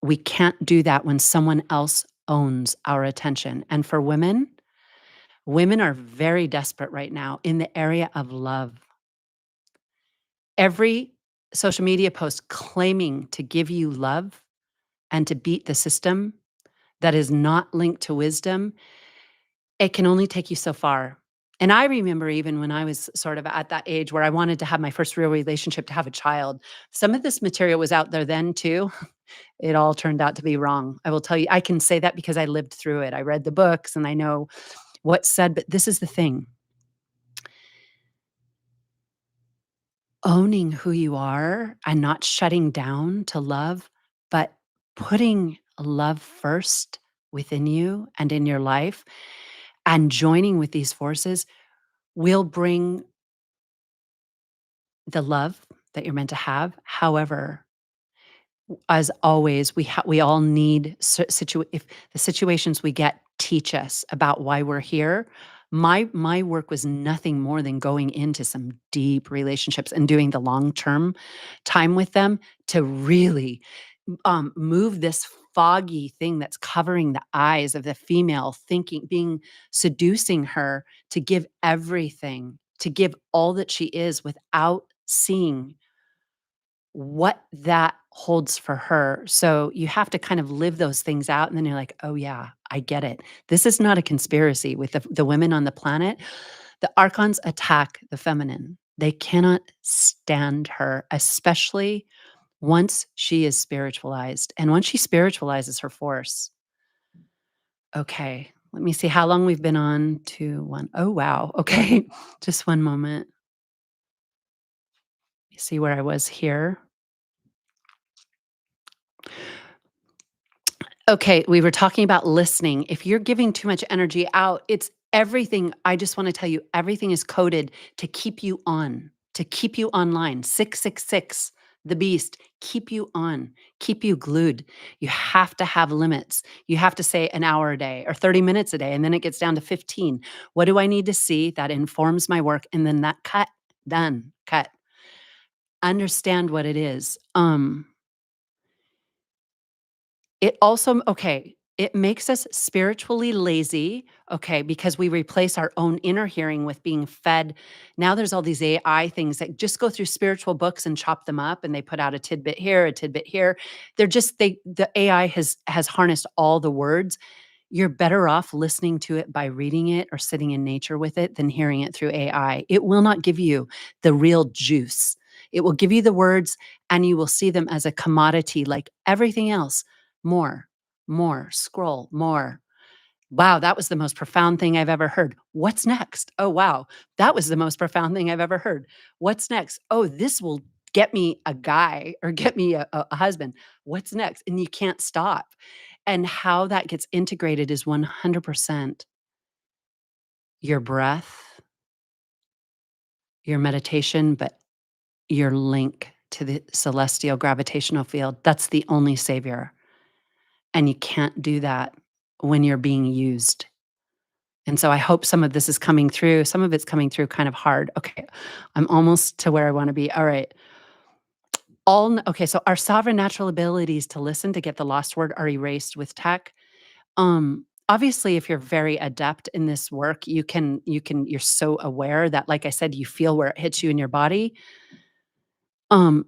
[SPEAKER 1] We can't do that when someone else owns our attention. And for women, women are very desperate right now in the area of love. Every social media post claiming to give you love and to beat the system that is not linked to wisdom, it can only take you so far. And I remember even when I was sort of at that age where I wanted to have my first real relationship, to have a child, some of this material was out there then too. It all turned out to be wrong. I will tell you, I can say that because I lived through it. I read the books and I know what's said, but this is the thing. owning who you are and not shutting down to love, but putting love first within you and in your life and joining with these forces will bring the love that you're meant to have. However, as always, we all need if the situations we get teach us about why we're here. My work was nothing more than going into some deep relationships and doing the long-term time with them to really, move this foggy thing that's covering the eyes of the female thinking being seducing her to give everything, to give all that she is without seeing what that holds for her. So you have to kind of live those things out, and then you're like, "Oh, yeah, I get it. This is not a conspiracy with the women on the planet." The archons attack the feminine. They cannot stand her, especially once she is spiritualized, and once she spiritualizes her force. Okay, let me see how long we've been on. 2, 1. Oh, wow. Okay, just one moment. Let me see where I was here. Okay, we were talking about listening. If you're giving too much energy out, it's everything. I just want to tell you, everything is coded to keep you on, to keep you online. 666, the beast, keep you on, keep you glued. You have to have limits. You have to say an hour a day or 30 minutes a day, and then it gets down to 15. What do I need to see that informs my work? And then that cut, done, cut. Understand what it is. It also okay, it makes us spiritually lazy, okay, because we replace our own inner hearing with being fed. Now there's all these AI things that just go through spiritual books and chop them up, and they put out a tidbit here, a tidbit here. They're just the AI has harnessed all the words. You're better off listening to it by reading it or sitting in nature with it than hearing it through AI. It will not give you the real juice. It will give you the words, and you will see them as a commodity like everything else. More, more, scroll, more. Wow, that was the most profound thing I've ever heard. What's next? Oh, wow, that was the most profound thing I've ever heard. What's next? Oh, this will get me a guy or get me a husband. What's next? And you can't stop. And how that gets integrated is 100% your breath, your meditation, but your link to the celestial gravitational field. That's the only savior. And you can't do that when you're being used. And so I hope some of this is coming through. Some of it's coming through kind of hard. Okay. I'm almost to where I want to be. All right. Okay, so our sovereign natural abilities to listen to get the lost word are erased with tech. Obviously if you're very adept in this work, you're so aware that like I said, you feel where it hits you in your body. Um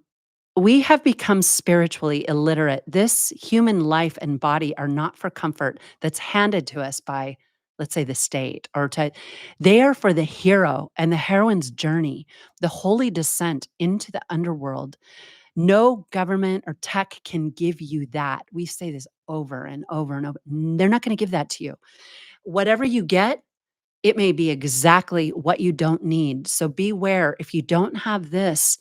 [SPEAKER 1] We have become spiritually illiterate. This human life and body are not for comfort that's handed to us by, let's say, the state they are for the hero and the heroine's journey, the holy descent into the underworld. No government or tech can give you that. We say this over and over and over. They're not going to give that to you. Whatever you get, it may be exactly what you don't need. So beware if you don't have this,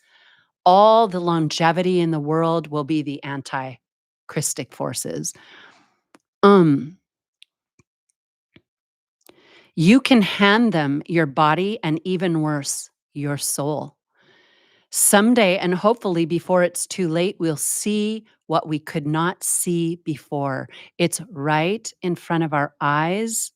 [SPEAKER 1] all the longevity in the world will be the anti-Christic forces. Um, you can hand them your body and even worse, your soul. Someday, and hopefully before it's too late, we'll see what we could not see before. It's right in front of our eyes.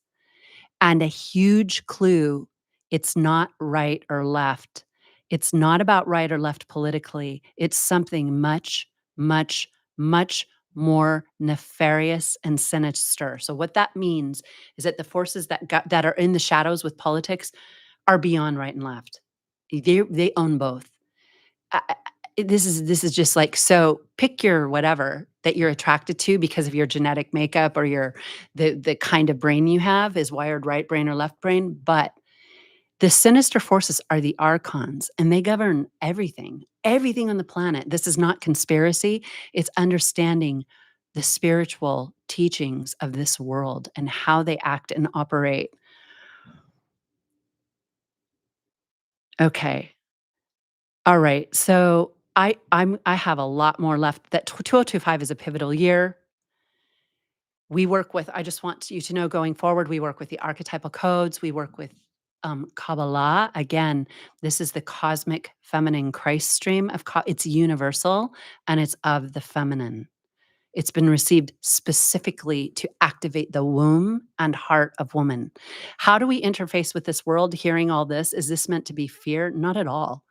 [SPEAKER 1] And a huge clue, it's not right or left. It's not about right or left politically. It's something much, much, much more nefarious and sinister. So what that means is that the forces that are in the shadows with politics are beyond right and left. They own both. This is just like so pick your whatever that you're attracted to because of your genetic makeup or the kind of brain you have is wired right brain or left brain, but the sinister forces are the archons and they govern everything on the planet. This is not conspiracy, it's understanding the spiritual teachings of this world and how they act and operate. Okay. All right. So I have a lot more left. That 2025 is a pivotal year. We work with, I just want you to know going forward, we work with the archetypal codes, we work with Kabbalah. Again, this is the cosmic feminine Christ stream it's universal and it's of the feminine. It's been received specifically to activate the womb and heart of woman. How do we interface with this world hearing all this? Is this meant to be fear? Not at all.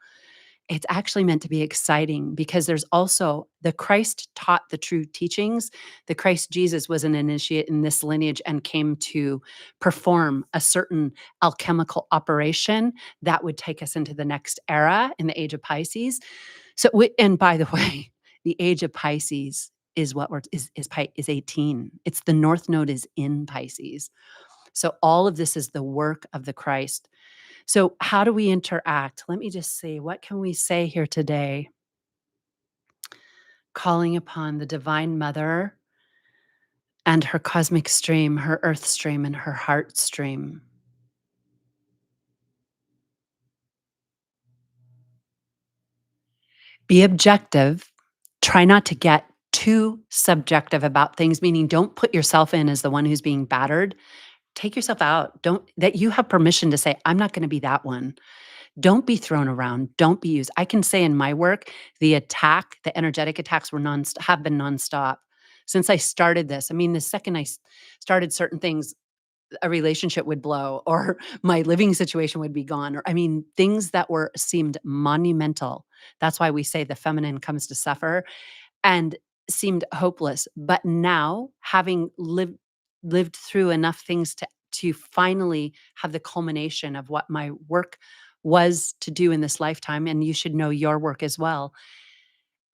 [SPEAKER 1] It's actually meant to be exciting because there's also the Christ taught the true teachings. The Christ Jesus was an initiate in this lineage and came to perform a certain alchemical operation that would take us into the next era in the age of Pisces. And by the way, the age of Pisces is what we're is 18. It's the north node is in Pisces. So all of this is the work of the Christ. So, how do we interact? Let me just see, what can we say here today? Calling upon the Divine Mother and her cosmic stream, her earth stream, and her heart stream. Be objective. Try not to get too subjective about things, meaning don't put yourself in as the one who's being battered. Take yourself out. Don't, that you have permission to say, I'm not going to be that one. Don't be thrown around. Don't be used. I can say in my work, the energetic attacks have been nonstop since I started this. I mean, the second started certain things, a relationship would blow, or my living situation would be gone, or I mean, things that seemed monumental. That's why we say the feminine comes to suffer and seemed hopeless. But now, having lived through enough things to finally have the culmination of what my work was to do in this lifetime, and you should know your work as well.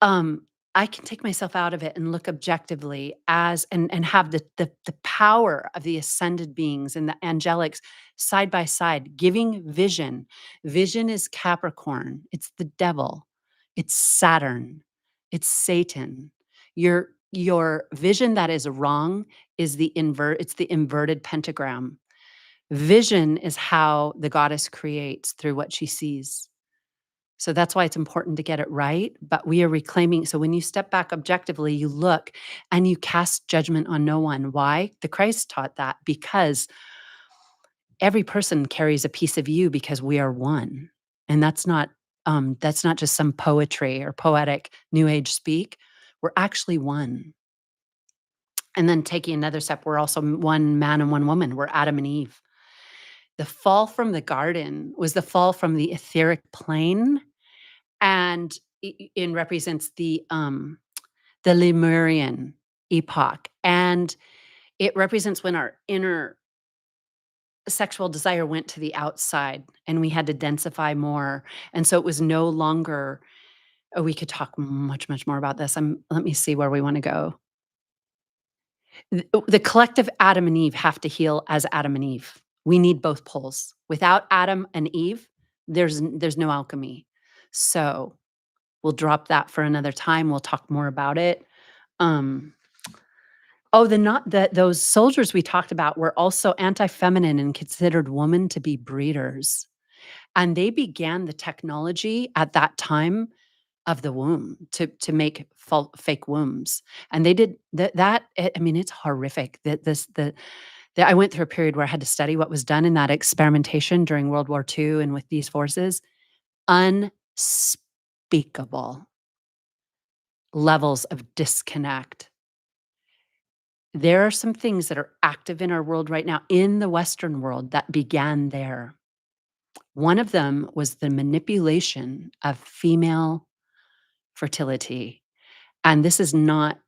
[SPEAKER 1] Um, I can take myself out of it and look objectively as and have the power of the ascended beings and the angelics side by side, giving vision. Vision is Capricorn, it's the devil, it's Saturn, it's Satan. Your vision that is wrong is it's the inverted pentagram. Vision is how the goddess creates through what she sees. So that's why it's important to get it right, but we are reclaiming. So when you step back objectively, you look and you cast judgment on no one. Why? The Christ taught that because every person carries a piece of you because we are one. And that's not just some poetry or poetic new age speak. We're actually one. And then taking another step, we're also one man and one woman. We're Adam and Eve. The fall from the garden was the fall from the etheric plane, and it represents the Lemurian epoch, and it represents when our inner sexual desire went to the outside and we had to densify more, and so it was no longer. Oh, we could talk much more about this. Let me see where we wanna go. The collective Adam and Eve have to heal as Adam and Eve. We need both poles. Without Adam and Eve, there's no alchemy. So, we'll drop that for another time, we'll talk more about it. Um, oh, the not that those soldiers we talked about were also anti-feminine and considered women to be breeders, and they began the technology at that time of the womb to make fake wombs, and they did I mean, it's horrific that I went through a period where I had to study what was done in that experimentation during World War II and with these forces. Unspeakable levels of disconnect. There are some things that are active in our world right now, in the Western world, that began there. One of them was the manipulation of female fertility, and this is not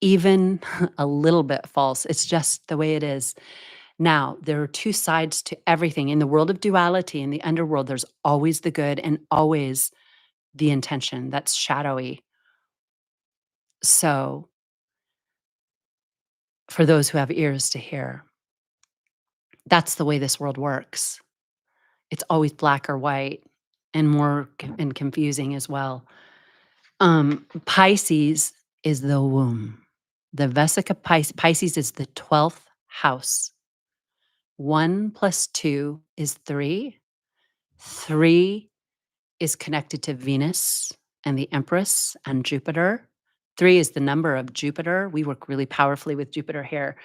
[SPEAKER 1] even a little bit false, it's just the way it is. Now, there are 2 sides to everything. In the world of duality, in the underworld, there's always the good and always the intention that's shadowy. So, for those who have ears to hear, that's the way this world works. It's always black or white and more and confusing as well. Pisces is the womb. The Vesica Pisces is the 12th house. 1 plus 2 is 3. 3 is connected to Venus and the Empress and Jupiter. 3 is the number of Jupiter. We work really powerfully with Jupiter here.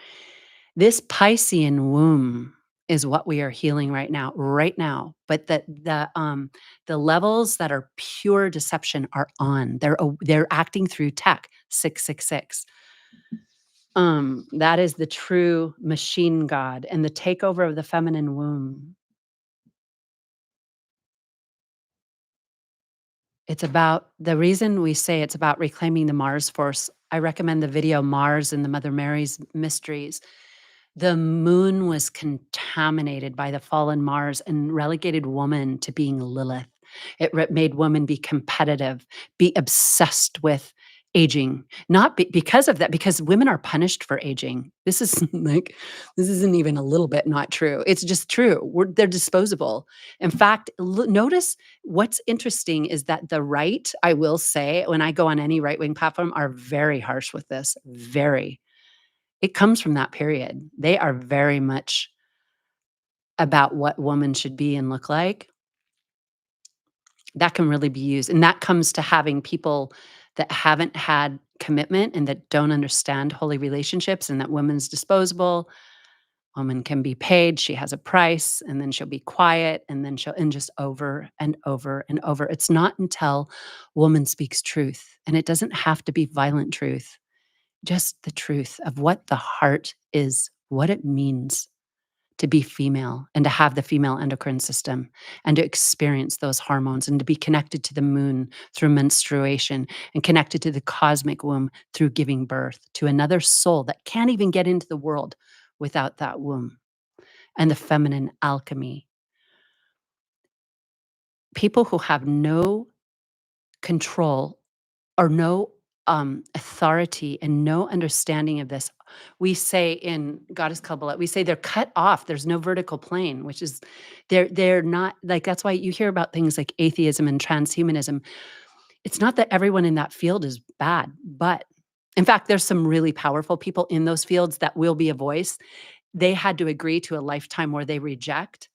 [SPEAKER 1] This Piscean womb is what we are healing right now. But the levels that are pure deception are on. They're acting through tech 666. That is the true machine god and the takeover of the feminine womb. It's about the reason we say it's about reclaiming the Mars force. I recommend the video Mars and the Mother Mary's Mysteries. The moon was contaminated by the fallen Mars and relegated woman to being Lilith. It made woman be competitive, be obsessed with aging, not because of that, because women are punished for aging. This is like, this isn't even a little bit not true. It's just true. They're disposable. In fact, notice what's interesting is that the right, I will say, when I go on any right wing platform, are very harsh with this. Very. It comes from that period. They are very much about what woman should be and look like. That can really be used, and that comes to having people that haven't had commitment and that don't understand holy relationships and that woman's disposable. Woman can be paid, she has a price, and then she'll be quiet, and then and just over and over and over. It's not until woman speaks truth, and it doesn't have to be violent truth, just the truth of what the heart is, what it means to be female and to have the female endocrine system and to experience those hormones and to be connected to the moon through menstruation and connected to the cosmic womb through giving birth to another soul that can't even get into the world without that womb and the feminine alchemy. People who have no control or no authority and no understanding of this. We say in Goddess Kabbalah, we say they're cut off. There's no vertical plane, which is they're not like that's why you hear about things like atheism and transhumanism. It's not that everyone in that field is bad, but in fact, there's some really powerful people in those fields that will be a voice. They had to agree to a lifetime where they reject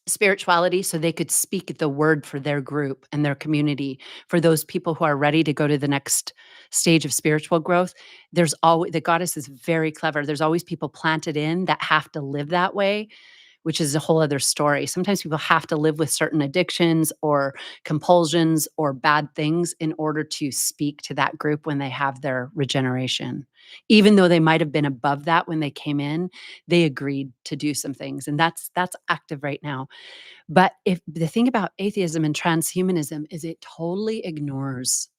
[SPEAKER 1] spirituality so they could speak the word for their group and their community for those people who are ready to go to the next stage of spiritual growth. There's always the goddess is very clever. There's always people planted in that have to live that way, which is a whole other story. Sometimes people have to live with certain addictions or compulsions or bad things in order to speak to that group when they have their regeneration. Even though they might have been above that when they came in, they agreed to do some things. And that's active right now. But if the thing about atheism and transhumanism is it totally ignores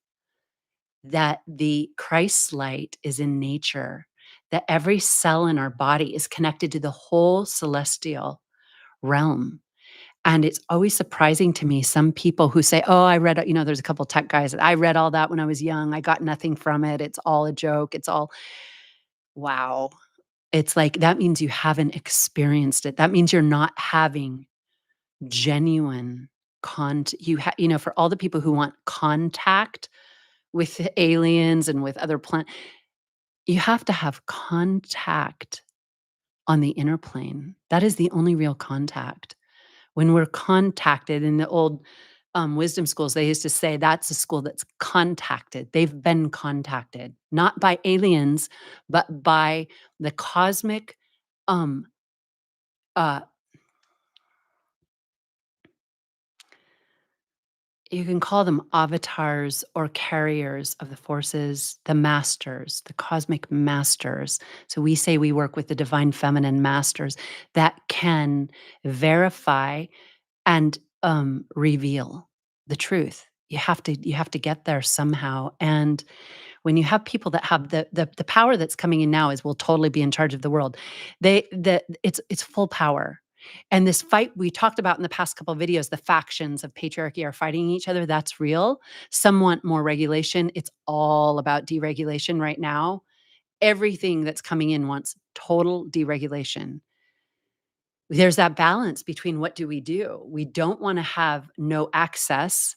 [SPEAKER 1] that the Christ light is in nature, that every cell in our body is connected to the whole celestial realm. And it's always surprising to me, some people who say, oh, I read, there's a couple tech guys that I read all that when I was young. I got nothing from it. It's all a joke. It's all, wow. It's like, that means you haven't experienced it. That means you're not having genuine for all the people who want contact with aliens and with other planets, you have to have contact on the inner plane. That is the only real contact. When we're contacted in the old wisdom schools, they used to say that's a school that's contacted. They've been contacted, not by aliens, but by the cosmic um, uh, you can call them avatars or carriers of the forces, the masters, the cosmic masters. So we say we work with the divine feminine masters that can verify and reveal the truth. You have to get there somehow. And when you have people that have the power that's coming in now is will totally be in charge of the world. It's full power. And this fight we talked about in the past couple of videos, the factions of patriarchy are fighting each other. That's real. Some want more regulation. It's all about deregulation right now. Everything that's coming in wants total deregulation. There's that balance between what do? We don't want to have no access.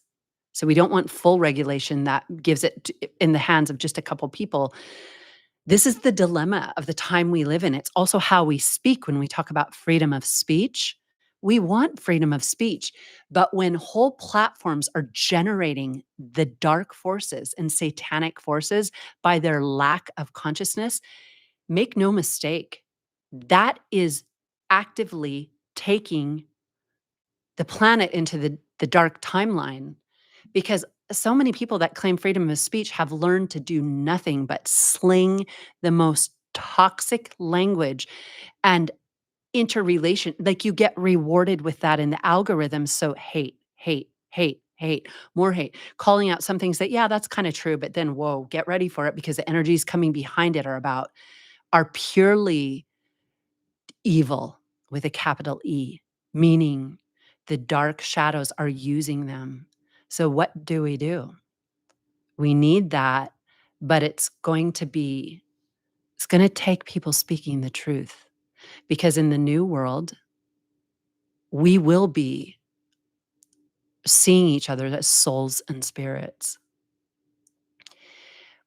[SPEAKER 1] So we don't want full regulation that gives it in the hands of just a couple people. This is the dilemma of the time we live in. It's also how we speak when we talk about freedom of speech. We want freedom of speech. But when whole platforms are generating the dark forces and satanic forces by their lack of consciousness, make no mistake, that is actively taking the planet into the dark timeline, because so many people that claim freedom of speech have learned to do nothing but sling the most toxic language and interrelation. Like, you get rewarded with that in the algorithm. So hate, hate, hate, hate, more hate, calling out some things that, yeah, that's kind of true, but then whoa, get ready for it, because the energies coming behind it are purely evil with a capital E, meaning the dark shadows are using them. So what do? We need that, but it's going to take people speaking the truth, because in the new world, we will be seeing each other as souls and spirits.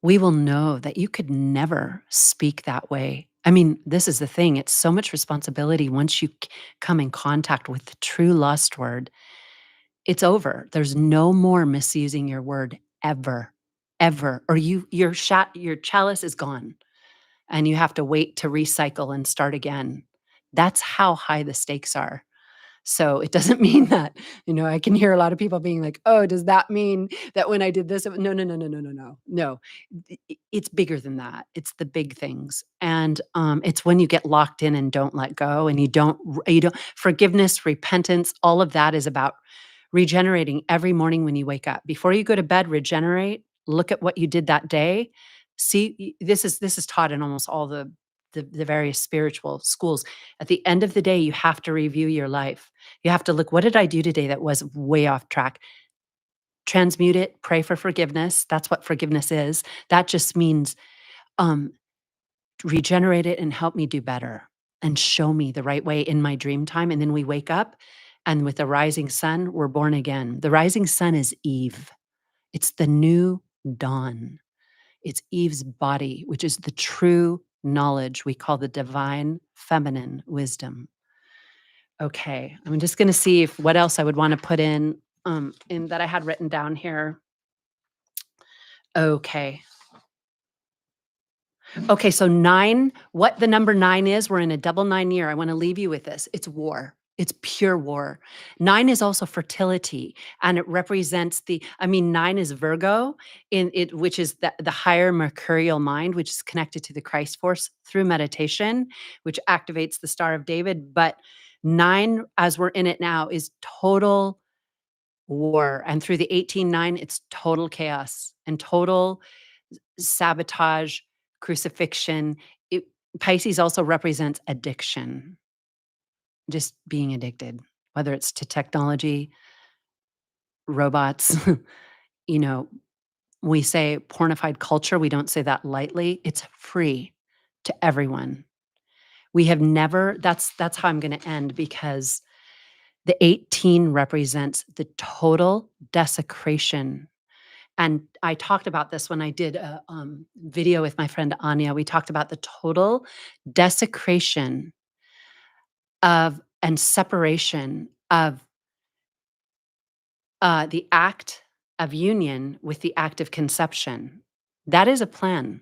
[SPEAKER 1] We will know that you could never speak that way. I mean, this is the thing. It's so much responsibility once you come in contact with the true lost word. It's over. There's no more misusing your word ever, ever. Or your chalice is gone and you have to wait to recycle and start again. That's how high the stakes are. So it doesn't mean that, I can hear a lot of people being like, "Oh, does that mean that when I did this?" No, no, no, no, no, no, no. No, it's bigger than that. It's the big things. And it's when you get locked in and don't let go, and you don't forgiveness, repentance, all of that is about regenerating every morning when you wake up. Before you go to bed, regenerate, look at what you did that day. See, this is taught in almost all the various spiritual schools. At the end of the day, you have to review your life. You have to look, what did I do today that was way off track? Transmute it, pray for forgiveness. That's what forgiveness is. That just means um, regenerate it and help me do better and show me the right way in my dream time. And then we wake up, and with the rising sun, we're born again. The rising sun is Eve. It's the new dawn. It's Eve's body, which is the true knowledge we call the divine feminine wisdom. Okay, I'm just going to see if what else I would want to put in that I had written down here. Okay. Okay, so 9, what the number 9 is, we're in a double 9 year. I want to leave you with this. It's war. It's pure war. 9 is also fertility, and it represents 9 is Virgo in it, which is the higher mercurial mind, which is connected to the Christ force through meditation, which activates the Star of David. But 9, as we're in it now, is total war. And through the 18-9, it's total chaos and total sabotage, crucifixion. It, Pisces also represents addiction, just being addicted, whether it's to technology, robots. you know, we say pornified culture. We don't say that lightly. It's free to everyone. We have never, that's how I'm going to end, because the 18 represents the total desecration. And I talked about this when I did a video with my friend Anya. We talked about the total desecration of and separation of the act of union with the act of conception. That is a plan.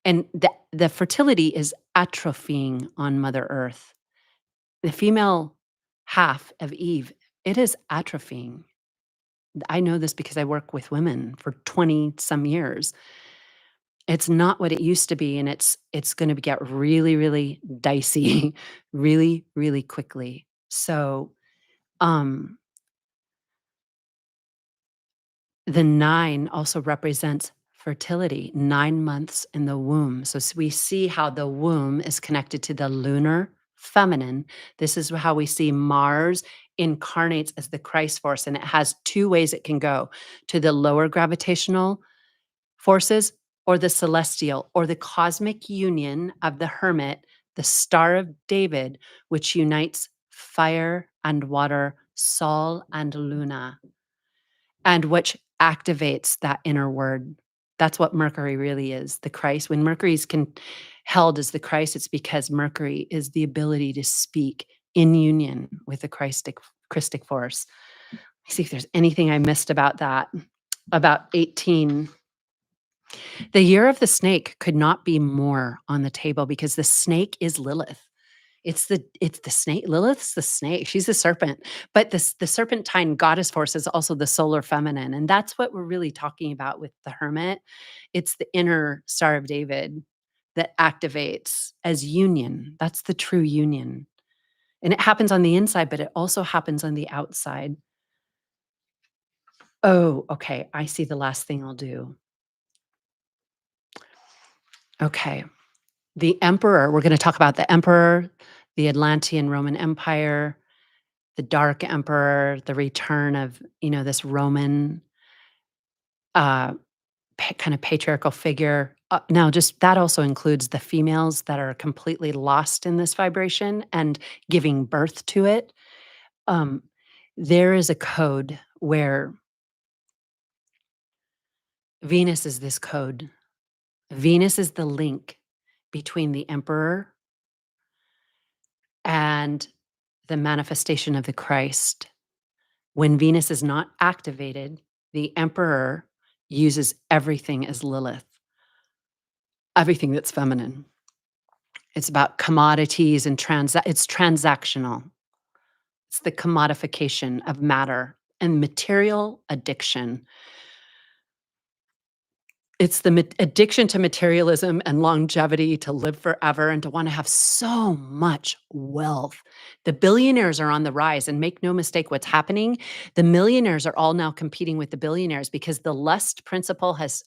[SPEAKER 1] And the fertility is atrophying on Mother Earth. The female half of Eve, it is atrophying. I know this because I work with women for 20 some years. It's not what it used to be, and it's gonna get really, really dicey really, really quickly. So, um, the 9 also represents fertility, 9 months in the womb. So we see how the womb is connected to the lunar feminine. This is how we see Mars incarnates as the Christ force, and it has 2 ways it can go: to the lower gravitational forces, or the celestial, or the cosmic union of the hermit, the Star of David, which unites fire and water, Sol and Luna, and which activates that inner word. That's what Mercury really is, the Christ. When Mercury's held as the Christ, it's because Mercury is the ability to speak in union with the Christic force. Let me see if there's anything I missed about that. About 18. The year of the snake could not be more on the table because the snake is Lilith. It's the snake. Lilith's the snake. She's the serpent. But the serpentine goddess force is also the solar feminine. And that's what we're really talking about with the hermit. It's the inner Star of David that activates as union. That's the true union. And it happens on the inside, but it also happens on the outside. Oh, okay. I see the last thing I'll do. Okay. The emperor, we're going to talk about the emperor, the Atlantean Roman Empire, the dark emperor, the return of, this Roman kind of patriarchal figure. Now, just that also includes the females that are completely lost in this vibration and giving birth to it. There is a code where Venus is this code. Venus is the link between the emperor and the manifestation of the Christ. When Venus is not activated, the emperor uses everything as Lilith, everything that's feminine. It's about commodities and it's transactional. It's the commodification of matter and material addiction. It's the addiction to materialism and longevity, to live forever and to want to have so much wealth. The billionaires are on the rise, and make no mistake what's happening. The millionaires are all now competing with the billionaires because the lust principle has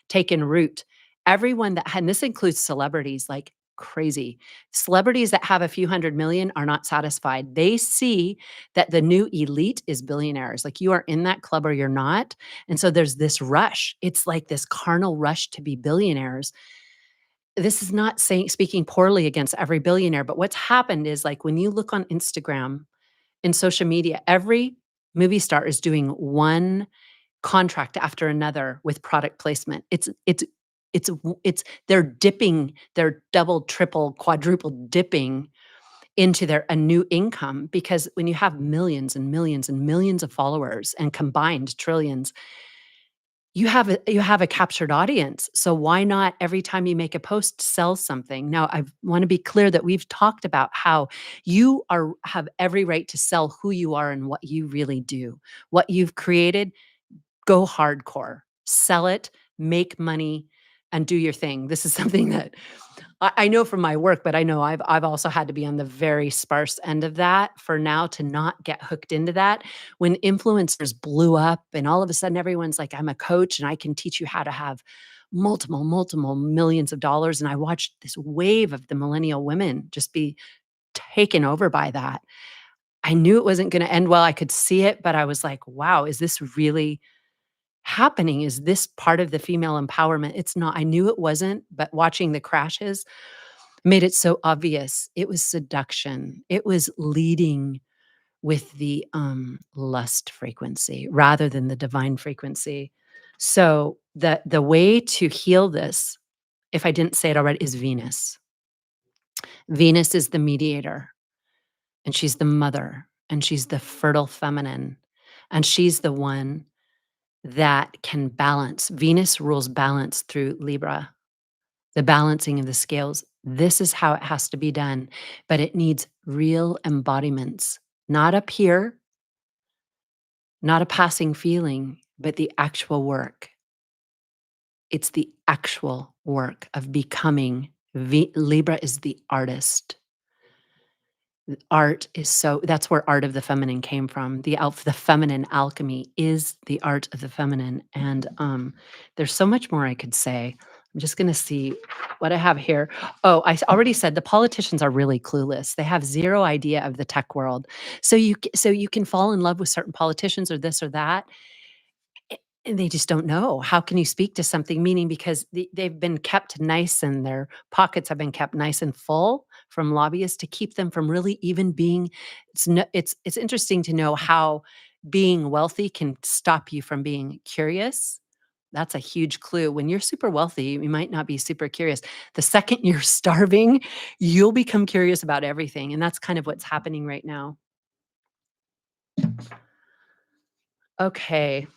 [SPEAKER 1] taken root. Everyone and this includes celebrities like crazy. Celebrities that have a few hundred million are not satisfied. They see that the new elite is billionaires. Like, you are in that club or you're not. And so there's this rush. It's like this carnal rush to be billionaires. This is not speaking poorly against every billionaire, but what's happened is, like, when you look on Instagram and social media, every movie star is doing one contract after another with product placement. It's they're dipping, they're double, triple, quadruple dipping into a new income, because when you have millions and millions and millions of followers and combined trillions, you have a captured audience. So why not every time you make a post sell something? Now, I want to be clear that we've talked about how you have every right to sell who you are and what you really do. What you've created, go hardcore, sell it, make money, and do your thing. This is something that I know from my work, but I know I've also had to be on the very sparse end of that for now to not get hooked into that. When influencers blew up and all of a sudden everyone's like, I'm a coach and I can teach you how to have multiple millions of dollars. And I watched this wave of the millennial women just be taken over by that. I knew it wasn't going to end well. I could see it, but I was like, wow, is this really happening? Is this part of the female empowerment? It's not. I knew it wasn't, but watching the crashes made it so obvious. It was seduction. It was leading with the lust frequency rather than the divine frequency. So the way to heal this, if I didn't say it already, is Venus. Venus is the mediator, and she's the mother, and she's the fertile feminine, and she's the one that can balance. Venus rules balance through Libra, the balancing of the scales. This is how it has to be done, but it needs real embodiments, not up here, not a passing feeling, but the actual work. It's the actual work of becoming. Libra is the artist. Art is that's where art of the feminine came from. The feminine alchemy is the art of the feminine. And there's so much more I could say. I'm just going to see what I have here. Oh, I already said the politicians are really clueless. They have zero idea of the tech world. So you can fall in love with certain politicians or this or that, and they just don't know. How can you speak to something? Meaning, because they've been kept nice and their pockets have been kept nice and full from lobbyists to keep them from really even being. It's interesting to know how being wealthy can stop you from being curious That's a huge clue. When you're super wealthy, you might not be super curious. The second you're starving, you'll become curious about everything, and that's kind of what's happening right now. Okay.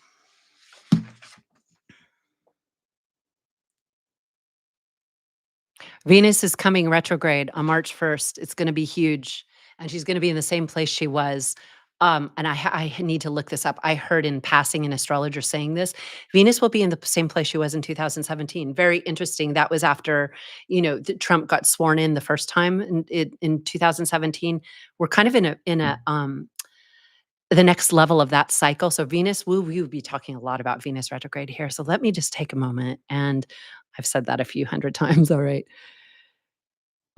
[SPEAKER 1] Venus is coming retrograde on March 1st. It's gonna be huge, and she's gonna be in the same place she was. And I need to look this up. I heard in passing an astrologer saying this. Venus will be in the same place she was in 2017. Very interesting. That was after, Trump got sworn in the first time in 2017. We're kind of in a the next level of that cycle. So Venus, we'll be talking a lot about Venus retrograde here. So let me just take a moment, and I've said that a few hundred times. All right.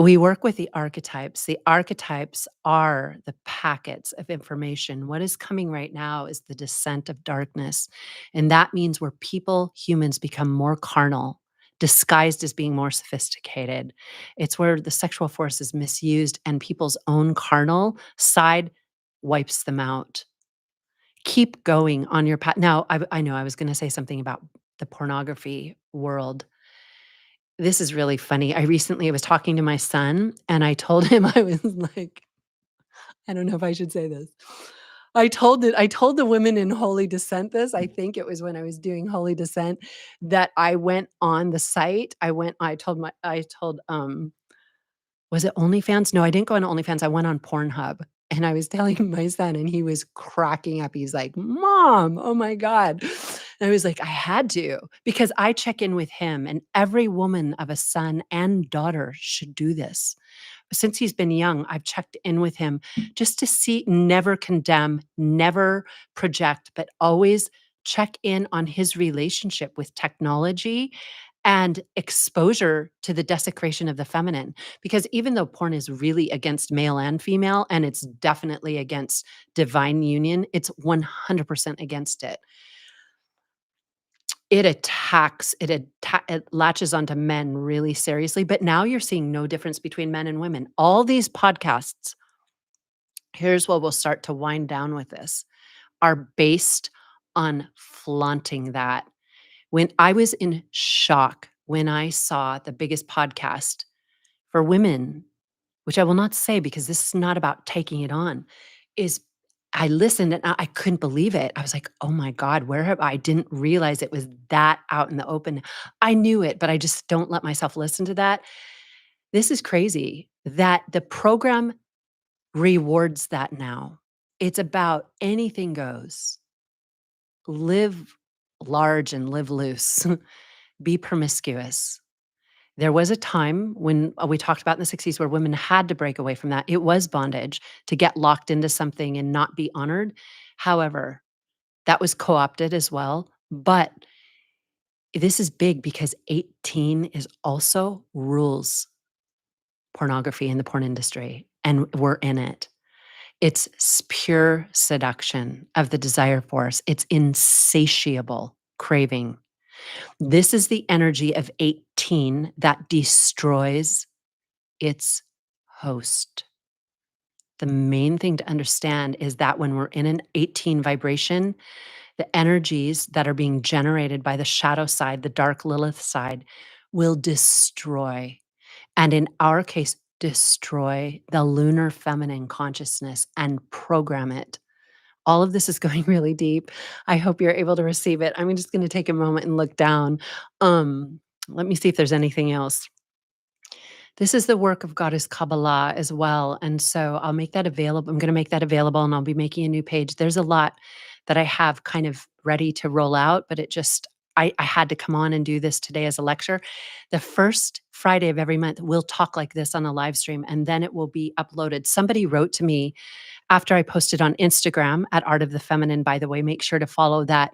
[SPEAKER 1] We work with the archetypes. The archetypes are the packets of information. What is coming right now is the descent of darkness. And that means where people, humans, become more carnal, disguised as being more sophisticated. It's where the sexual force is misused and people's own carnal side wipes them out. Keep going on your path. Now, I know I was going to say something about the pornography world. This is really funny. I recently was talking to my son, and I told him I was like, I don't know if I should say this. I told the women in Holy Descent this. I think it was when I was doing Holy Descent that I went on the site. I told was it OnlyFans? No, I didn't go on OnlyFans. I went on Pornhub, and I was telling my son, and he was cracking up. He's like, "Mom, oh my god." And I was like, "I had to," because I check in with him, and every woman of a son and daughter should do this. Since he's been young, I've checked in with him just to see, never condemn, never project, but always check in on his relationship with technology and exposure to the desecration of the feminine. Because even though porn is really against male and female, and it's definitely against divine union, it's 100% against it. It latches onto men really seriously, but now you're seeing no difference between men and women. All these podcasts, here's what we'll start to wind down with this, are based on flaunting that. When I was in shock when I saw the biggest podcast for women, which I will not say because this is not about taking it on, is I listened and I couldn't believe it. I was like, "Oh my god, where have I didn't realize it was that out in the open." I knew it, but I just don't let myself listen to that. This is crazy that the program rewards that now. It's about anything goes. Live large and live loose. Be promiscuous. There was a time when we talked about in the 60s where women had to break away from that. It was bondage to get locked into something and not be honored. However, that was co-opted as well. But this is big because 18 is also rules pornography in the porn industry, and we're in it. It's pure seduction of the desire force. It's insatiable craving. This is the energy of 18 that destroys its host. The main thing to understand is that when we're in an 18 vibration, the energies that are being generated by the shadow side, the dark Lilith side, will destroy. And in our case, destroy the lunar feminine consciousness and program it. All of this is going really deep. I hope you're able to receive it. I'm just going to take a moment and look down. Let me see if there's anything else. This is the work of Goddess Kabbalah as well, and so I'll make that available. I'm gonna make that available, and I'll be making a new page. There's a lot that I have kind of ready to roll out, but it just I had to come on and do this today as a lecture. The first Friday of every month, we'll talk like this on a live stream, and then it will be uploaded. Somebody wrote to me after I posted on Instagram at Art of the Feminine, by the way, make sure to follow that.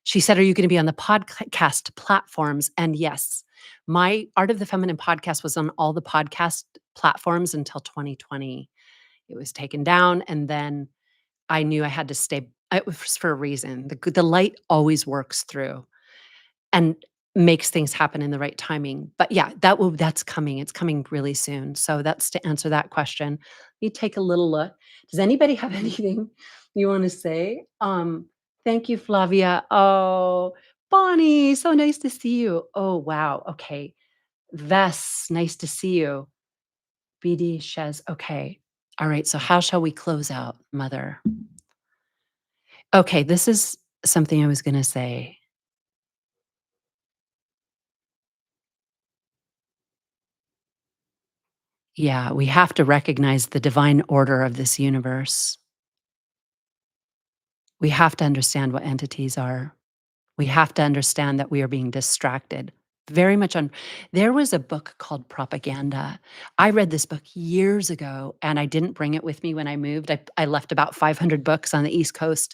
[SPEAKER 1] She said, "Are you gonna be on the podcast platforms?" And yes, my Art of the Feminine podcast was on all the podcast platforms until 2020. It was taken down, and then I knew I had to stay. It was for a reason. The light always works through and makes things happen in the right timing. But yeah, that's coming. It's coming really soon. So that's to answer that question. You take a little look. Does anybody have anything you want to say? Thank you, Flavia. Oh, Bonnie, so nice to see you. Oh, wow. Okay. Vess, nice to see you. BD Shez. Okay. All right. So, how shall we close out, Mother? Okay. This is something I was going to say. Yeah. We have to recognize the divine order of this universe. We have to understand what entities are. We have to understand that we are being distracted. Very much on. There was a book called Propaganda. I read this book years ago and I didn't bring it with me when I moved. I left about 500 books on the East Coast.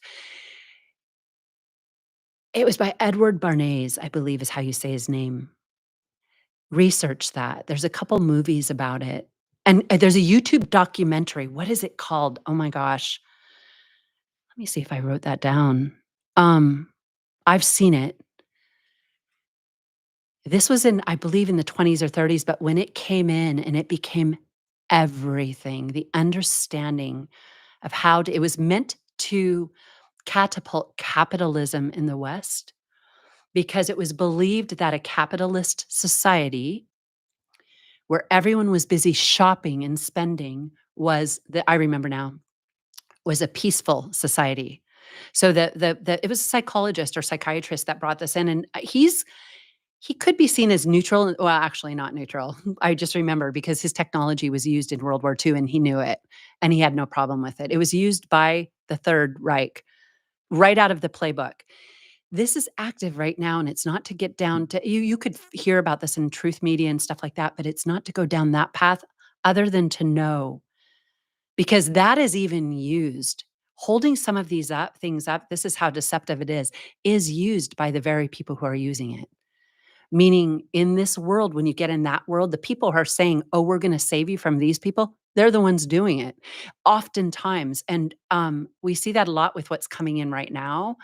[SPEAKER 1] It was by Edward Bernays, I believe is how you say his name. Research that. There's a couple movies about it. And there's a YouTube documentary. What is it called? Oh my gosh. Let me see if I wrote that down. Um, I've seen it. This was in, I believe, in the 20s or 30s, but when it came in and it became everything, the understanding of how to, it was meant to catapult capitalism in the West because it was believed that a capitalist society where everyone was busy shopping and spending was that I remember now was a peaceful society. So it was a psychologist or psychiatrist that brought this in, and he could be seen as neutral. Well, actually, not neutral. I just remember because his technology was used in World War II, and he knew it, and he had no problem with it. It was used by the Third Reich right out of the playbook. This is active right now, and it's not to get down to you. You could hear about this in truth media and stuff like that, but it's not to go down that path, other than to know because that is even used. Holding some of these things up, this is how deceptive it is used by the very people who are using it. Meaning, in this world, when you get in that world, the people who are saying, "Oh, we're going to save you from these people," they're the ones doing it, oftentimes. And we see that a lot with what's coming in right now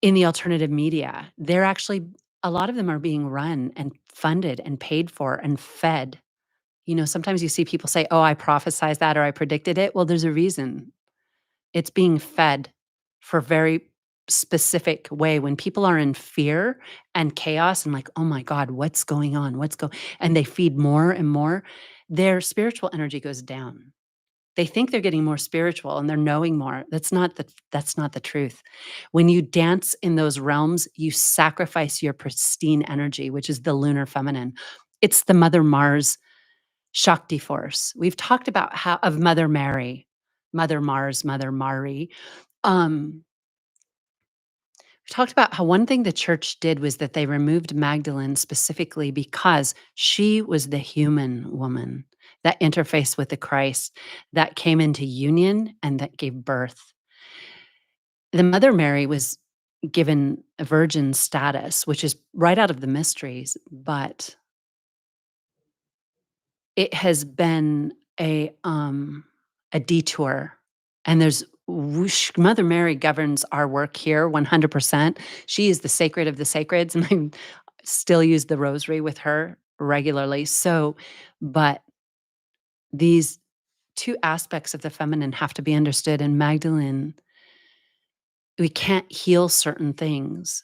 [SPEAKER 1] in the alternative media. They're actually, a lot of them are being run and funded and paid for and fed. Sometimes you see people say, "Oh, I prophesized that or I predicted it." Well, there's a reason. It's being fed for very specific way when people are in fear and chaos and like, "Oh my god, what's going on? And they feed more and more, their spiritual energy goes down. They think they're getting more spiritual and they're knowing more. That's not the truth. When you dance in those realms, you sacrifice your pristine energy, which is the lunar feminine. It's the Mother Mars Shakti force. We've talked about how of Mother Mary, Mother Mars, Mother Mari. Um, we talked about how one thing the church did was that they removed Magdalene specifically because she was the human woman that interfaced with the Christ, that came into union and that gave birth. The Mother Mary was given a virgin status, which is right out of the mysteries, but it has been a detour, and there's whoosh, Mother Mary governs our work here 100%. She is the sacred of the sacreds, and I still use the rosary with her regularly. So, but these 2 aspects of the feminine have to be understood, and Magdalene, we can't heal certain things,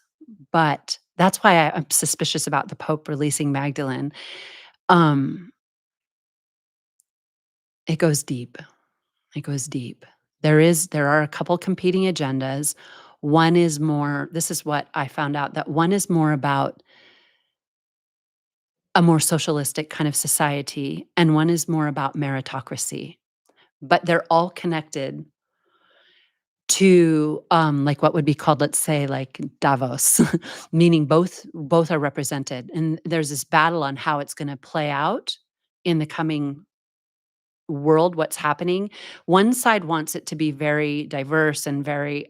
[SPEAKER 1] but that's why I'm suspicious about the Pope releasing Magdalene. Um, it goes deep. It goes deep. There are a couple competing agendas. One is more, this is what I found out, that one is more about a more socialistic kind of society, and one is more about meritocracy. But they're all connected to like what would be called, let's say, like Davos, meaning both are represented. And there's this battle on how it's going to play out in the coming world, what's happening. One side wants it to be very diverse and very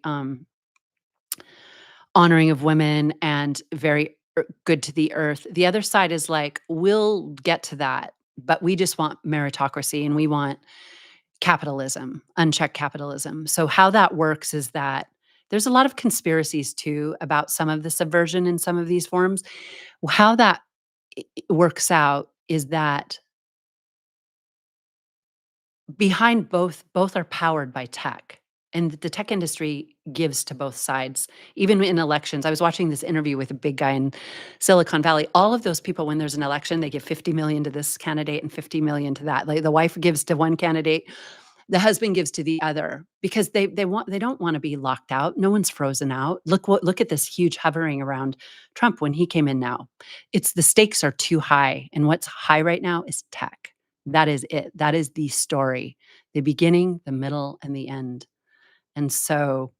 [SPEAKER 1] honoring of women and very good to the earth. The other side is like, we'll get to that, but we just want meritocracy and we want capitalism, unchecked capitalism. So how that works is that there's a lot of conspiracies too about some of the subversion in some of these forms. How that works out is that behind both are powered by tech. And the tech industry gives to both sides, even in elections. I was watching this interview with a big guy in Silicon Valley. All of those people, when there's an election, they give 50 million to this candidate and 50 million to that. Like the wife gives to one candidate, the husband gives to the other because they don't want to be locked out. No one's frozen out. Look at this huge hovering around Trump when he came in now. It's the stakes are too high. And what's high right now is tech. That is it. That is the story. The beginning, the middle, and the end. And so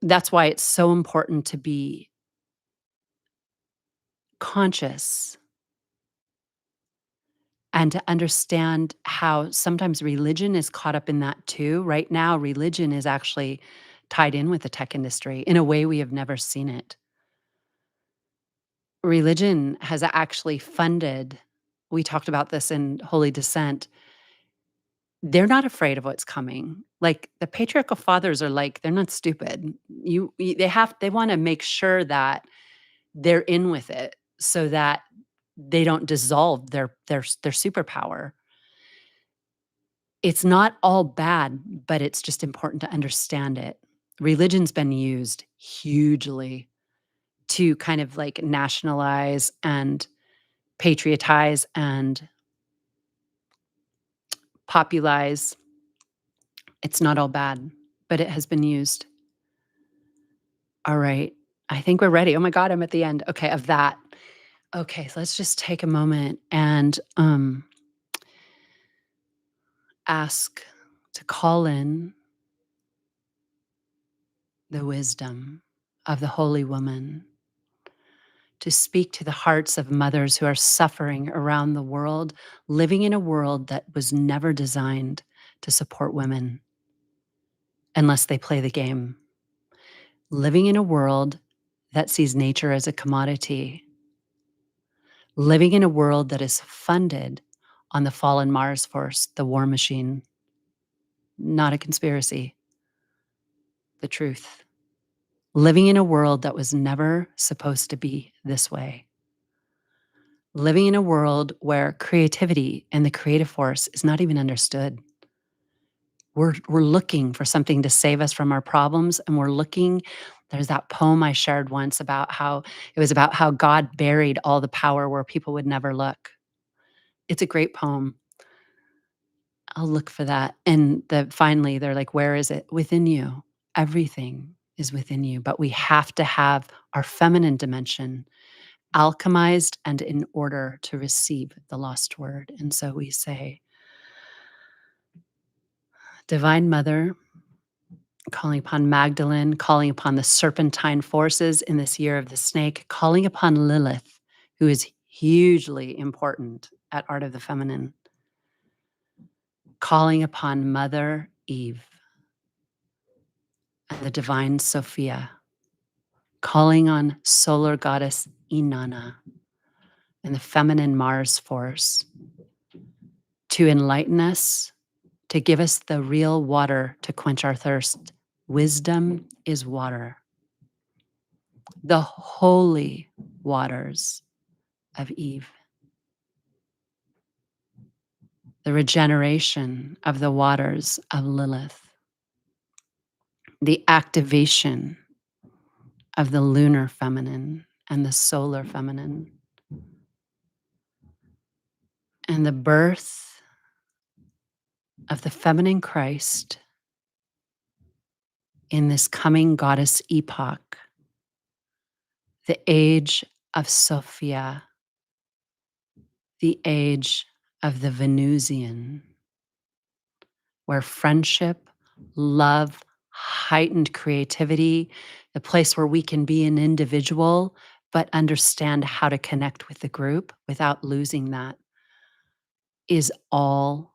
[SPEAKER 1] that's why it's so important to be conscious and to understand how sometimes religion is caught up in that too. Right now, religion is actually tied in with the tech industry in a way we have never seen it. Religion has actually funded, we talked about this in Holy Descent. They're not afraid of what's coming. Like the patriarchal fathers are like, they're not stupid. They want to make sure that they're in with it so that they don't dissolve their superpower. It's not all bad, but it's just important to understand it. Religion's been used hugely to kind of like nationalize and patriotize and populize. It's not all bad, but it has been used. All right. I think we're ready. Oh my God, I'm at the end. Okay, of that. Okay, so let's just take a moment and ask to call in the wisdom of the Holy Woman, to speak to the hearts of mothers who are suffering around the world, living in a world that was never designed to support women unless they play the game. Living in a world that sees nature as a commodity. Living in a world that is funded on the fallen Mars force, the war machine. Not a conspiracy, the truth. Living in a world that was never supposed to be this way. Living in a world where creativity and the creative force is not even understood. We're looking for something to save us from our problems, and we're looking. There's that poem I shared once about how it was about how God buried all the power where people would never look. It's a great poem. I'll look for that. And finally, they're like, where is it? Within you. Everything is within you, but we have to have our feminine dimension alchemized and in order to receive the lost word. And so we say, Divine Mother, calling upon Magdalene, calling upon the serpentine forces in this year of the snake, calling upon Lilith, who is hugely important at Art of the Feminine, calling upon Mother Eve and the divine Sophia, calling on solar goddess Inanna and the feminine Mars force to enlighten us, to give us the real water to quench our thirst. Wisdom is water. The holy waters of Eve. The regeneration of the waters of Lilith. The activation of the lunar feminine and the solar feminine. And the birth of the feminine Christ in this coming goddess epoch, the age of Sophia, the age of the Venusian, where friendship, love, heightened creativity, the place where we can be an individual, but understand how to connect with the group without losing that, is all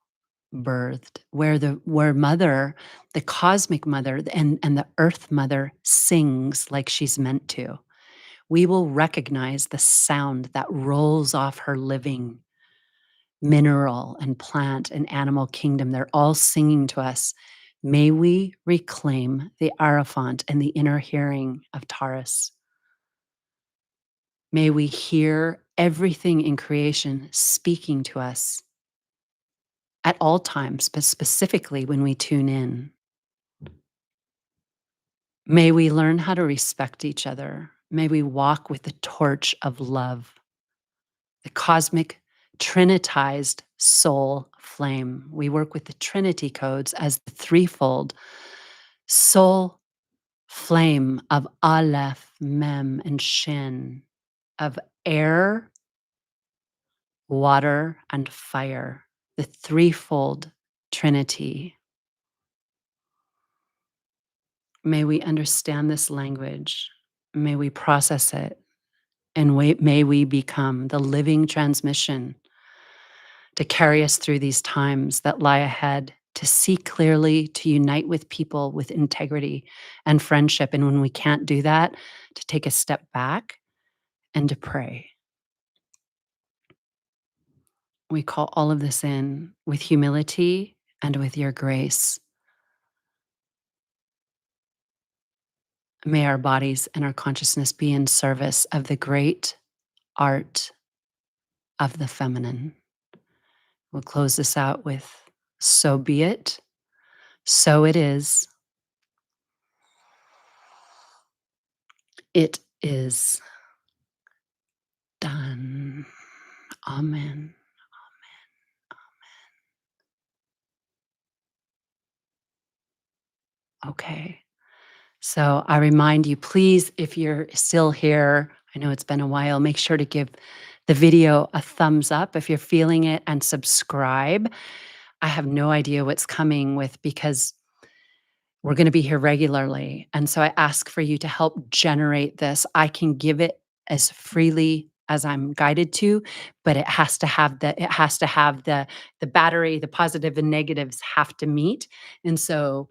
[SPEAKER 1] birthed, where mother, the cosmic mother and the earth mother sings like she's meant to. We will recognize the sound that rolls off her living mineral and plant and animal kingdom. They're all singing to us. May we reclaim the Arafant and the inner hearing of Taurus. May we hear everything in creation speaking to us at all times, but specifically when we tune in. May we learn how to respect each other. May we walk with the torch of love, the cosmic trinitized soul flame. We work with the Trinity codes as the threefold soul flame of Aleph, Mem, and Shin, of air, water, and fire, the threefold Trinity. May we understand this language. May we process it. And may we become the living transmission to carry us through these times that lie ahead, to see clearly, to unite with people with integrity and friendship. And when we can't do that, to take a step back and to pray. We call all of this in with humility and with your grace. May our bodies and our consciousness be in service of the great art of the feminine. We'll close this out with so be it, so it is. It is done. Amen. Okay. So I remind you, please, if you're still here, I know it's been a while, make sure to give the video a thumbs up if you're feeling it and subscribe. I have no idea what's coming with because we're going to be here regularly. And so I ask for you to help generate this. I can give it as freely as I'm guided to, but it has to have the battery, the positive and negatives have to meet. And so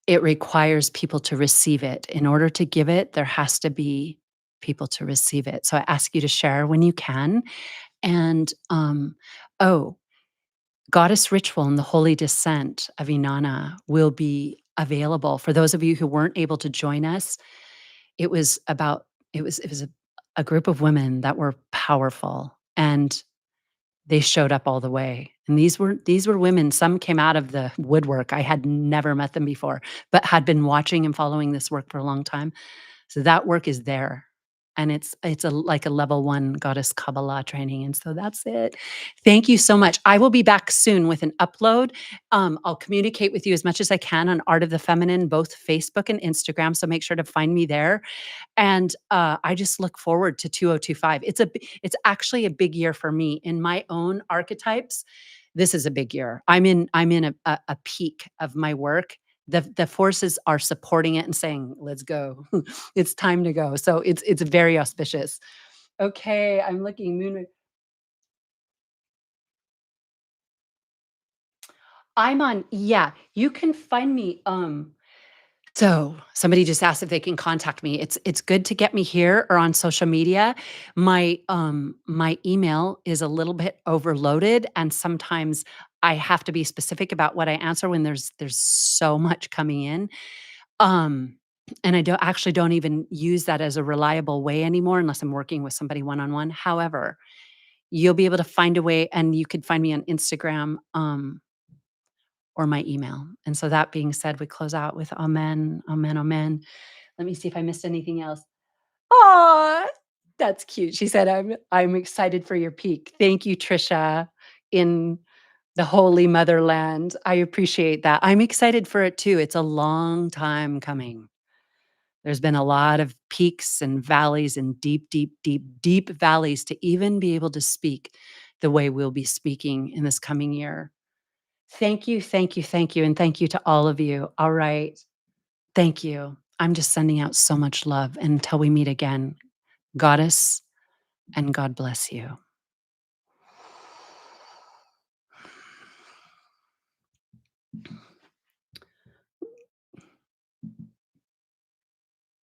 [SPEAKER 1] it requires people to receive it. In order to give it, there has to be people to receive it. So I ask you to share when you can. And oh, Goddess Ritual and the Holy Descent of Inanna will be available for those of you who weren't able to join us. It was about it was a group of women that were powerful, and they showed up all the way. And these were women. Some came out of the woodwork. I had never met them before, but had been watching and following this work for a long time. So that work is there. And it's like a level 1 goddess Kabbalah training. And so that's it. Thank you so much. I will be back soon with an upload. I'll communicate with you as much as I can on Art of the Feminine, both Facebook and Instagram. So make sure to find me there. And I just look forward to 2025. It's actually a big year for me in my own archetypes. This is a big year. I'm in a peak of my work. The forces are supporting it and saying, "Let's go. It's time to go." So it's very auspicious. Okay, I'm looking moon. I'm on. Yeah, you can find me. So somebody just asked if they can contact me. It's good to get me here or on social media. My email is a little bit overloaded, and sometimes I have to be specific about what I answer when there's so much coming in. Um, and I don't even use that as a reliable way anymore unless I'm working with somebody one on one. However, you'll be able to find a way, and you could find me on Instagram. Or my email. And so that being said, we close out with amen, amen, amen. Let me see if I missed anything else. Aw, that's cute. She said, I'm excited for your peak. Thank you, Trisha, in the holy motherland. I appreciate that. I'm excited for it too. It's a long time coming. There's been a lot of peaks and valleys and deep, deep, deep, deep valleys to even be able to speak the way we'll be speaking in this coming year. Thank you, thank you, thank you, and thank you to all of you. All right. Thank you. I'm just sending out so much love. And until we meet again, Goddess, and God bless you.